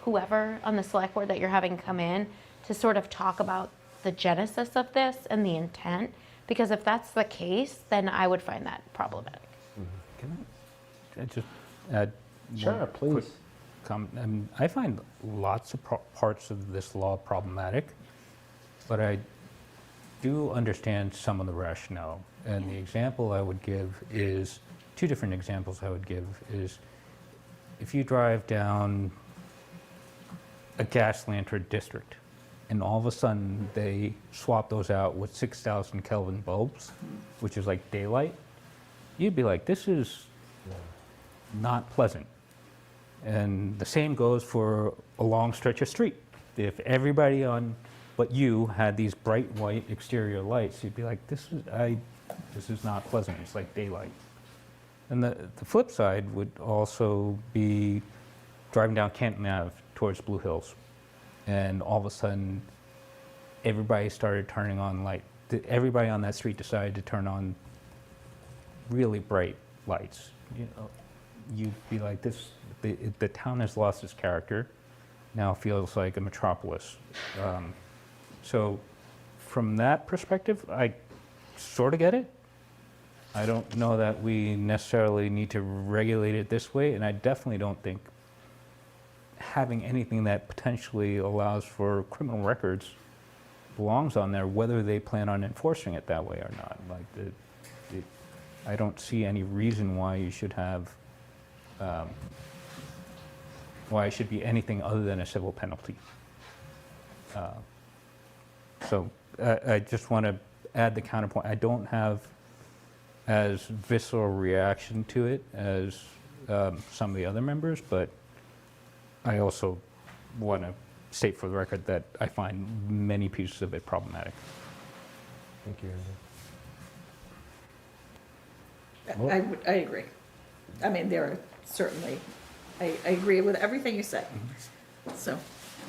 whoever on the select board that you're having come in to sort of talk about the genesis of this and the intent, because if that's the case, then I would find that problematic. Can I just add Sure, one please. quick comment? I find lots of parts of this law problematic, but I do understand some of the rationale. And the example I would give is, two different examples I would give is, if you drive down a gas lantern district, and all of a sudden they swap those out with 6,000 Kelvin bulbs, which is like daylight, you'd be like, this is not pleasant. And the same goes for a long stretch of street. If everybody but you had these bright white exterior lights, you'd be like, This is not pleasant, it's like daylight. And the flip side would also be driving down Canton Ave towards Blue Hills. And all of a sudden, everybody started turning on light. Everybody on that street decided to turn on really bright lights. You know, you'd be like, the town has lost its character. Now feels like a metropolis. So from that perspective, I sort of get it. I don't know that we necessarily need to regulate it this way, and I definitely don't think having anything that potentially allows for criminal records belongs on there, whether they plan on enforcing it that way or not. Like, I don't see any reason why you should have, why it should be anything other than a civil penalty. So I just want to add the counterpoint. I don't have as visceral reaction to it as some of the other members, but I also want to state for the record that I find many pieces of it problematic. Thank you, Andrew. I agree. I mean, there are certainly, I agree with everything you said. So,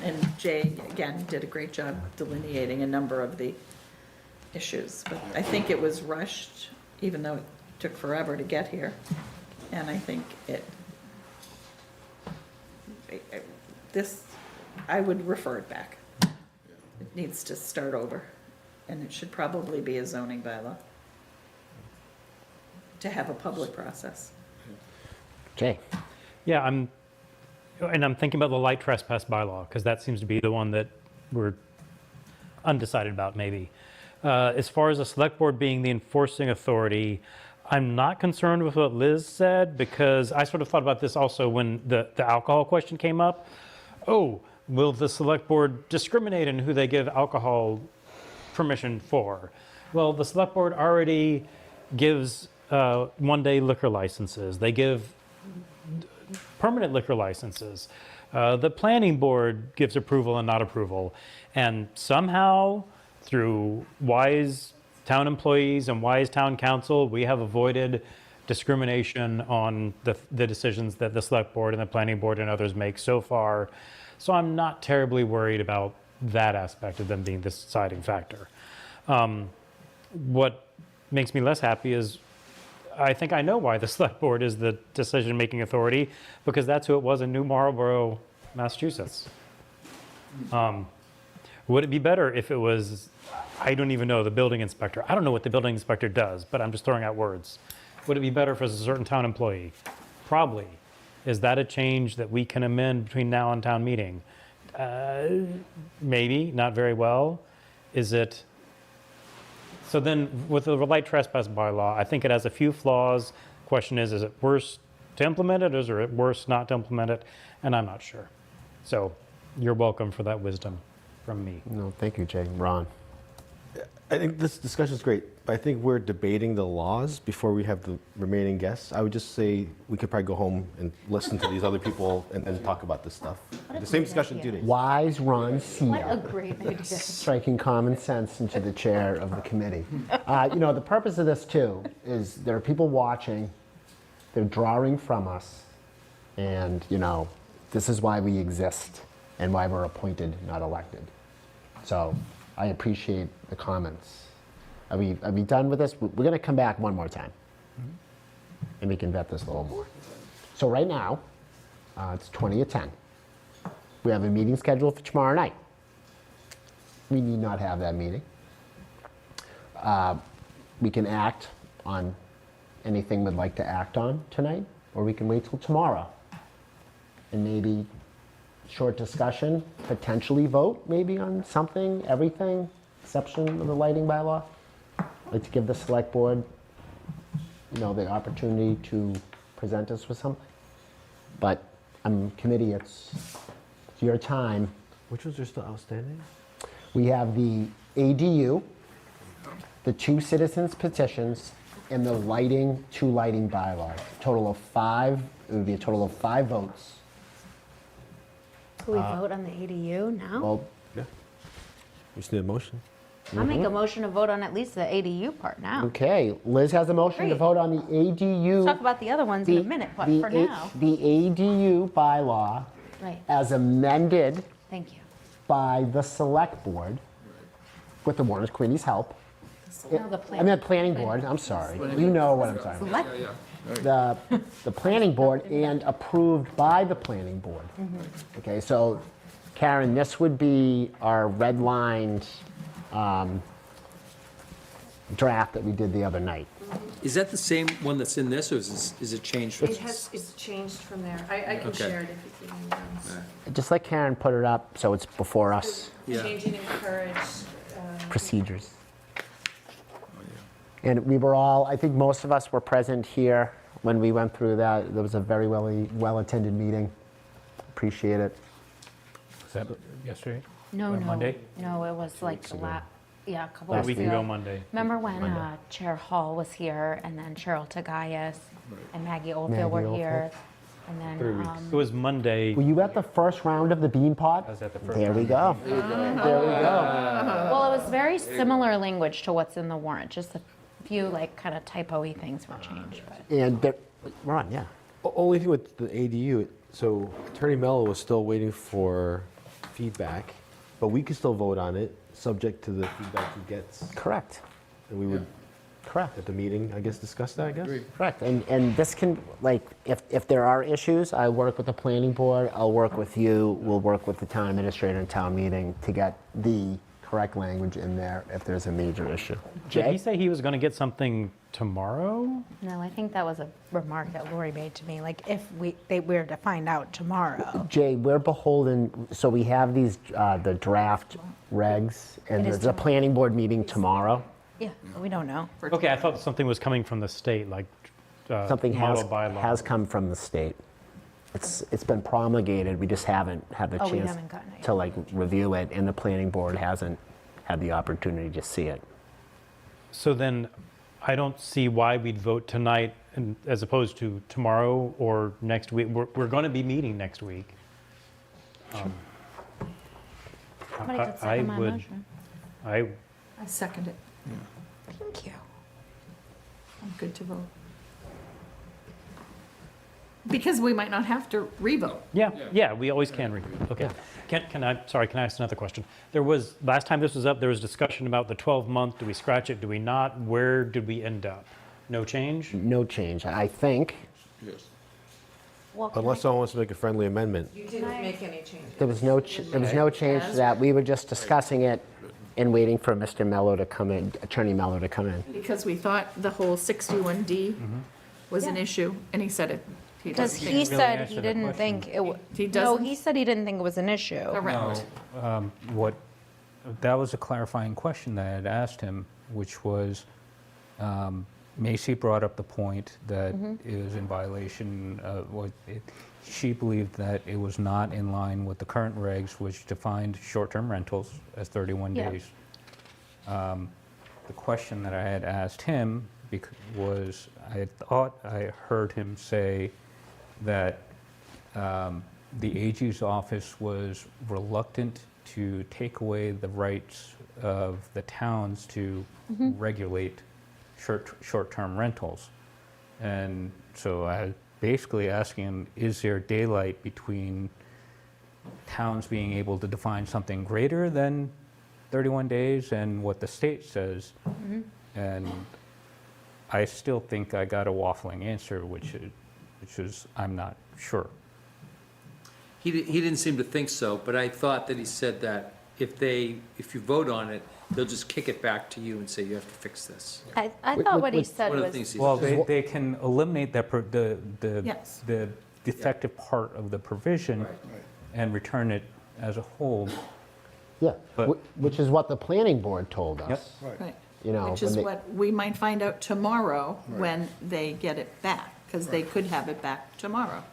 and Jay, again, did a great job delineating a number of the issues. But I think it was rushed, even though it took forever to get here. And I think I would refer it back. It needs to start over. And it should probably be a zoning bylaw to have a public process. Jay? Yeah, I'm thinking about the light trespass bylaw, because that seems to be the one that we're undecided about, maybe. As far as the select board being the enforcing authority, I'm not concerned with what Liz said, because I sort of thought about this also when the alcohol question came up. Oh, will the select board discriminate in who they give alcohol permission for? Well, the select board already gives one-day liquor licenses. They give permanent liquor licenses. The planning board gives approval and not approval. And somehow, through wise town employees and wise town council, we have avoided discrimination on the decisions that the select board and the planning board and others make so far. So I'm not terribly worried about that aspect of them being the deciding factor. What makes me less happy is I think I know why the select board is the decision-making authority, because that's who it was in New Marlborough, Massachusetts. Would it be better if it was, I don't even know, the building inspector? I don't know what the building inspector does, but I'm just throwing out words. Would it be better if it was a certain town employee? Probably. Is that a change that we can amend between now and town meeting? Maybe, not very well. Is it? So then with the light trespass bylaw, I think it has a few flaws. Question is it worse to implement it, or is it worse not to implement it? And I'm not sure. So you're welcome for that wisdom from me. No, thank you, Jay. Ron? I think this discussion is great, but I think we're debating the laws before we have the remaining guests. I would just say we could probably go home and listen to these other people and then talk about this stuff. The same discussion today. Wise Ron What a Sia, great idea. striking common sense into the chair of the committee. The purpose of this too is there are people watching, they're drawing from us, and this is why we exist and why we're appointed, not elected. So I appreciate the comments. Are we done with this? We're going to come back one more time, and we can vet this a little more. So right now, it's 20 to 10. We have a meeting scheduled for tomorrow night. We need not have that meeting. We can act on anything we'd like to act on tonight, or we can wait till tomorrow and maybe short discussion, potentially vote maybe on something, everything, exception of the lighting bylaw. I'd like to give the select board, the opportunity to present us with something. But committee, it's your time. Which ones are still outstanding? We have the ADU, the 2 citizens petitions, and the two lighting bylaws. Total of 5, it would be a total of 5 votes. Can we vote on the ADU now? Well, Yeah. We just need a motion. I'll make a motion to vote on at least the ADU part now. Okay, Liz has a motion to Great. vote on the ADU. Talk about the other ones in a minute, but for now, The ADU bylaw right, as amended thank you. by the select board with the Warrant Committee's help. No, the I mean, the planning board, I'm sorry. You know what I'm talking about. Select, The planning board and approved by the planning board. Okay, so Karen, this would be our redlined draft that we did the other night. Is that the same one that's in this, or is it changed? It's changed from there. I can Okay. share it if you think. Just let Karen put it up so it's before us, Yeah. Change and encourage. procedures. And we were all, I think most of us were present here when we went through that. There was a very well-attended meeting. Appreciate it. Was that yesterday? no, Or no. Monday? No, it was like a couple A weeks week ago. ago Monday. Remember when Chair Hall was here, and then Cheryl Tagayas and Maggie Oldfield were Maggie here, and then, 3 weeks. It was Monday. Were you at the first round of the Bean Pot? I was at the first There we go. There we go. well, it was very similar language to what's in the warrant, just a few like kind of typo-y things were changed, but. And we're on, yeah. Only thing with the ADU, so Attorney Mello was still waiting for feedback, but we could still vote on it, subject to the feedback he gets. Correct. And we would, Correct. at the meeting, I guess, discuss that, I guess? Correct. And this can, like, if there are issues, I work with the planning board, I'll work with you, we'll work with the town administrator and town meeting to get the correct language in there if there's a major issue. Did he Jay? say he was going to get something tomorrow? No, I think that was a remark that Lori made to me, like if they were to find out tomorrow. Jay, we're beholden, so we have these, the draft regs, and It is there's a tomorrow. planning board meeting tomorrow. Yeah, we don't know. Okay, I thought something was coming from the state, like Something model bylaw. has come from the state. It's been promulgated, we just haven't had the Oh, we chance haven't gotten it yet. to like review it, and the planning board hasn't had the opportunity to see it. So then, I don't see why we'd vote tonight as opposed to tomorrow or next week. We're going to be meeting next week. Somebody could I second my would- motion. I second it. Thank you. I'm good to vote. Because we might not have to revote. Yeah, we always can review. Okay. Can I ask another question? There was, last time this was up, there was discussion about the 12-month. Do we scratch it? Do we not? Where did we end up? No change? No change, I think. Yes. Well, can Unless I- someone wants to make a friendly amendment. You didn't make any changes. There was no change to that. We were just discussing it and waiting for Mr. Mello to come in, Attorney Mello to come in. Because we thought the whole 61D was an Yeah. issue, and he said it. He Because doesn't he think. really said answer he the didn't question. think it was. He No, doesn't? he said he didn't think it was an issue. Correct. What, that was a clarifying question that I had asked him, which was, Macy brought up the point that it was in violation of what, she believed that it was not in line with the current regs, which defined short-term rentals as 31 Yeah. days. The question that I had asked him was, I thought I heard him say that the AG's office was reluctant to take away the rights of the towns to regulate short-term rentals. And so I was basically asking him, is there daylight between towns being able to define something greater than 31 days and what the state says? And I still think I got a waffling answer, which is I'm not sure. He didn't seem to think so, but I thought that he said that if you vote on it, they'll just kick it back to you and say, you have to fix this. I thought what he said One of the was, things he Well, said. they can eliminate Yes. the defective part of the provision and return it as a whole. Yeah, But- which is what the planning board told us. Right. You know, Which when is they- what we might find out tomorrow when they get it back, because they could have it back tomorrow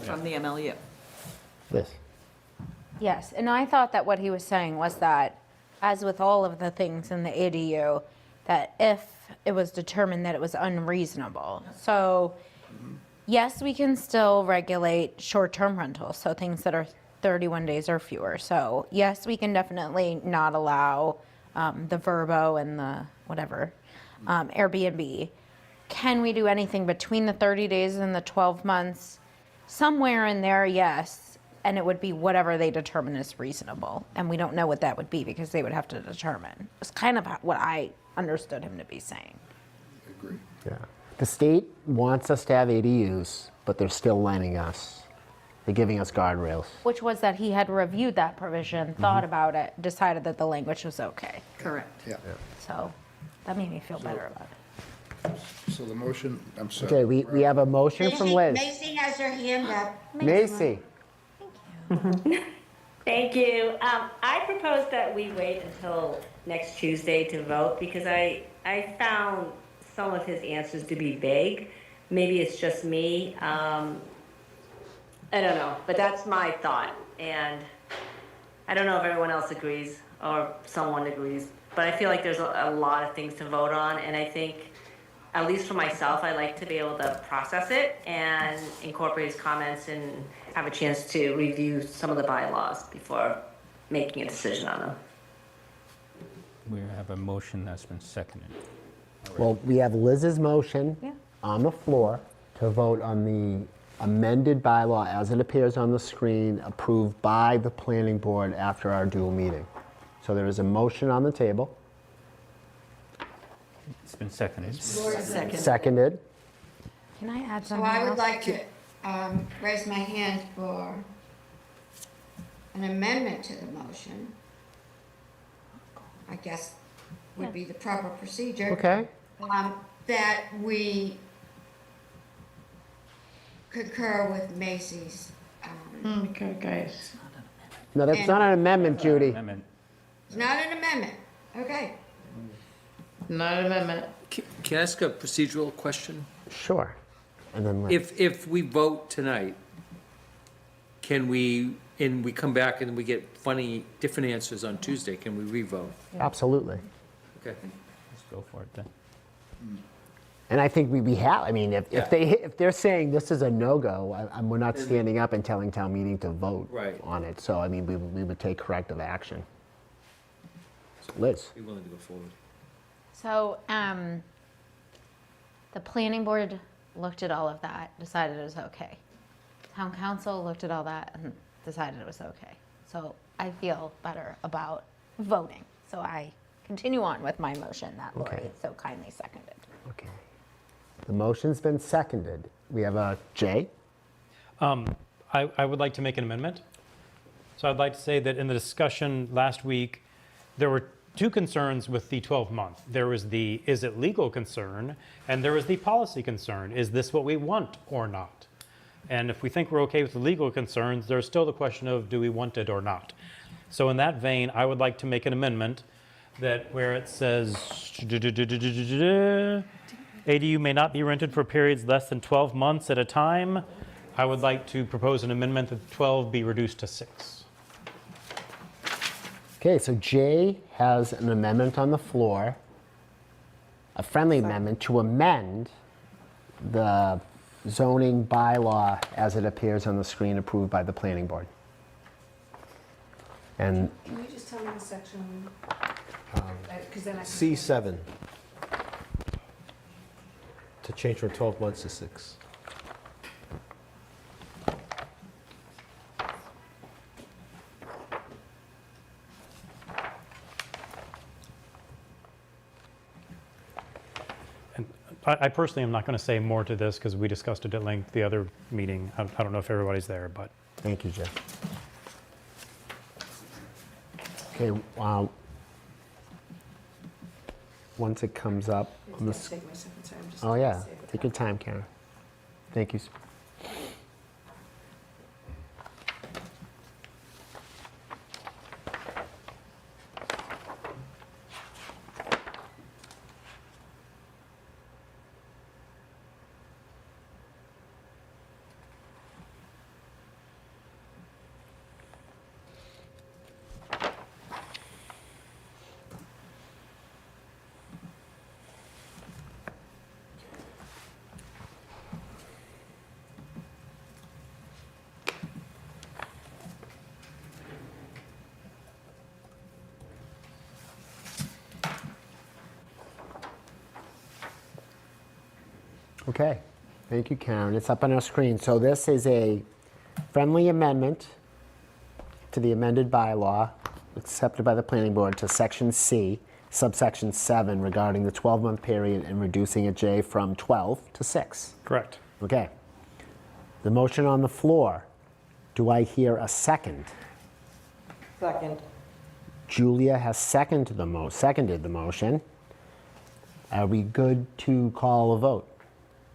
from the MLU. This. yes, and I thought that what he was saying was that, as with all of the things in the ADU, that if it was determined that it was unreasonable, so yes, we can still regulate short-term rentals, so things that are 31 days or fewer. So yes, we can definitely not allow the Verbo and the whatever, Airbnb. Can we do anything between the 30 days and the 12 months? Somewhere in there, yes, and it would be whatever they determine is reasonable. And we don't know what that would be because they would have to determine. It's kind of what I understood him to be saying. I agree. Yeah. The state wants us to have ADUs, but they're still letting us. They're giving us guardrails. Which was that he had reviewed that provision, thought about it, decided that the language was okay. Correct. Yeah. So that made me feel better about it. So the motion, I'm sorry. Okay, we have a motion from Liz. Macy has her hand up. Macy. Thank you. I propose that we wait until next Tuesday to vote because I found some of his answers to be vague. Maybe it's just me. I don't know, but that's my thought. And I don't know if everyone else agrees or someone agrees, but I feel like there's a lot of things to vote on. And I think, at least for myself, I like to be able to process it and incorporate his comments and have a chance to review some of the bylaws before making a decision on them. We have a motion that's been seconded. Well, we have Liz's motion on the floor to vote on the amended bylaw as it appears on the screen, approved by the planning board after our dual meeting. So there is a motion on the table, It's been seconded. seconded. Can I add So something I would else? like to raise my hand for an amendment to the motion. I guess would be the proper procedure. Okay. That we concur with Macy's. Okay, guys. No, that's not an amendment, Judy. Amendment. It's not an amendment, okay. Not an amendment. Can I ask a procedural question? Sure. And then Liz. If we vote tonight, can we, and we come back and we get different answers on Tuesday, can we re-vote? Absolutely. Okay. Let's go for it then. And I think we have, I mean, if they're saying this is a no-go, we're not standing up and telling town meeting to vote Right. on it. So, I mean, we would take corrective action. Liz. Be willing to go forward. So, the planning board looked at all of that, decided it was okay. Town council looked at all that and decided it was okay. So I feel better about voting. So I continue on with my motion that Lori Okay. so kindly seconded. Okay. The motion's been seconded. We have a Jay. I would like to make an amendment. So I'd like to say that in the discussion last week, there were two concerns with the 12-month. There was the is it legal concern, and there was the policy concern. Is this what we want or not? And if we think we're okay with the legal concerns, there's still the question of do we want it or not? So in that vein, I would like to make an amendment that where it says ADU may not be rented for periods less than 12 months at a time, I would like to propose an amendment that 12 be reduced to 6. Okay, so Jay has an amendment on the floor, a friendly amendment to amend the zoning bylaw as it appears on the screen approved by the planning board. And Can you just tell me the section? Because then I can. C7. To change from 12 months to 6. And I personally am not going to say more to this because we discussed it at length the other meeting. I don't know if everybody's there, but. thank you, Jay. Okay, once it comes up on the, Take my second time, just oh to yeah, save the take your time, Karen. Thank you. Okay, thank you, Karen. It's up on our screen. So this is a friendly amendment to the amended bylaw accepted by the planning board to section C, subsection 7 regarding the 12-month period and reducing it, Jay, from 12 to 6. Correct. Okay. The motion on the floor. Do I hear a second? Second. Julia has seconded the motion. Are we good to call a vote?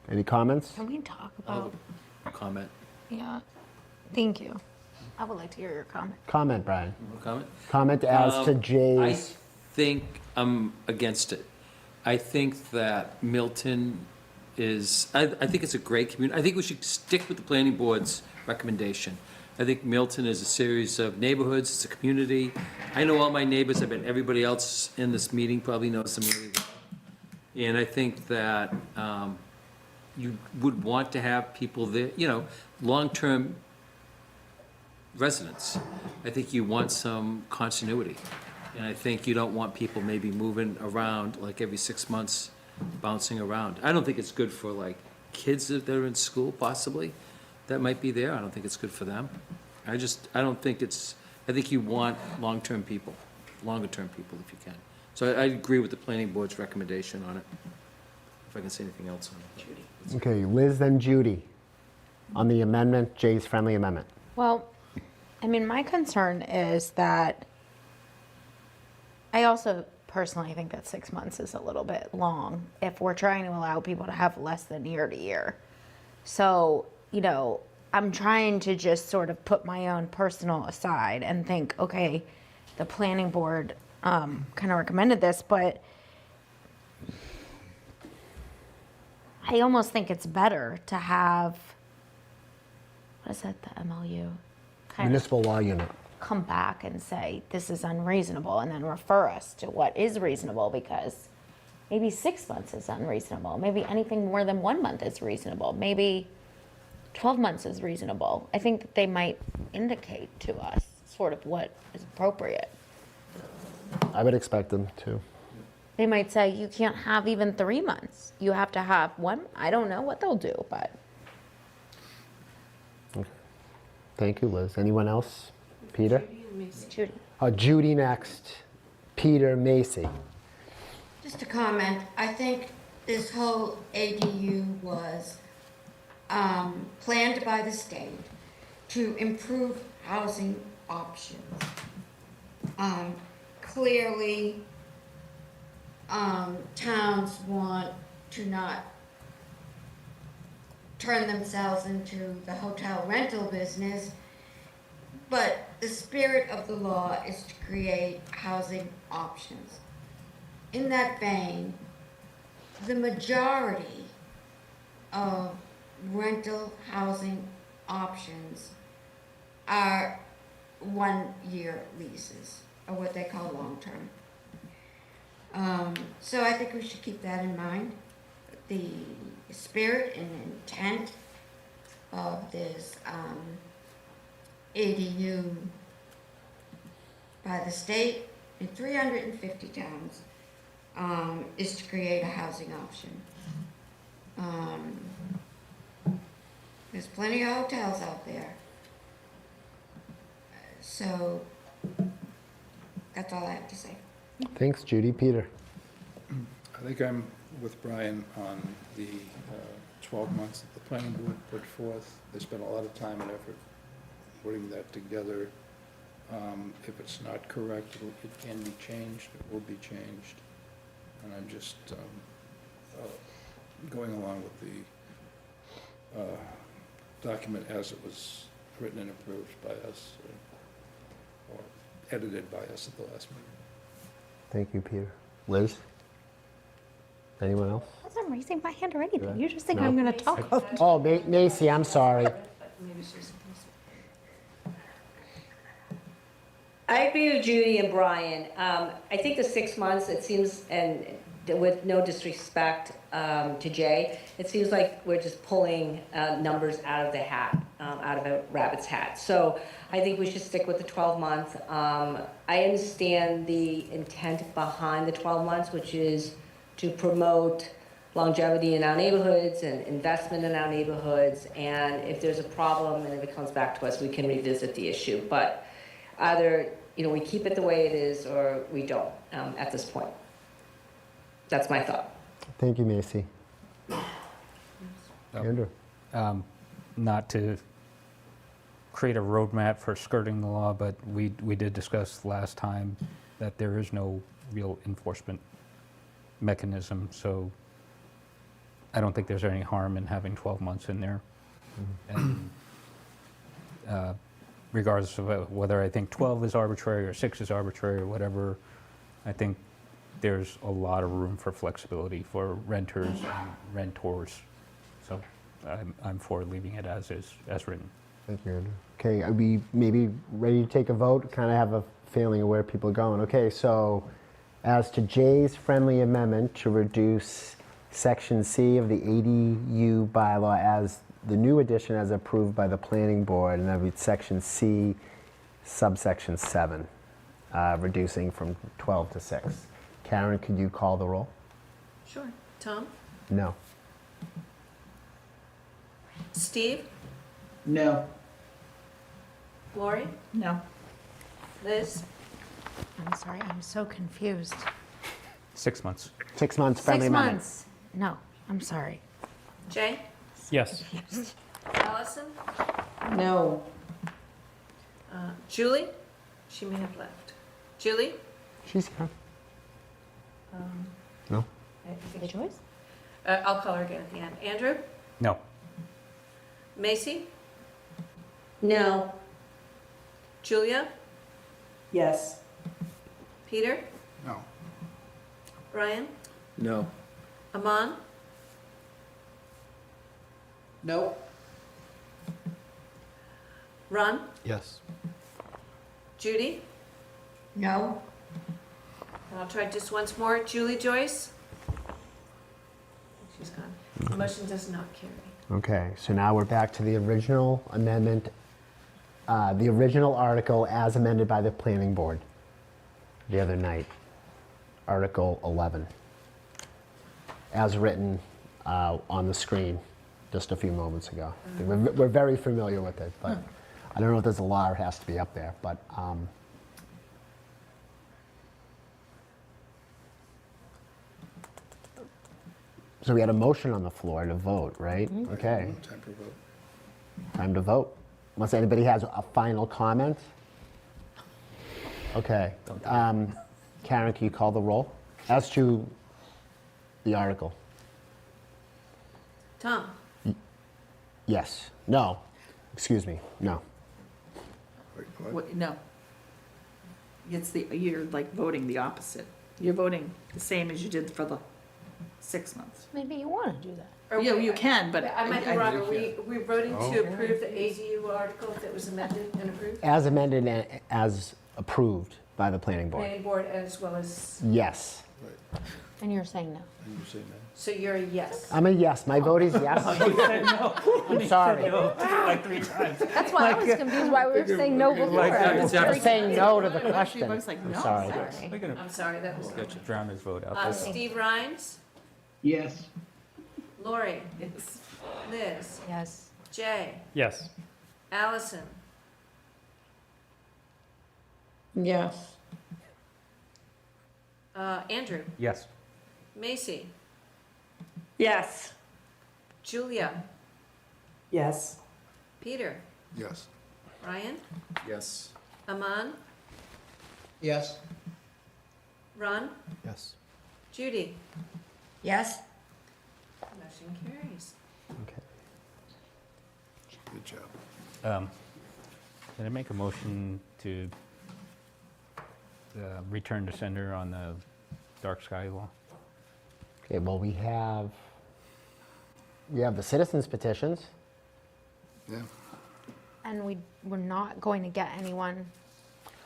Any comments? Can we talk about, Comment? yeah, thank you. I would like to hear your comment. Comment, Brian. Comment? Comment as to I Jay's. think I'm against it. I think that Milton is, I think it's a great community. I think we should stick with the planning board's recommendation. I think Milton is a series of neighborhoods, it's a community. I know all my neighbors, I bet everybody else in this meeting probably knows them really well. And I think that you would want to have people there, long-term residents. I think you want some continuity. And I think you don't want people maybe moving around like every 6 months, bouncing around. I don't think it's good for like kids that are in school possibly, that might be there. I don't think it's good for them. I think you want long-term people, longer-term people if you can. So I agree with the planning board's recommendation on it. If I can say anything else on it. Judy. Okay, Liz then Judy on the amendment, Jay's friendly amendment. Well, I mean, my concern is that I also personally think that 6 months is a little bit long if we're trying to allow people to have less than year to year. So, I'm trying to just sort of put my own personal aside and think, okay, the planning board kind of recommended this, but I almost think it's better to have, what is that, the MLU? Kind of Municipal law unit. come back and say, this is unreasonable, and then refer us to what is reasonable, because maybe 6 months is unreasonable. Maybe anything more than 1 month is reasonable. Maybe 12 months is reasonable. I think that they might indicate to us sort of what is appropriate. I would expect them to. They might say, you can't have even 3 months. You have to have one. I don't know what they'll do, but. Okay. Thank you, Liz. Anyone else? Peter? Judy. Judy next. Peter, Macy. Just a comment, I think this whole ADU was planned by the state to improve housing options. Clearly, towns want to not turn themselves into the hotel rental business, but the spirit of the law is to create housing options. In that vein, the majority of rental housing options are 1-year leases, or what they call long-term. So I think we should keep that in mind. The spirit and intent of this ADU by the state in 350 towns is to create a housing option. There's plenty of hotels out there. So that's all I have to say. Thanks, Judy. Peter? I think I'm with Brian on the 12 months that the planning board put forth. They spent a lot of time and effort putting that together. If it's not correct, it can be changed, it will be changed. And I'm just going along with the document as it was written and approved by us, or edited by us at the last meeting. Thank you, Peter. Liz? Anyone else? I wasn't raising my hand or anything. Yeah. You just think No. I'm going to talk over. Oh, Macy, I'm sorry. I agree with Judy and Brian. I think the 6 months, it seems, and with no disrespect to Jay, it seems like we're just pulling numbers out of the hat, out of a rabbit's hat. So I think we should stick with the 12 month. I understand the intent behind the 12 months, which is to promote longevity in our neighborhoods and investment in our neighborhoods. And if there's a problem and if it comes back to us, we can revisit the issue. But either, we keep it the way it is or we don't at this point. That's my thought. Thank you, Macy. Andrew? Not to create a roadmap for skirting the law, but we did discuss last time that there is no real enforcement mechanism, so I don't think there's any harm in having 12 months in there. And regardless of whether I think 12 is arbitrary or 6 is arbitrary or whatever, I think there's a lot of room for flexibility for renters and rentors. So I'm for leaving it as is, as written. Thank you, Andrew. Okay, are we maybe ready to take a vote? Kind of have a feeling of where people are going. Okay, so as to Jay's friendly amendment to reduce Section C of the ADU bylaw as the new addition as approved by the planning board, and that would be Section C, subsection 7, reducing from 12 to 6. Karen, could you call the roll? Sure. Tom? No. Steve? No. Lori? No. Liz? I'm sorry, I'm so confused. 6 months. 6 months friendly 6 amendment. months. No, I'm sorry. Jay? Yes. Allison? No. Julie? She may have left. Julie? She's here. No? The choice? I'll call her again at the end. Andrew? No. Macy? No. Julia? Yes. Peter? No. Ryan? No. Aman? No. Ron? Yes. Judy? No? And I'll try just once more. Julie Joyce? She's gone. The motion does not carry. Okay, so now we're back to the original amendment, the original article as amended by the planning board the other night, Article 11, as written on the screen just a few moments ago. We're very familiar with it, but I don't know if there's a law or it has to be up there, but so we had a motion on the floor to vote, right? Okay. Time for vote. Time to vote. Unless anybody has a final comment? Okay. Karen, can you call the roll? As to the article? Tom? Yes. No. Excuse me. No. Wait, what? What, no. You're like voting the opposite. You're voting the same as you did for the 6 months. Maybe you want to do that. Yeah, you can, but. I might be wrong. Are we voting to approve the ADU article that was amended and approved? As amended and as approved by the planning board? Planning board as well as, Yes. Right. And you're saying no. And you say no. so you're a yes. I'm a yes. My vote is yes. I'm sorry. Like 3 times. That's why I was confused why we were saying no before. I was I'm very saying no to the I question. was like, I'm no, sorry. sorry. We're gonna I'm sorry, that was. get your drown his vote out. Steve Rhines? Yes. Lori? Liz? Yes. Jay? Yes. Allison? Yes. Andrew? Yes. Macy? Yes. Julia? Yes. Peter? Yes. Ryan? Yes. Aman? Yes. Ron? Yes. Judy? Yes? Motion carries. Okay. Good job. Did I make a motion to return to sender on the dark sky law? Okay, well, we have the citizens petitions. Yeah. And we're not going to get anyone.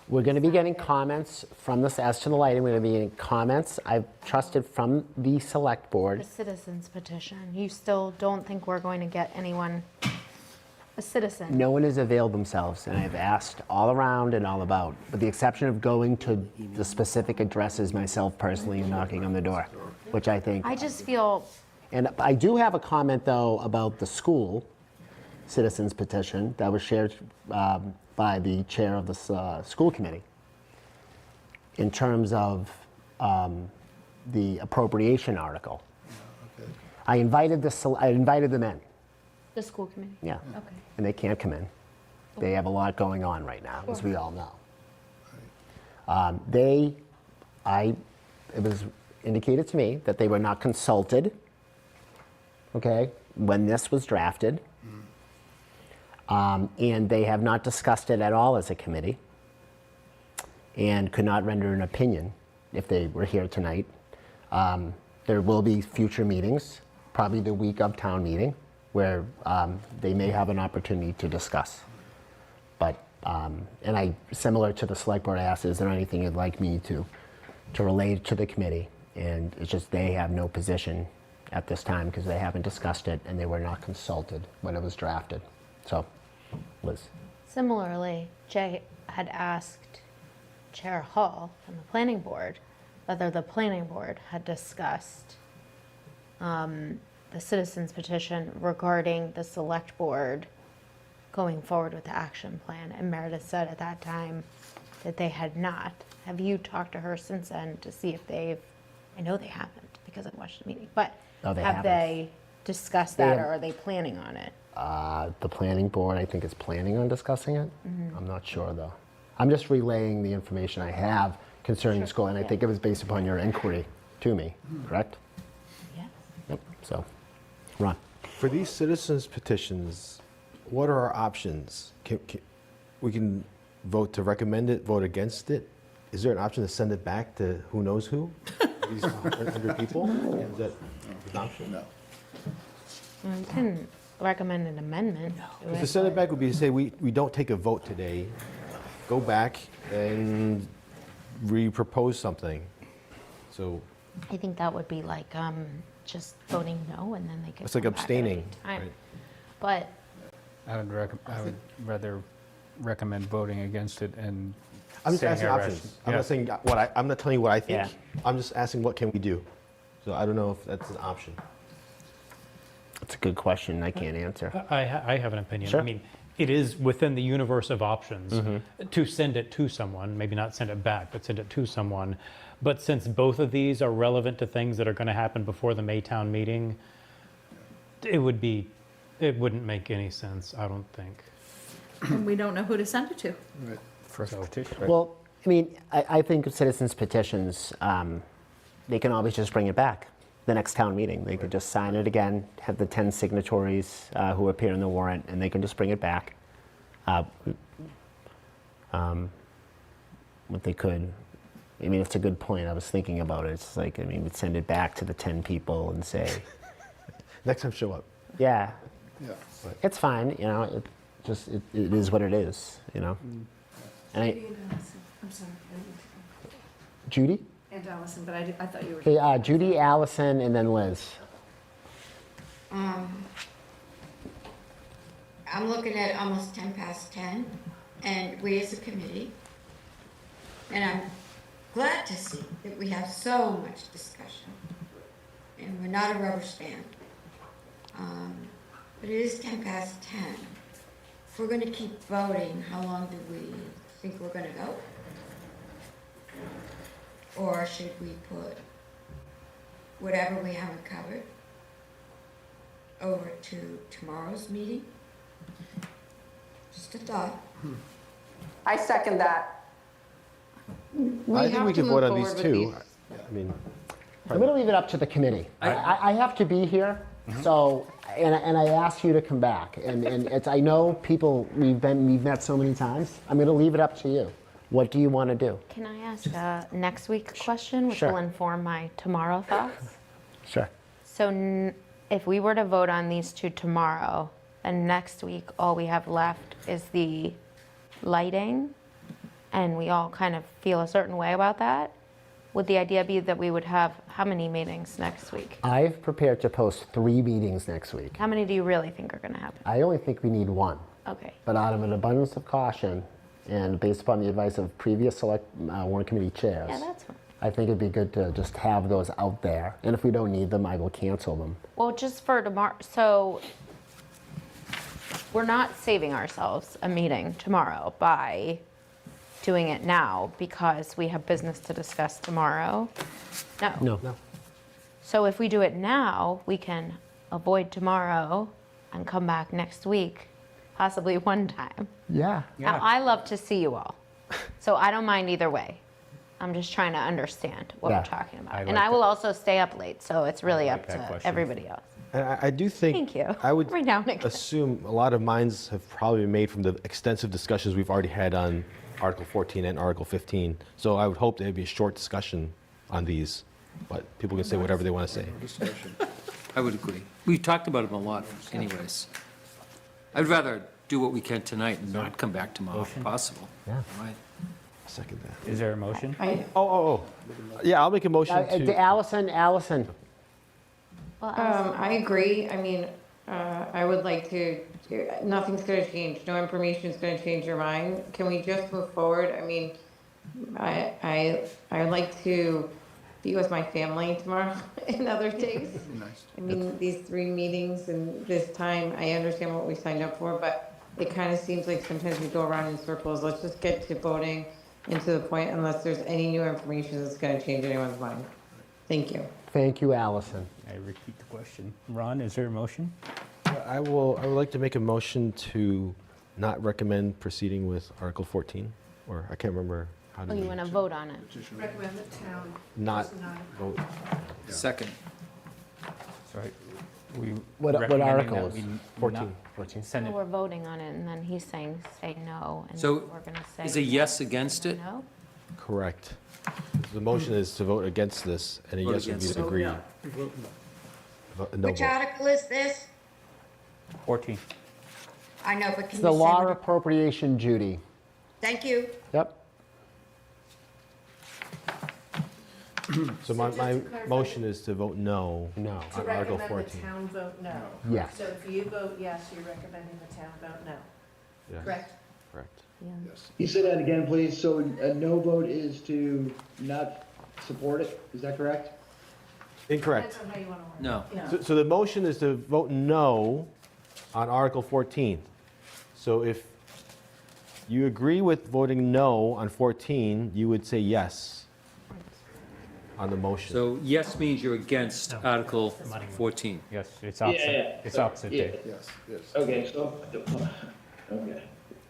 We're going to be getting comments from this, as to the lighting, we're going to be getting comments, I've trusted, from the select The board. citizens petition. You still don't think we're going to get anyone, a citizen? No one has availed themselves, and I've asked all around and all about, with the exception of going to the specific addresses myself personally and knocking on the door, which I think, I just feel And I do have a comment, though, about the school citizens petition that was shared by the chair of the school committee in terms of the appropriation article. Okay. I invited them in, The school committee? yeah, Okay. and they can't come in. They have a lot going on right now, as we all know. It was indicated to me that they were not consulted, okay, when this was drafted. And they have not discussed it at all as a committee and could not render an opinion if they were here tonight. There will be future meetings, probably the week of town meeting, where they may have an opportunity to discuss. But, and similar to the select board, I asked, is there anything you'd like me to relay to the committee? And it's just they have no position at this time because they haven't discussed it and they were not consulted when it was drafted. So, Liz. Similarly, Jay had asked Chair Hall from the planning board whether the planning board had discussed the citizens petition regarding the select board going forward with the action plan. And Meredith said at that time that they had not. Have you talked to her since then to see if I know they haven't because I watched the meeting, but No, they have haven't. they discussed They that have- or are they planning on it? The planning board, I think, is planning on discussing it. I'm not sure, though. I'm just relaying the information I have concerning the school, and I think it was based upon your inquiry to me, correct? Yes. Yep, so, Ron. For these citizens petitions, what are our options? We can vote to recommend it, vote against it? Is there an option to send it back to who knows who? These 100 people? Is that an option? No. Well, you can recommend an amendment to To it, send it but- back would be to say, we don't take a vote today, go back and re-propose something. So I think that would be like just voting no, and then they could. it's like come back at any abstaining, time. right? But I would rather recommend voting against it and I'm just saying asking our options. ration- I'm yeah. not saying I'm not telling you what I think. Yeah. I'm just asking what can we do? So I don't know if that's an option. That's a good question. I can't answer. I have an opinion. Sure. I mean, it is within the universe of options to send it to someone, maybe not send it back, but send it to someone. But since both of these are relevant to things that are going to happen before the Maytown meeting, it wouldn't make any sense, I don't think. And we don't know who to send it to. Right. First petition. Well, I mean, I think citizens petitions, they can always just bring it back the next town meeting. They could just sign it again, have the 10 signatories who appear in the warrant, and they can just bring it back. What they could, I mean, it's a good point. I was thinking about it. It's like, I mean, we'd send it back to the 10 people and say, Next time, show up. yeah, Yeah. it's fine, you know, it is what it is, you know? And I, Judy and Allison. I'm sorry. Judy? And Allison, but I thought you were. Okay, Judy, Allison, and then Liz. I'm looking at almost 10 past 10, and we as a committee, and I'm glad to see that we have so much discussion, and we're not a rubber stamp. But it is 10 past 10. If we're going to keep voting, how long do we think we're going to go? Or should we put whatever we haven't covered over to tomorrow's meeting? Just a thought. I second that. I think we can vote on these too. I mean, I'm going to leave it up to the committee. I have to be here, so, and I asked you to come back. And it's, I know people, we've met so many times. I'm going to leave it up to you. What do you want to do? Can I ask a next week question, which Sure. will inform my tomorrow thoughts? Sure. So if we were to vote on these two tomorrow, and next week, all we have left is the lighting, and we all kind of feel a certain way about that, would the idea be that we would have how many meetings next week? I've prepared to post 3 meetings next week. How many do you really think are going to happen? I only think we need 1. Okay. But out of an abundance of caution, and based upon the advice of previous select warrant committee chairs, Yeah, that's fine. I think it'd be good to just have those out there. And if we don't need them, I will cancel them. Well, just for tomorrow, so we're not saving ourselves a meeting tomorrow by doing it now because we have business to discuss tomorrow? No. No. So if we do it now, we can avoid tomorrow and come back next week, possibly one time. Yeah. Now, I love to see you all, so I don't mind either way. I'm just trying to understand what Yeah. we're talking about. I And like I will also stay up late, so it's really like up that to question. everybody else. And I do think. Thank you. I would Every now and again. assume a lot of minds have probably been made from the extensive discussions we've already had on Article 14 and Article 15. So I would hope there'd be a short discussion on these, but people can say whatever they want to say. Discussion. I would agree. We've talked about them a lot anyways. I'd rather do what we can tonight and not come back tomorrow if possible. Yeah. Right. Second that. Is there a motion? Yeah, I'll make a motion to. Allison. Well, I agree. I mean, I would like to, nothing's gonna change. No information's gonna change your mind. Can we just move forward? I mean, I would like to be with my family tomorrow and other days. Nice. I mean, these 3 meetings and this time, I understand what we signed up for, but it kind of seems like sometimes we go around in circles. Let's just get to voting and to the point unless there's any new information that's gonna change anyone's mind. Thank you. Thank you, Allison. I repeat the question. Ron, is there a motion? I would like to make a motion to not recommend proceeding with Article 14, or I can't remember how to. Oh, you want to vote on it? Recommend the town. Not does not. vote. Second. Sorry. We What recommending that article is? we 14. not 14. Send Well, it. we're voting on it, and then he's saying, say no, and So, we're going to say. Is a yes against it? No? Correct. The motion is to vote against this, and a Vote yes would be against to it. agree. No. No Which vote. article is this? 14. I know, but It's can the you say law what it- appropriation, Judy. Thank you. Yep. So my just to clarify- motion is to vote no No. To on Article recommend 14. the town vote no. Yes. So if you vote yes, you're recommending the town vote no. Yes, Correct? correct. Yes. You say that again, please. So a no vote is to not support it, is that correct? Incorrect. Depends on how you want to word it. No. So the motion is to vote no on Article 14. So if you agree with voting no on 14, you would say yes on the motion. So yes means you're against Article 14. Yes, it's opposite. yeah. It's opposite, Yeah. Dave. Yes, yes. Okay, so, okay.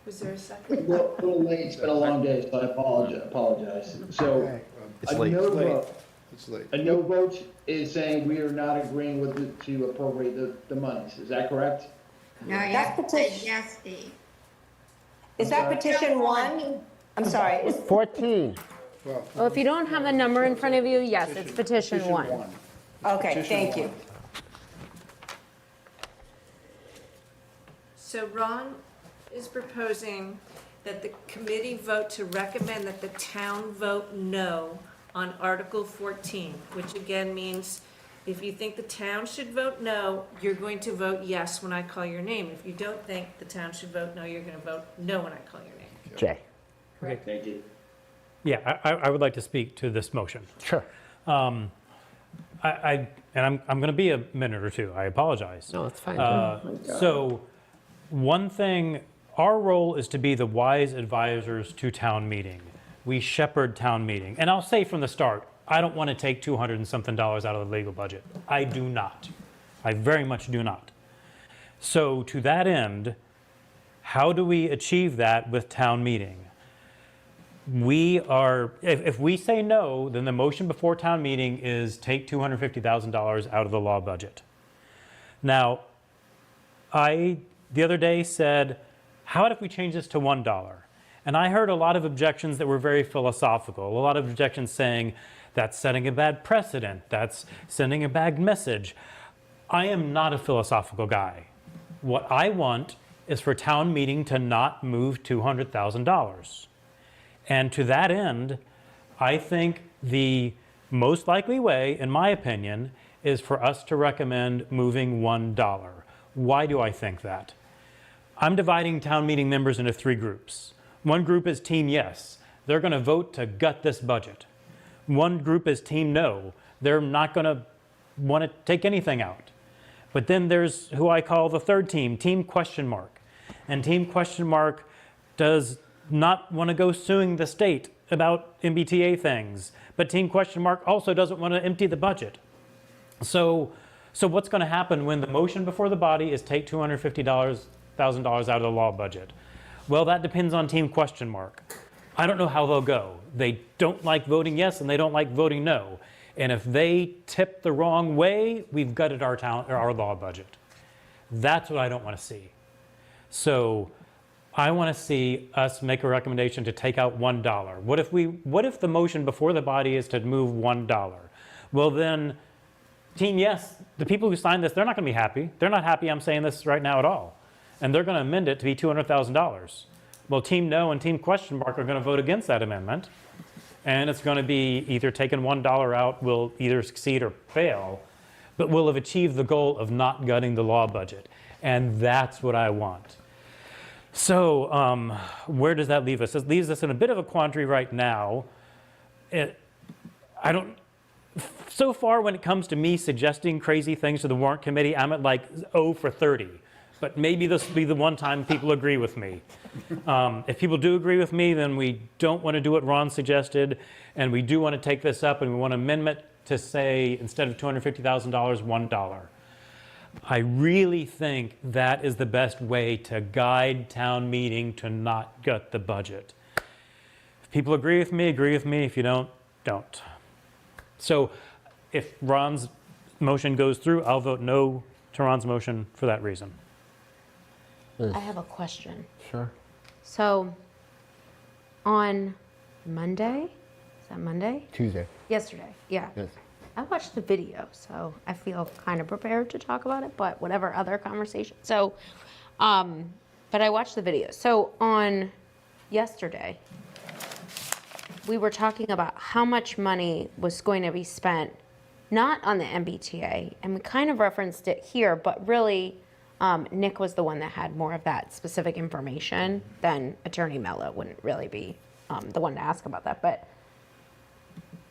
Was there a second? A little late, it's been a long day, so I apologize. So, It's a late. no Late. vote, It's late. a no vote is saying we are not agreeing with it to appropriate the monies, is that correct? No, you have to say yes, Steve. Is that petition 1? I'm sorry, is 14. Well, if you don't have a number in front of you, yes, it's petition 1. okay, Petition thank you. one. So Ron is proposing that the committee vote to recommend that the town vote no on Article 14, which again means if you think the town should vote no, you're going to vote yes when I call your name. If you don't think the town should vote no, you're going to vote no when I call your name. Jay. Thank you. Yeah, I would like to speak to this motion. Sure. And I'm going to be a minute or two. I apologize. No, that's fine. So, one thing, our role is to be the wise advisors to town meeting. We shepherd town meeting. And I'll say from the start, I don't want to take $200 and something out of the legal budget. I do not. I very much do not. So to that end, how do we achieve that with town meeting? We are, if we say no, then the motion before town meeting is take $250,000 out of the law budget. Now, I, the other day said, how about if we change this to $1? And I heard a lot of objections that were very philosophical, a lot of objections saying that's setting a bad precedent, that's sending a bad message. I am not a philosophical guy. What I want is for town meeting to not move $200,000. And to that end, I think the most likely way, in my opinion, is for us to recommend moving $1. Why do I think that? I'm dividing town meeting members into 3 groups. One group is Team Yes. They're going to vote to gut this budget. One group is team no. They're not going to want to take anything out. But then there's who I call the third team, team question mark. And team question mark does not want to go suing the state about MBTA things. But team question mark also doesn't want to empty the budget. So what's going to happen when the motion before the body is take $250,000 out of the law budget? Well, that depends on team question mark. I don't know how they'll go. They don't like voting yes and they don't like voting no. And if they tip the wrong way, we've gutted our law budget. That's what I don't want to see. So I want to see us make a recommendation to take out $1. What if the motion before the body is to move $1? Well, then team yes, the people who signed this, they're not going to be happy. They're not happy I'm saying this right now at all. And they're going to amend it to be $200,000. Well, team no and team question mark are going to vote against that amendment. And it's going to be either taking $1 out will either succeed or fail, but we'll have achieved the goal of not gutting the law budget. And that's what I want. So where does that leave us? It leaves us in a bit of a quandary right now. So far when it comes to me suggesting crazy things to the warrant committee, I'm at like 0 for 30. But maybe this will be the one time people agree with me. If people do agree with me, then we don't want to do what Ron suggested, and we do want to take this up, and we want an amendment to say, instead of $250,000, $1. I really think that is the best way to guide town meeting to not gut the budget. If people agree with me, agree with me. If you don't, don't. So if Ron's motion goes through, I'll vote no to Ron's motion for that reason. I have a question. Sure. So on Monday, is that Monday? Tuesday. Yesterday, yeah. Yes. I watched the video, so I feel kind of prepared to talk about it, but whatever other conversation. So, but I watched the video. So on yesterday, we were talking about how much money was going to be spent, not on the MBTA, and we kind of referenced it here, but really, Nick was the one that had more of that specific information than Attorney Mello wouldn't really be the one to ask about that. But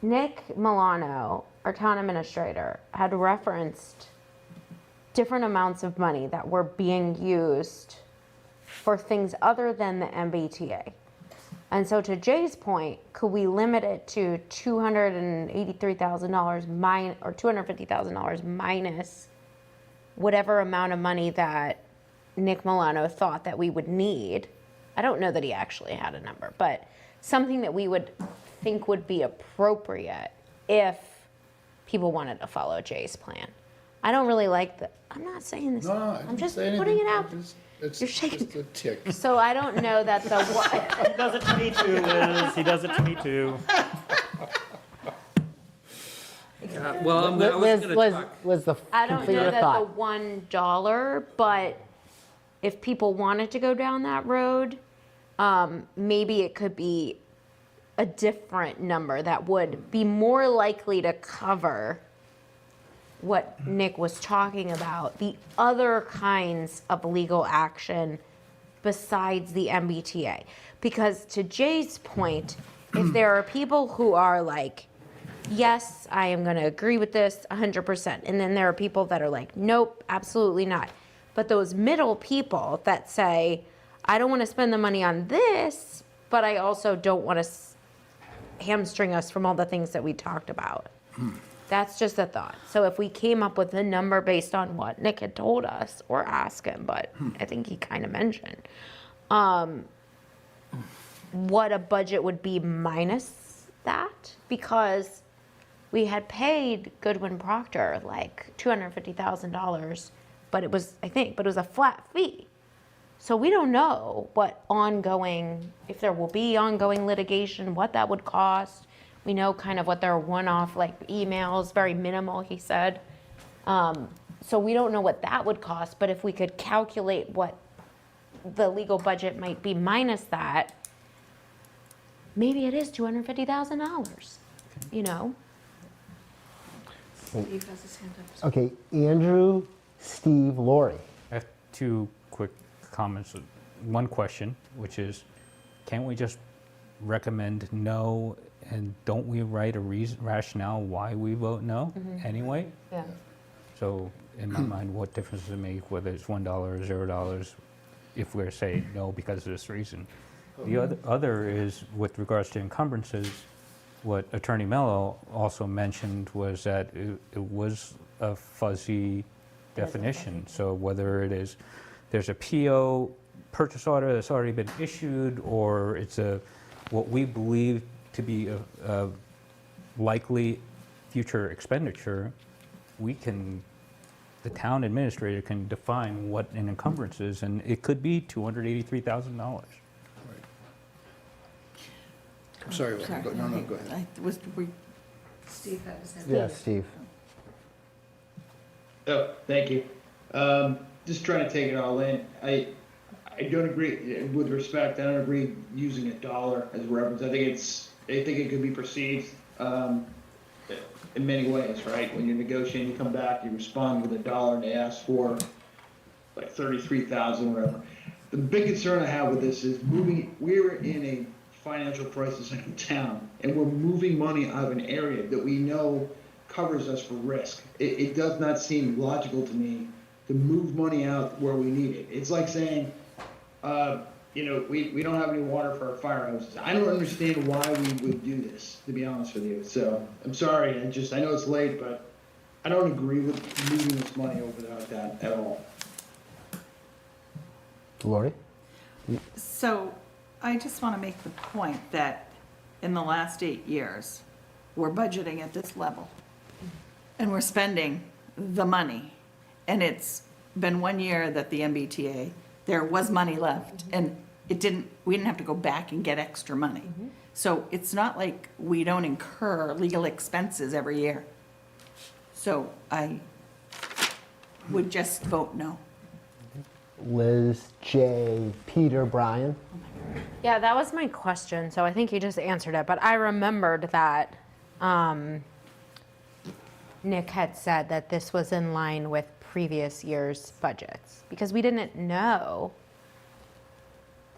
Nick Milano, our town administrator, had referenced different amounts of money that were being used for things other than the MBTA. And so to Jay's point, could we limit it to $283,000 or $250,000 minus whatever amount of money that Nick Milano thought that we would need? I don't know that he actually had a number, but something that we would think would be appropriate if people wanted to follow Jay's plan. I don't really like the, I'm not saying this, I'm just putting it out. You're shaking. It's a tick. So I don't know that the, He does it to me too, Liz. He does it to me too. Well, I was going to talk. Liz, the I don't complete know your that thought. the $1, but if people wanted to go down that road, maybe it could be a different number that would be more likely to cover what Nick was talking about, the other kinds of legal action besides the MBTA. Because to Jay's point, if there are people who are like, yes, I am going to agree with this 100%. And then there are people that are like, nope, absolutely not. But those middle people that say, I don't want to spend the money on this, but I also don't want to hamstring us from all the things that we talked about. That's just a thought. So if we came up with a number based on what Nick had told us, or ask him, but I think he kind of mentioned, what a budget would be minus that, because we had paid Goodwin Proctor like $250,000, but it was, but it was a flat fee. So we don't know what ongoing, if there will be ongoing litigation, what that would cost. We know kind of what their one-off like emails, very minimal, he said. So we don't know what that would cost, but if we could calculate what the legal budget might be minus that, maybe it is $250,000, you know? Steve has his hand up. Okay, Andrew, Steve, Lori. I have two quick comments. One question, which is, can't we just recommend no, and don't we write a rationale why we vote no anyway? Yeah. So in my mind, what difference does it make whether it's $1 or $0 if we're saying no because of this reason? The other is with regards to encumbrances, what Attorney Mello also mentioned was that it was a fuzzy definition. So whether it is, there's a PO, purchase order that's already been issued, or it's what we believe to be a likely future expenditure, the town administrator can define what an encumbrance is, and it could be $283,000. I'm sorry, Sorry. go ahead. Steve had his hand. Yeah, Steve. Oh, thank you. Just trying to take it all in. I don't agree, with respect, I don't agree using $1 as a reference. I think it could be perceived, in many ways, right? When you're negotiating, you come back, you respond with $1 and they ask for like 33,000, whatever. The big concern I have with this is we're in a financial crisis in town, and we're moving money out of an area that we know covers us for risk. It does not seem logical to me to move money out where we need it. It's like saying, we don't have any water for our fire hoses. I don't understand why we would do this, to be honest with you. So I'm sorry. I know it's late, but I don't agree with moving this money over that at all. Lori? So I just want to make the point that in the last 8 years, we're budgeting at this level and we're spending the money. And it's been 1 year that the MBTA, there was money left and we didn't have to go back and get extra money. So it's not like we don't incur legal expenses every year. So I would just vote no. Liz, Jay, Peter, Brian? Yeah, that was my question, so I think you just answered it, but I remembered that Nick had said that this was in line with previous year's budgets, because we didn't know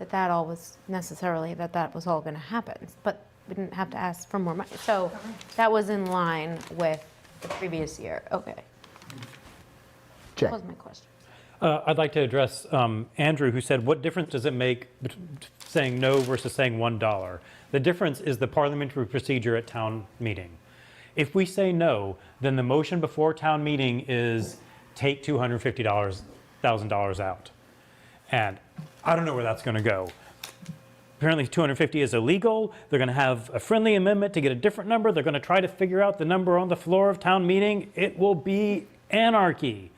that all was necessarily, that was all gonna happen, but we didn't have to ask for more money. So that was in line with the previous year, okay. Jay? That was my question. I'd like to address Andrew, who said, what difference does it make saying no versus saying $1? The difference is the parliamentary procedure at town meeting. If we say no, then the motion before town meeting is take $250,000 out. And I don't know where that's going to go. Apparently 250 is illegal. They're going to have a friendly amendment to get a different number. They're going to try to figure out the number on the floor of town meeting. It will be anarchy.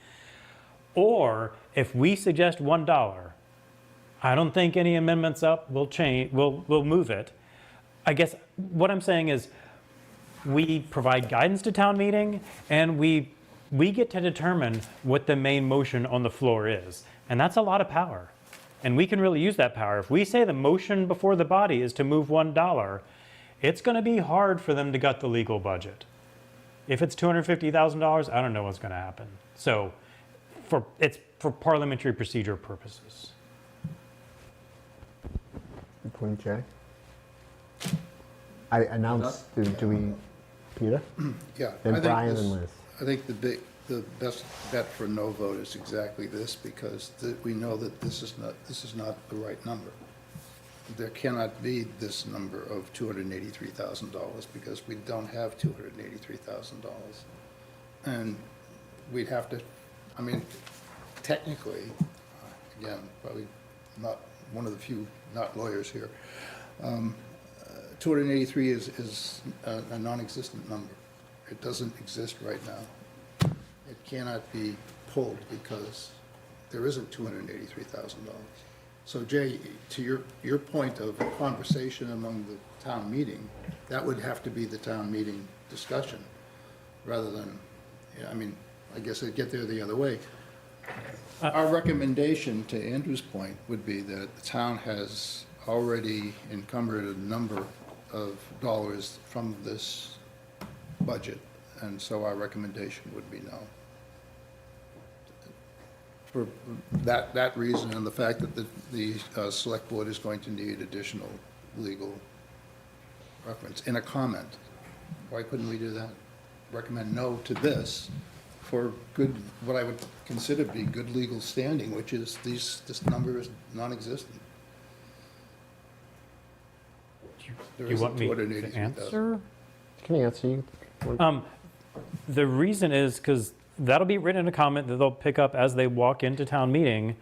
Or if we suggest $1, I don't think any amendments up will change, will move it. I guess what I'm saying is we provide guidance to town meeting and we get to determine what the main motion on the floor is. And that's a lot of power. And we can really use that power. If we say the motion before the body is to move $1, it's going to be hard for them to gut the legal budget. If it's $250,000, I don't know what's going to happen. So it's for parliamentary procedure purposes. Good point, Jay. I announced, do we, Peter? Yeah. Then Brian and Liz. I think the best bet for no vote is exactly this, because we know that this is not the right number. There cannot be this number of $283,000 because we don't have $283,000. And we'd have to, I mean, technically, again, probably not one of the few not lawyers here, 283 is a non-existent number. It doesn't exist right now. It cannot be pulled because there isn't $283,000. So Jay, to your point of a conversation among the town meeting, that would have to be the town meeting discussion rather than, I mean, I guess I'd get there the other way. Our recommendation, to Andrew's point, would be that the town has already encumbered a number of dollars from this budget, and so our recommendation would be no. For that reason and the fact that the select board is going to need additional legal reference in a comment. Why couldn't we do that? Recommend no to this for good, what I would consider to be good legal standing, which is this number is non-existent. There You isn't want me to 283,000. answer? Can I answer you? The reason is because that'll be written in a comment that they'll pick up as they walk into town meeting,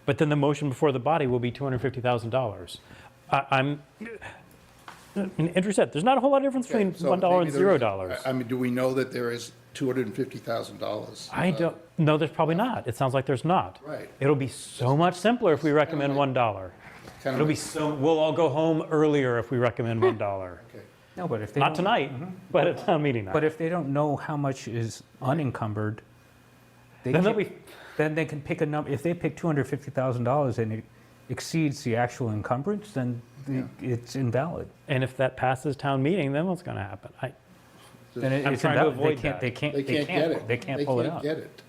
but then the motion before the body will be $250,000. I'm, Andrew said, there's not a whole lot of difference between So $1 and maybe there is- $0. I mean, do we know that there is $250,000? I don't, no, there's probably not. It sounds like there's not. Right. It'll be so much simpler if we recommend $1. Kind It'll of, be so, we'll all go home earlier if we recommend $1. okay. No, but if they Not don't- tonight, but at town meeting night. But if they don't know how much is unencumbered, they Then they'll can, be, then they can pick a number. If they pick $250,000 and it exceeds the actual encumbrance, then it's invalid. and if that passes town meeting, then what's going to happen? Then I'm it's trying to invalid. avoid They can't. that. They can't. They can't get it. They can't pull it They out. can't get it.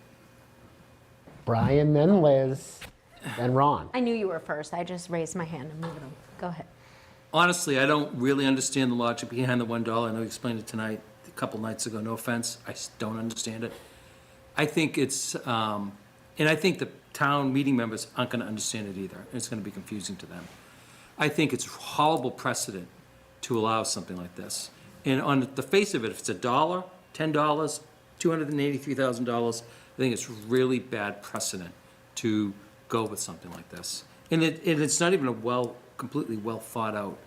Brian, then Liz, then Ron. I knew you were first. I just raised my hand and moved them. Go ahead. Honestly, I don't really understand the logic behind the $1. I know you explained it tonight, a couple nights ago, no offense, I just don't understand it. I think it's, and I think the town meeting members aren't gonna understand it either, it's gonna be confusing to them. I think it's horrible precedent to allow something like this. And on the face of it, if it's $1, $10, $283,000, I think it's really bad precedent to go with something like this. And it's not even a completely well thought out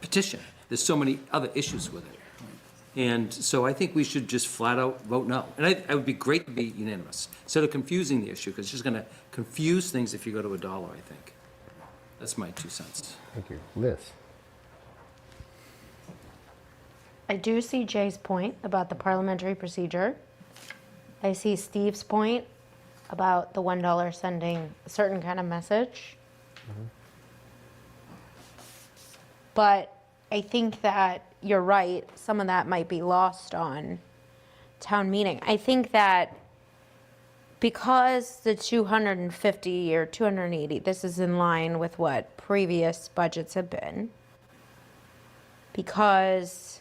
petition. There's so many other issues with it. And so I think we should just flat out vote no. And it would be great to be unanimous, instead of confusing the issue, because it's just gonna confuse things if you go to $1, I think. That's my 2 cents. Thank you. Liz. I do see Jay's point about the parliamentary procedure. I see Steve's point about the $1 sending a certain kind of message. But I think that you're right, some of that might be lost on town meeting. I think that because the 250 or 280, this is in line with what previous budgets have been, because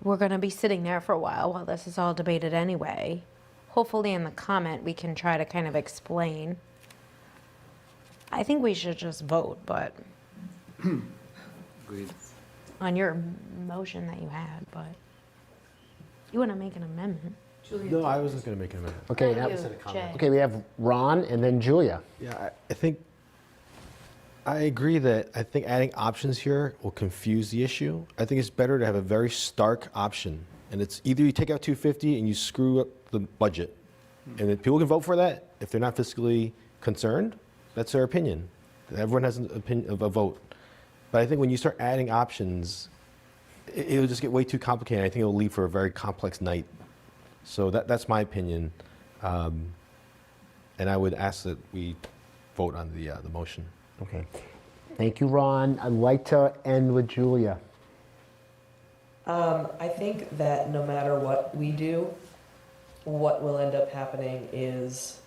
we're going to be sitting there for a while this is all debated anyway. Hopefully in the comment we can try to kind of explain. I think we should just vote, but Agreed. on your motion that you had, but you want to make an amendment. No, I wasn't going to make an amendment. Okay, Not now, you, Jay. okay, we have Ron and then Julia. Yeah, I think, I agree that I think adding options here will confuse the issue. I think it's better to have a very stark option. And it's either you take out 250 and you screw up the budget. And if people can vote for that, if they're not fiscally concerned, that's their opinion. Everyone has an opinion of a vote. But I think when you start adding options, it'll just get way too complicated. I think it'll lead for a very complex night. So that's my opinion. And I would ask that we vote on the motion. Okay. Thank you, Ron. I'd like to end with Julia. I think that no matter what we do, what will end up happening is,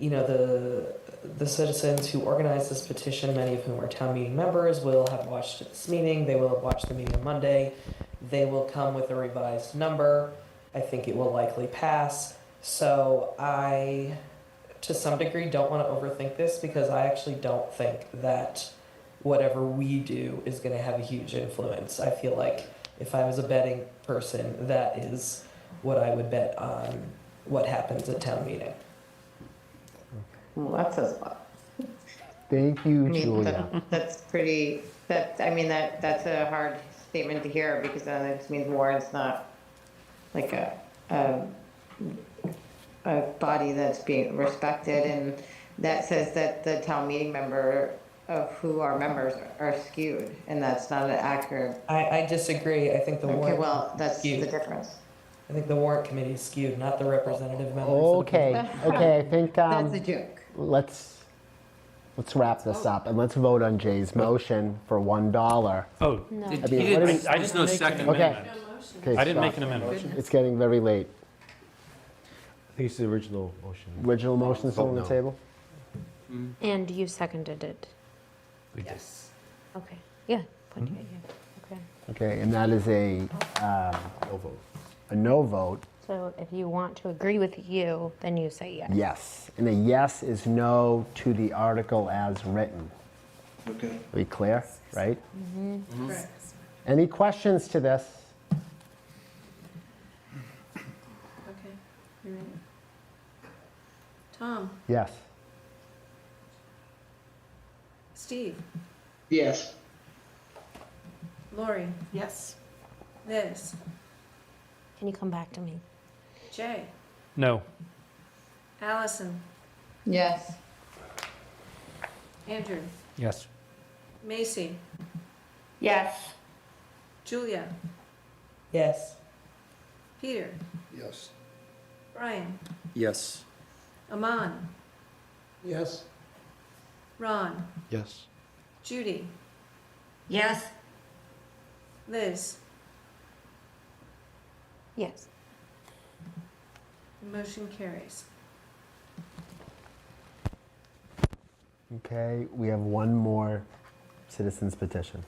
the citizens who organized this petition, many of whom are town meeting members, will have watched this meeting. They will have watched the meeting on Monday. They will come with a revised number. I think it will likely pass. So I, to some degree, don't want to overthink this because I actually don't think that whatever we do is going to have a huge influence. I feel like if I was a betting person, that is what I would bet on what happens at town meeting. Well, that says a lot. Thank you, I mean, Julia. that's pretty, that's a hard statement to hear because then it just means Warrant's not like a body that's being respected, and that says that the town meeting member of who our members are skewed, and that's not an accurate. I disagree. I think the Okay, warrant. well, that's skewed. the difference. I think the warrant committee is skewed, not the representative members. Okay, I think That's a joke. let's wrap this up and let's vote on Jay's motion for $1. Oh, No. I mean, what is- There's no second Okay. amendment. Okay, I didn't stop. make an amendment. It's getting very late. I think it's the original motion. Original motion still on the no. table? And you seconded it. we did. Okay, yeah. Put yay, yeah. Okay. Okay, and that is a No vote. a no vote, So if you want to agree with you, then you say yes. yes. And a yes is no to the article as written. Okay. Are we clear, right? Correct. Any questions to this? Okay, you're in. Tom, Yes. Steve, Yes. Lori, Yes. Liz, Can you come back to me? Jay, No. Allison, Yes. Andrew, Yes. Macy, Yes. Julia, Yes. Peter, Yes. Brian, Yes. Aman, Yes. Ron, Yes. Judy, Yes, Liz. Yes. Motion carries. Okay, we have one more citizens petition.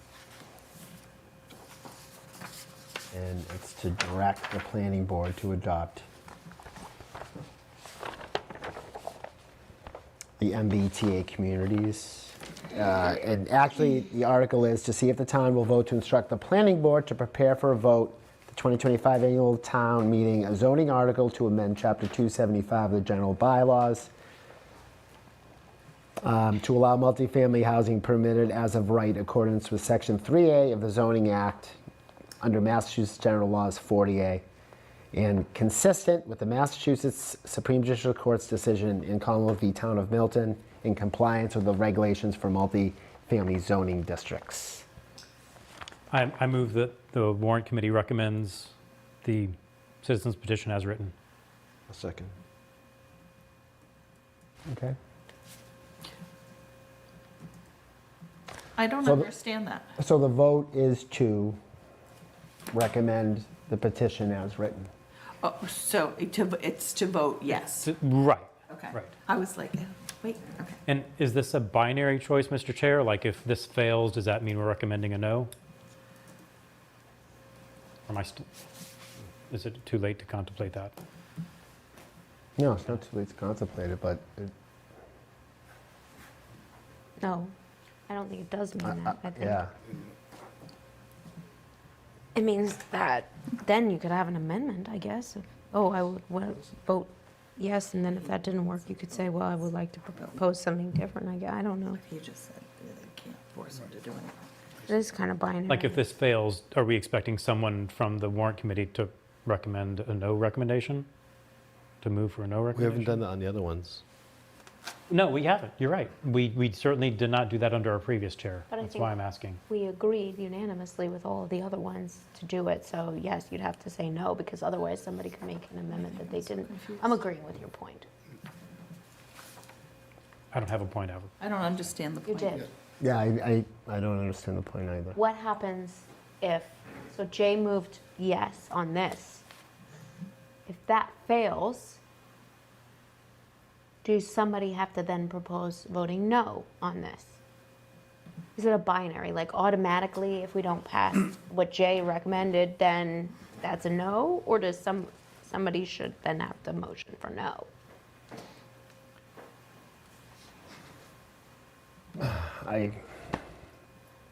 And it's to direct the planning board to adopt the MBTA communities. And actually, the article is to see if the town will vote to instruct the planning board to prepare for a vote, the 2025 annual town meeting, a zoning article to amend chapter 275 of the general bylaws to allow multifamily housing permitted as of right in accordance with section 3A of the zoning act under Massachusetts general laws 40A, and consistent with the Massachusetts Supreme Judicial Court's decision in Commonwealth v. Town of Milton, in compliance with the regulations for multi-family zoning districts. I move that the warrant committee recommends the citizens petition as written. A second. Okay. I don't So the- understand that. So the vote is to recommend the petition as written. Oh, so it's to vote yes. Right. Okay. Right. I was like, wait, okay. And is this a binary choice, Mr. Chair? Like if this fails, does that mean we're recommending a no? Or am I is it too late to contemplate that? No, it's not too late to contemplate it, but No, I don't think it does mean that. I think yeah. it means that then you could have an amendment, I guess. Oh, I would vote yes, and then if that didn't work, you could say, well, I would like to propose something different. I don't know. He just said they can't force him to do anything. It is kind of binary. Like if this fails, are we expecting someone from the warrant committee to recommend a no recommendation? To move for a no We recommendation? haven't done that on the other ones. No, we haven't. You're right. We certainly did not do that under our previous chair. But I That's think- why I'm asking. We agreed unanimously with all of the other ones to do it, so yes, you'd have to say no, because otherwise somebody could make an amendment that they didn't. I'm agreeing with your point. I don't have a point ever. I don't understand the You point. did. Yeah, I don't understand the point either. What happens if, so Jay moved yes on this. If that fails, does somebody have to then propose voting no on this? Is it a binary, like automatically if we don't pass what Jay recommended, then that's a no? Or does somebody should then have to motion for no?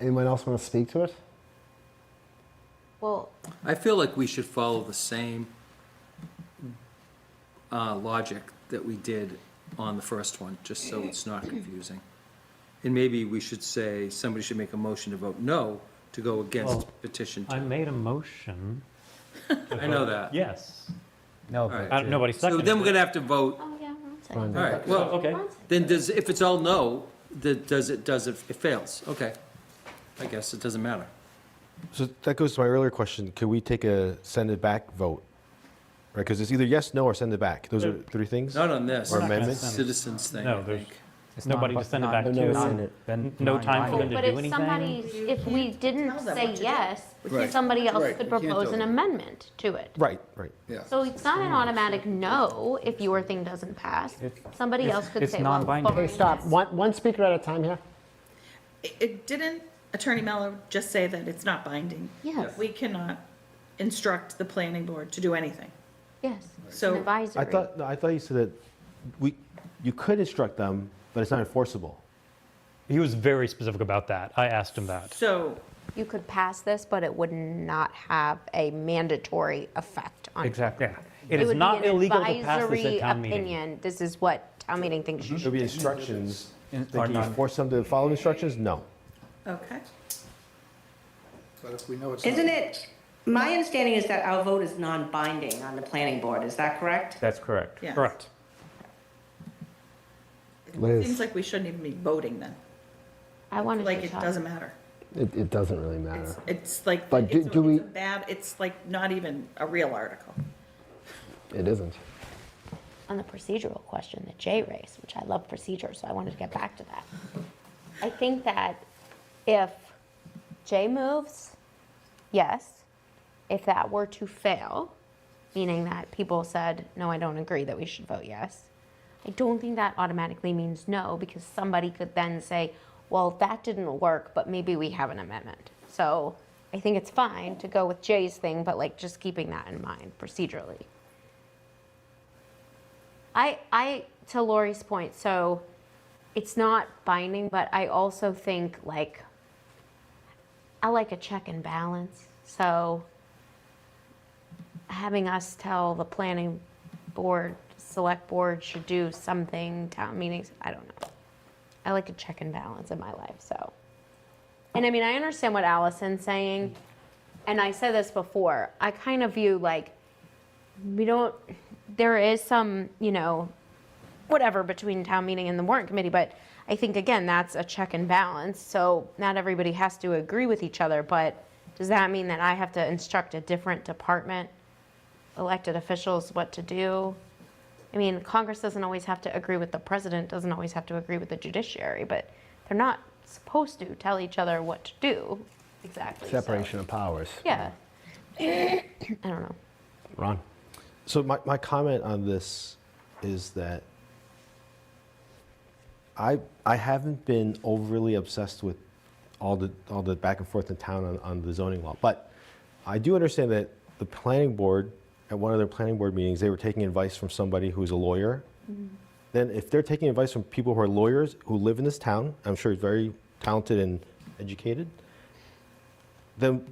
Anyone else want to speak to it? Well, I feel like we should follow the same logic that we did on the first one, just so it's not confusing. And maybe we should say, somebody should make a motion to vote no to go Well, against petition I two. made a motion. I know that. Yes. No, All right. Nobody So seconded then we're it. gonna have to vote, oh yeah, one Fine. second. all right, well, Okay. then if it's all no, it fails, okay. I guess it doesn't matter. So that goes to my earlier question. Could we take a send it back vote? Right, because it's either yes, no, or send it back. Those are three things? Not on this. Or It's a amendments? Citizens thing, No, I there's think. nobody to send it back I've to. never seen it. No time for them to But do if anything. somebody, if we didn't Tell them say what to do. yes, Right. somebody else Right, could we can't propose tell an them. amendment to it. Right, right. Yeah. So it's not an automatic no if your thing doesn't pass. Somebody else could it's say, well, non-binding. Hey, fine, stop. yes. One speaker at a time here. Didn't Attorney Mello just say that it's not binding? Yes. We cannot instruct the planning board to do anything. Yes, it's So- an advisory. I thought you said that you could instruct them, but it's not enforceable. He was very specific about that. I asked him that. So, You could pass this, but it would not have a mandatory effect on. Exactly. Yeah. It is not illegal to pass this at Advisory town meeting. opinion, this is what town meeting thinks you There'll should be do. instructions. Or Can you not. force them to follow instructions? No. okay. But if we know it's Isn't not, it, my understanding is that our vote is non-binding on the planning board, is that correct? That's correct. Yeah. Correct. Liz. Seems like we shouldn't even be voting then. I wanted Like, to it talk. doesn't matter. It doesn't really matter. It's like, But do- it's do we- it's a bad, it's like not even a real article. It isn't. On the procedural question that Jay raised, which I love procedure, so I wanted to get back to that. I think that if Jay moves, yes. If that were to fail, meaning that people said, no, I don't agree that we should vote yes, I don't think that automatically means no, because somebody could then say, well, that didn't work, but maybe we have an amendment. So I think it's fine to go with Jay's thing, but like just keeping that in mind procedurally. To Lori's point, so it's not binding, but I also think like, I like a check and balance. So having us tell the planning board, select board should do something, town meetings, I don't know. I like a check and balance in my life, so. And I mean, I understand what Allison's saying, and I said this before, I kind of view like, there is some, whatever between town meeting and the warrant committee, but I think again, that's a check and balance, so not everybody has to agree with each other, but does that mean that I have to instruct a different department, elected officials, what to do? I mean, Congress doesn't always have to agree with the president, doesn't always have to agree with the judiciary, but they're not supposed to tell each other what to do exactly. so- Separation of powers. Yeah. I don't know. Ron? So my comment on this is that I haven't been overly obsessed with all the back and forth in town on the zoning law, but I do understand that the planning board, at one of their planning board meetings, they were taking advice from somebody who's a lawyer. Then if they're taking advice from people who are lawyers who live in this town, I'm sure he's very talented and educated, then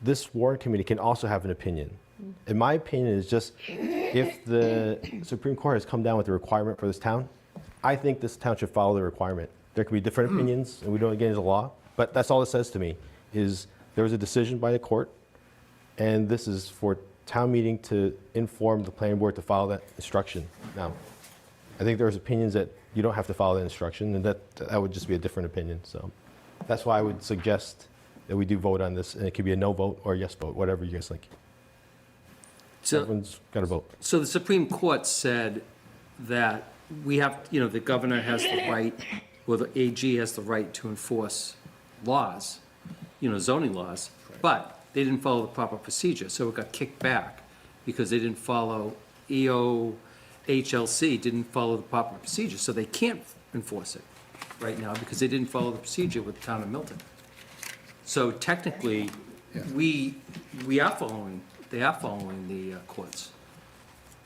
this warrant committee can also have an opinion. In my opinion, is just if the Supreme Court has come down with a requirement for this town, I think this town should follow the requirement. There could be different opinions, and we don't get into law, but that's all it says to me, is there was a decision by the court, and this is for town meeting to inform the planning board to follow that instruction. Now, I think there's opinions that you don't have to follow that instruction, and that would just be a different opinion, so. That's why I would suggest that we do vote on this, and it could be a no vote or a yes vote, whatever you guys think. So, Everyone's got to vote. so the Supreme Court said that we have, the governor has the right, or the AG has the right to enforce laws, zoning laws, but they didn't follow the proper procedure, so it got kicked back because they didn't follow, HLC didn't follow the proper procedure, so they can't enforce it right now because they didn't follow the procedure with the town of Milton. So technically, we are following, they are following the courts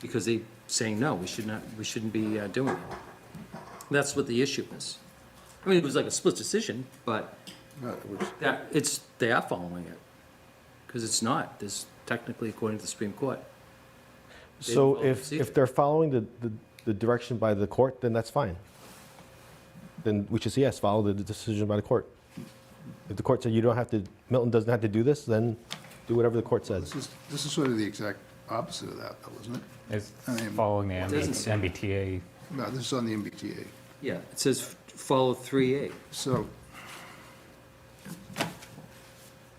because they saying, no, we shouldn't be doing it. That's what the issue is. I mean, it was like a split decision, but no, it was, they are following it. Because it's not, this technically according to the Supreme Court. They So follow the if procedure. they're following the direction by the court, then that's fine. Then we should say, yes, follow the decision by the court. If the court said you don't have to, Milton doesn't have to do this, then do whatever the court says. this is sort of the exact opposite of that, though, isn't it? It's I mean, following the it doesn't say- MBTA. No, this is on the MBTA. Yeah, it says follow 3A. So,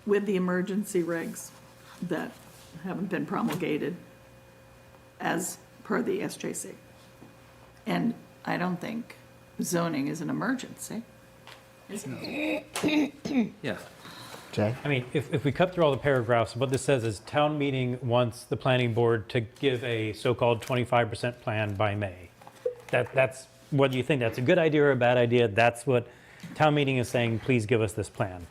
With the emergency regs that haven't been promulgated as per the SJC. And I don't think zoning is an emergency. Is it? Yeah. Jay? I mean, if we cut through all the paragraphs, what this says is town meeting wants the planning board to give a so-called 25% plan by May. That's, whether you think that's a good idea or a bad idea, that's what Town meeting is saying, please give us this plan.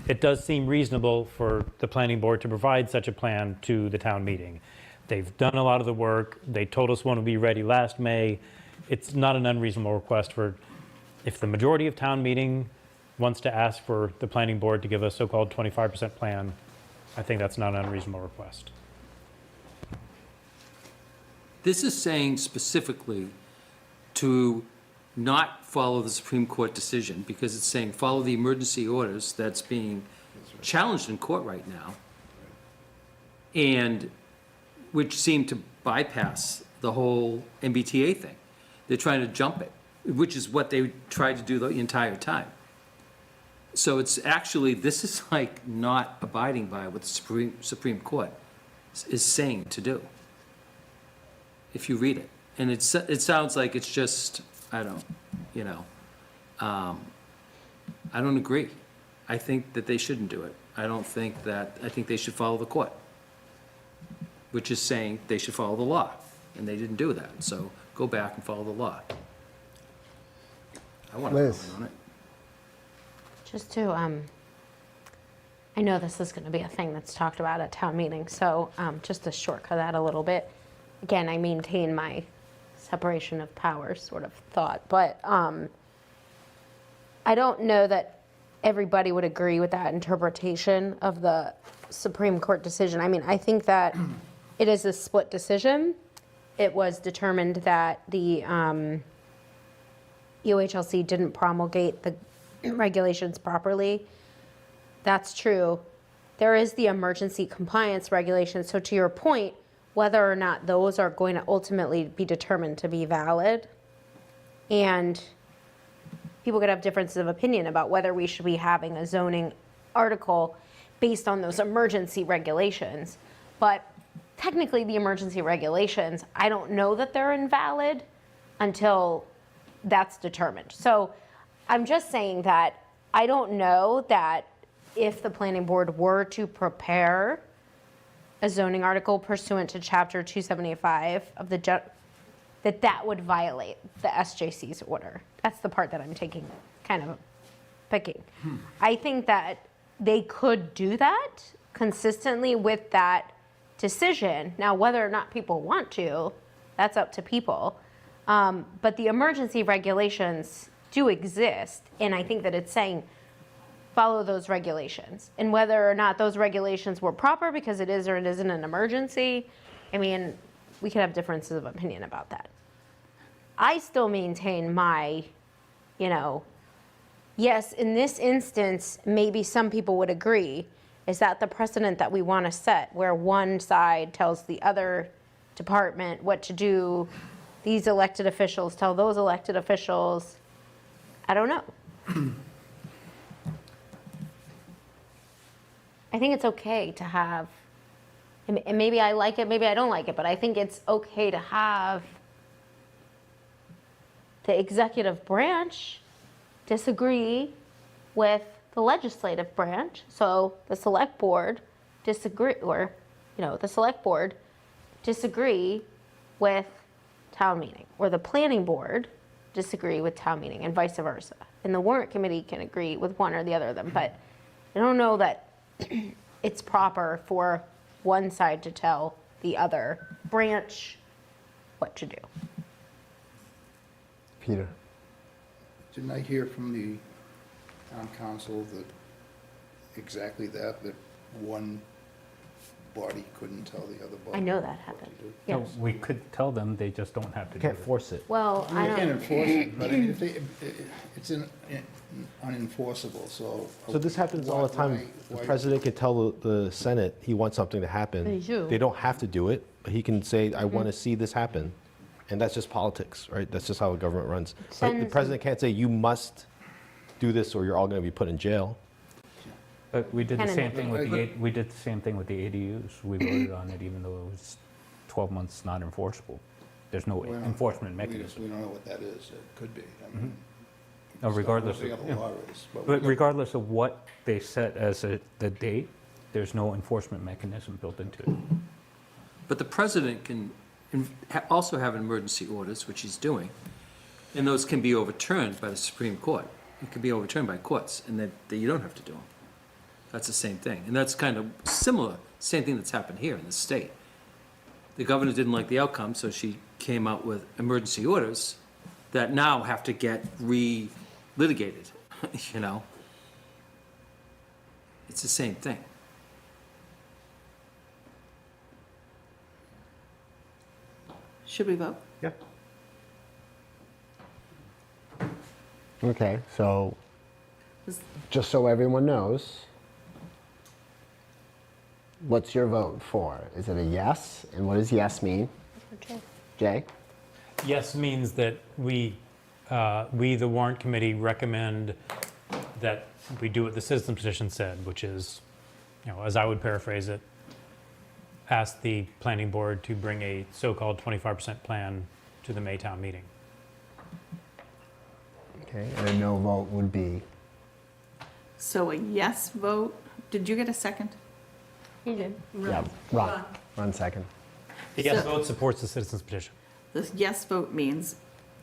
It does seem reasonable for the planning board to provide such a plan to the town meeting. They've done a lot of the work. They told us one would be ready last May. It's not an unreasonable request for, if the majority of town meeting wants to ask for the planning board to give a so-called 25% plan, I think that's not an unreasonable request. This is saying specifically to not follow the Supreme Court decision, because it's saying follow the emergency orders that's being challenged in court right now, and which seem to bypass the whole MBTA thing. They're trying to jump it, which is what they tried to do the entire time. So it's actually, this is like not abiding by what the Supreme Court is saying to do, if you read it. And it sounds like it's just, I don't agree. I think that they shouldn't do it. I think they should follow the court, which is saying they should follow the law, and they didn't do that. So go back and follow the law. I want to comment on it. Just to, I know this is going to be a thing that's talked about at town meeting, so just to shortcut that a little bit. Again, I maintain my separation of powers sort of thought, but I don't know that everybody would agree with that interpretation of the Supreme Court decision. I mean, I think that it is a split decision. It was determined that the UHLC didn't promulgate the regulations properly. That's true. There is the emergency compliance regulation. So to your point, whether or not those are going to ultimately be determined to be valid, and people could have differences of opinion about whether we should be having a zoning article based on those emergency regulations. But technically the emergency regulations, I don't know that they're invalid until that's determined. So I'm just saying that I don't know that if the planning board were to prepare a zoning article pursuant to chapter 275 of the that would violate the SJC's order. That's the part that I'm taking, kind of picking. I think that they could do that consistently with that decision. Now, whether or not people want to, that's up to people. But the emergency regulations do exist, and I think that it's saying follow those regulations. And whether or not those regulations were proper because it is or it isn't an emergency, I mean, we could have differences of opinion about that. I still maintain my, yes, in this instance, maybe some people would agree, is that the precedent that we want to set where one side tells the other department what to do, these elected officials tell those elected officials, I don't know. I think it's okay to have, and maybe I like it, maybe I don't like it, but I think it's okay to have the executive branch disagree with the legislative branch. So the select board disagree, or, the select board disagree with town meeting, or the planning board disagree with town meeting, and vice versa. And the warrant committee can agree with one or the other of them, but I don't know that it's proper for one side to tell the other branch what to do. Peter. Didn't I hear from the town council that exactly that one body couldn't tell the other body? I know that happened. No, Yes. we could tell them, they just don't have to do Can't it. force it. Well, I You can't don't, enforce it, but if it's unenforceable, so. So this happens all the time. The president can tell the Senate he wants something to happen. They do. They don't have to do it, but he can say, I want to see this happen. And that's just politics, right? That's just how the government runs. But the Sends- president can't say, you must do this or you're all going to be put in jail. But we did the Can same and- thing with we did the same thing with the ADUs. We voted on it even though it was 12 months not enforceable. There's no Well, enforcement We mechanism. don't know what that is. It could be. I mean, No, regardless it's of- not what the law is, but But regardless of what they set as the date, there's no enforcement mechanism built into it. But the president can also have emergency orders, which he's doing, and those can be overturned by the Supreme Court. it could be overturned by courts, and that you don't have to do them. That's the same thing, and that's kind of similar, same thing that's happened here in the state. The governor didn't like the outcome, so she came out with emergency orders that now have to get re-litigated, you know? It's the same thing. Should we vote? Yeah. Okay, so, just so everyone knows, what's your vote for? Is it a yes? And what does yes mean? Jay? Yes means that we, the warrant committee, recommend that we do what the citizen petition said, which is, as I would paraphrase it, ask the planning board to bring a so-called 25% plan to the Maytown meeting. Okay, and a no vote would be? So a yes vote, did you get a second? You did. Yeah, Ron second. The yes So- vote supports the citizen's petition. The yes vote means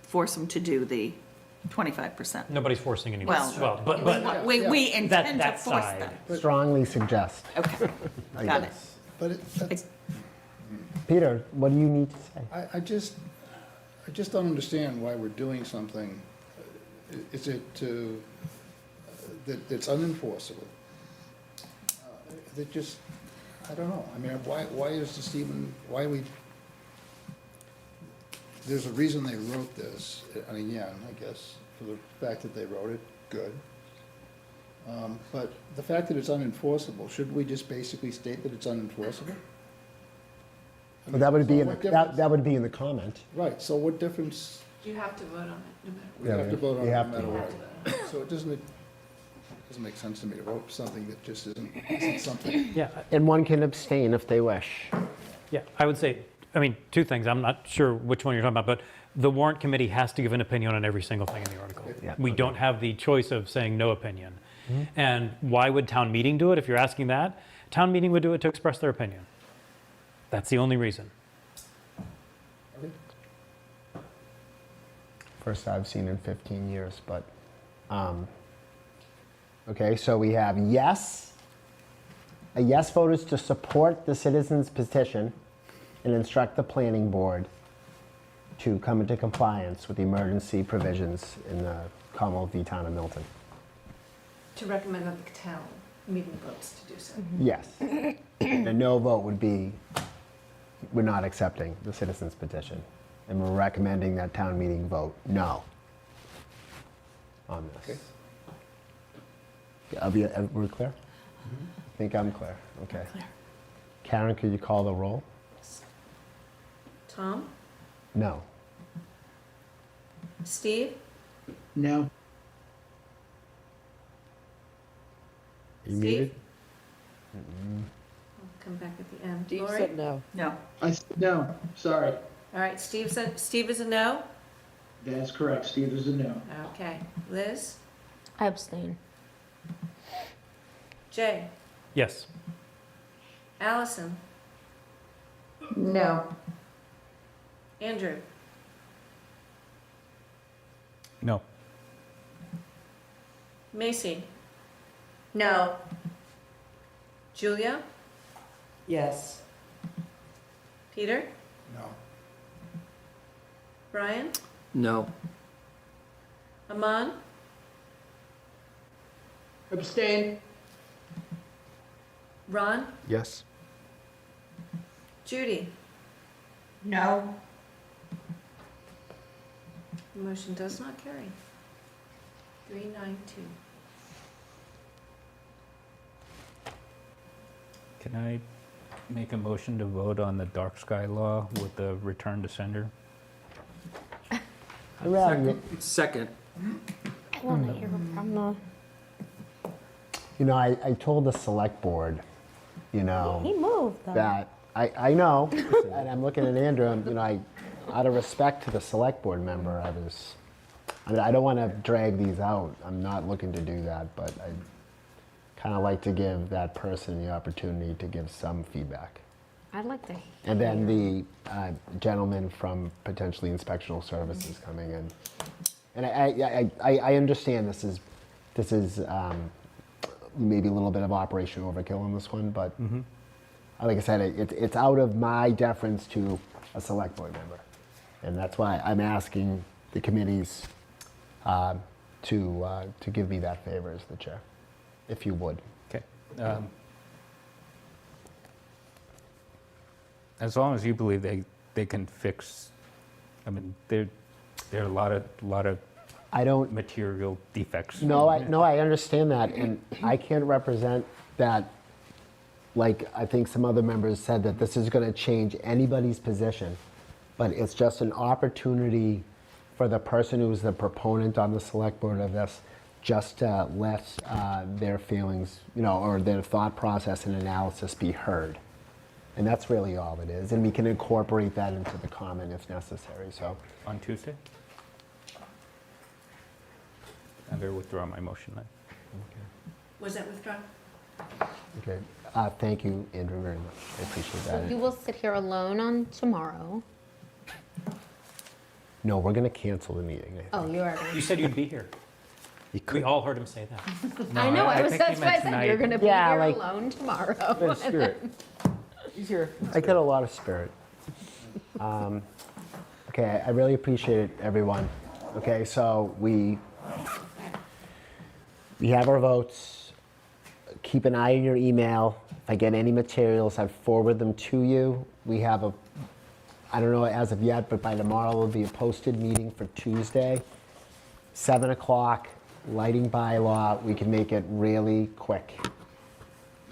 force them to do the 25%. Nobody's forcing anyone. Well, but we intend to that force side. them. Strongly suggest, Okay, I got it. guess. But that's, Peter, what do you need to say? I just don't understand why we're doing something. Is it to, that it's unenforceable? That just, I don't know. I mean, why is this even, why we, there's a reason they wrote this, and again, I guess, for the fact that they wrote it, good. But the fact that it's unenforceable, should we just basically state that it's unenforceable? I Well, that would be, so in what the- difference- that would be in the comment. Right, so what difference, You have to vote on it, no matter we Yeah, have to vote on we it no have to. matter what. So it doesn't make sense to me to vote for something that just isn't something. Yeah, And one can abstain if they wish. yeah, I would say, two things. I'm not sure which one you're talking about, but the warrant committee has to give an opinion on every single thing in the article. Yeah. We don't have the choice of saying no opinion. And why would town meeting do it, if you're asking that? Town meeting would do it to express their opinion. That's the only reason. First I've seen in 15 years, but, okay, so we have yes. A yes vote is to support the citizens petition and instruct the planning board to come into compliance with the emergency provisions in the Commonwealth v. Town of Milton. To recommend that the town meeting votes to do so. Yes. A no vote would be, we're not accepting the citizens petition. And we're recommending that town meeting vote no on this. Okay. Yeah, we're clear? I think I'm clear, okay. Karen, could you call the roll? Tom? No. Steve? No. You Steve? muted? I'll come back at the end. Steve Lori? said no. No. I said no, sorry. All right, Steve is a no? That is correct, Steve is a no. Okay. Liz? I abstain. Jay? Yes. Allison? No. Andrew? No. Macy? No. Julia? Yes. Peter? No. Brian? No. Aman? Abstain. Ron? Yes. Judy? No. The motion does not carry. 392. Can I make a motion to vote on the dark sky law with the return to sender? I'd rather, Second. I want to hear from the, I told the select board, he moved though. that, I know, and I'm looking at Andrew, and, out of respect to the select board member, I don't want to drag these out. I'm not looking to do that, but I'd kind of like to give that person the opportunity to give some feedback. I'd like to. And then the gentleman from potentially inspectional services coming in, And I understand this is maybe a little bit of operation overkill on this one, but like I said, it's out of my deference to a select board member. And that's why I'm asking the committees to give me that favor as the chair, if you would. Okay. As long as you believe they can fix, I mean, there are a lot of I don't. material defects. No, I understand that, and I can't represent that. Like I think some other members said that this is going to change anybody's position, but it's just an opportunity for the person who's the proponent on the select board of this, just to let their feelings, or their thought process and analysis be heard. And that's really all it is. And we can incorporate that into the comment if necessary, so. On Tuesday? I better withdraw my motion then. Was that withdrawn? Okay. Thank you, Andrew, very much. I appreciate that. You will sit here alone on tomorrow. No, we're going to cancel the meeting. I think. Oh, you are. You said you'd be here. We all heard him say that. I know, I think he that's why I meant said tonight. you're gonna be Yeah, here like- alone tomorrow. Good spirit. Easier. I get a lot of spirit. Okay, I really appreciate it, everyone. Okay, so we have our votes. Keep an eye on your email. If I get any materials, I forward them to you. We have I don't know as of yet, but by tomorrow there'll be a posted meeting for Tuesday, 7 o'clock, lighting bylaw. We can make it really quick.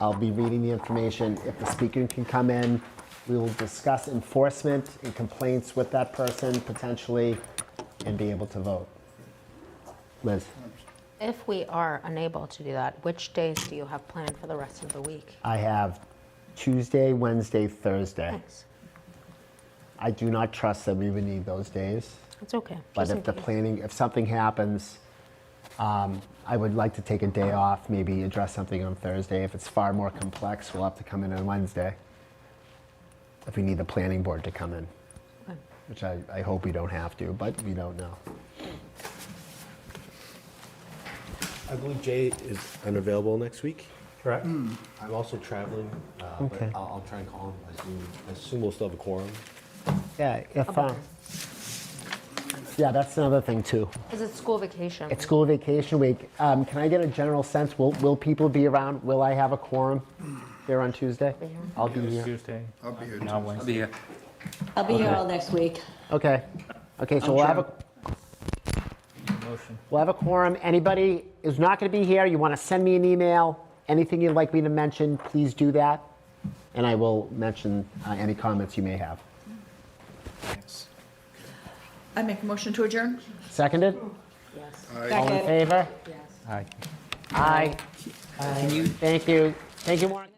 I'll be reading the information. If the speaker can come in, we will discuss enforcement and complaints with that person potentially and be able to vote. Liz? If we are unable to do that, which days do you have planned for the rest of the week? I have Tuesday, Wednesday, Thursday. Thanks. I do not trust that we would need those days. It's okay. But just if in case. if something happens, I would like to take a day off, maybe address something on Thursday. If it's far more complex, we'll have to come in on Wednesday. If we need the planning board to come in, Okay. which I hope we don't have to, but we don't know. I believe Jay is unavailable next week. Correct? I'm also traveling, Okay. but I'll try and call him. I assume we'll still have a quorum. Yeah, if, Okay. yeah, that's another thing too. Is it school vacation? It's school vacation week. Can I get a general sense? Will people be around? Will I have a quorum here on Tuesday? I'll be here. Tuesday. I'll be here No, too. Wednesday. I'll be here all next week. Okay. Okay, so we'll have a Motion. quorum. Anybody who's not going to be here, you want to send me an email, anything you'd like me to mention, please do that. And I will mention any comments you may have. I make a motion to adjourn? Seconded? Yes. All in favor? Yes. Aye. Aye. Can you Thank you. Thank you, Warren.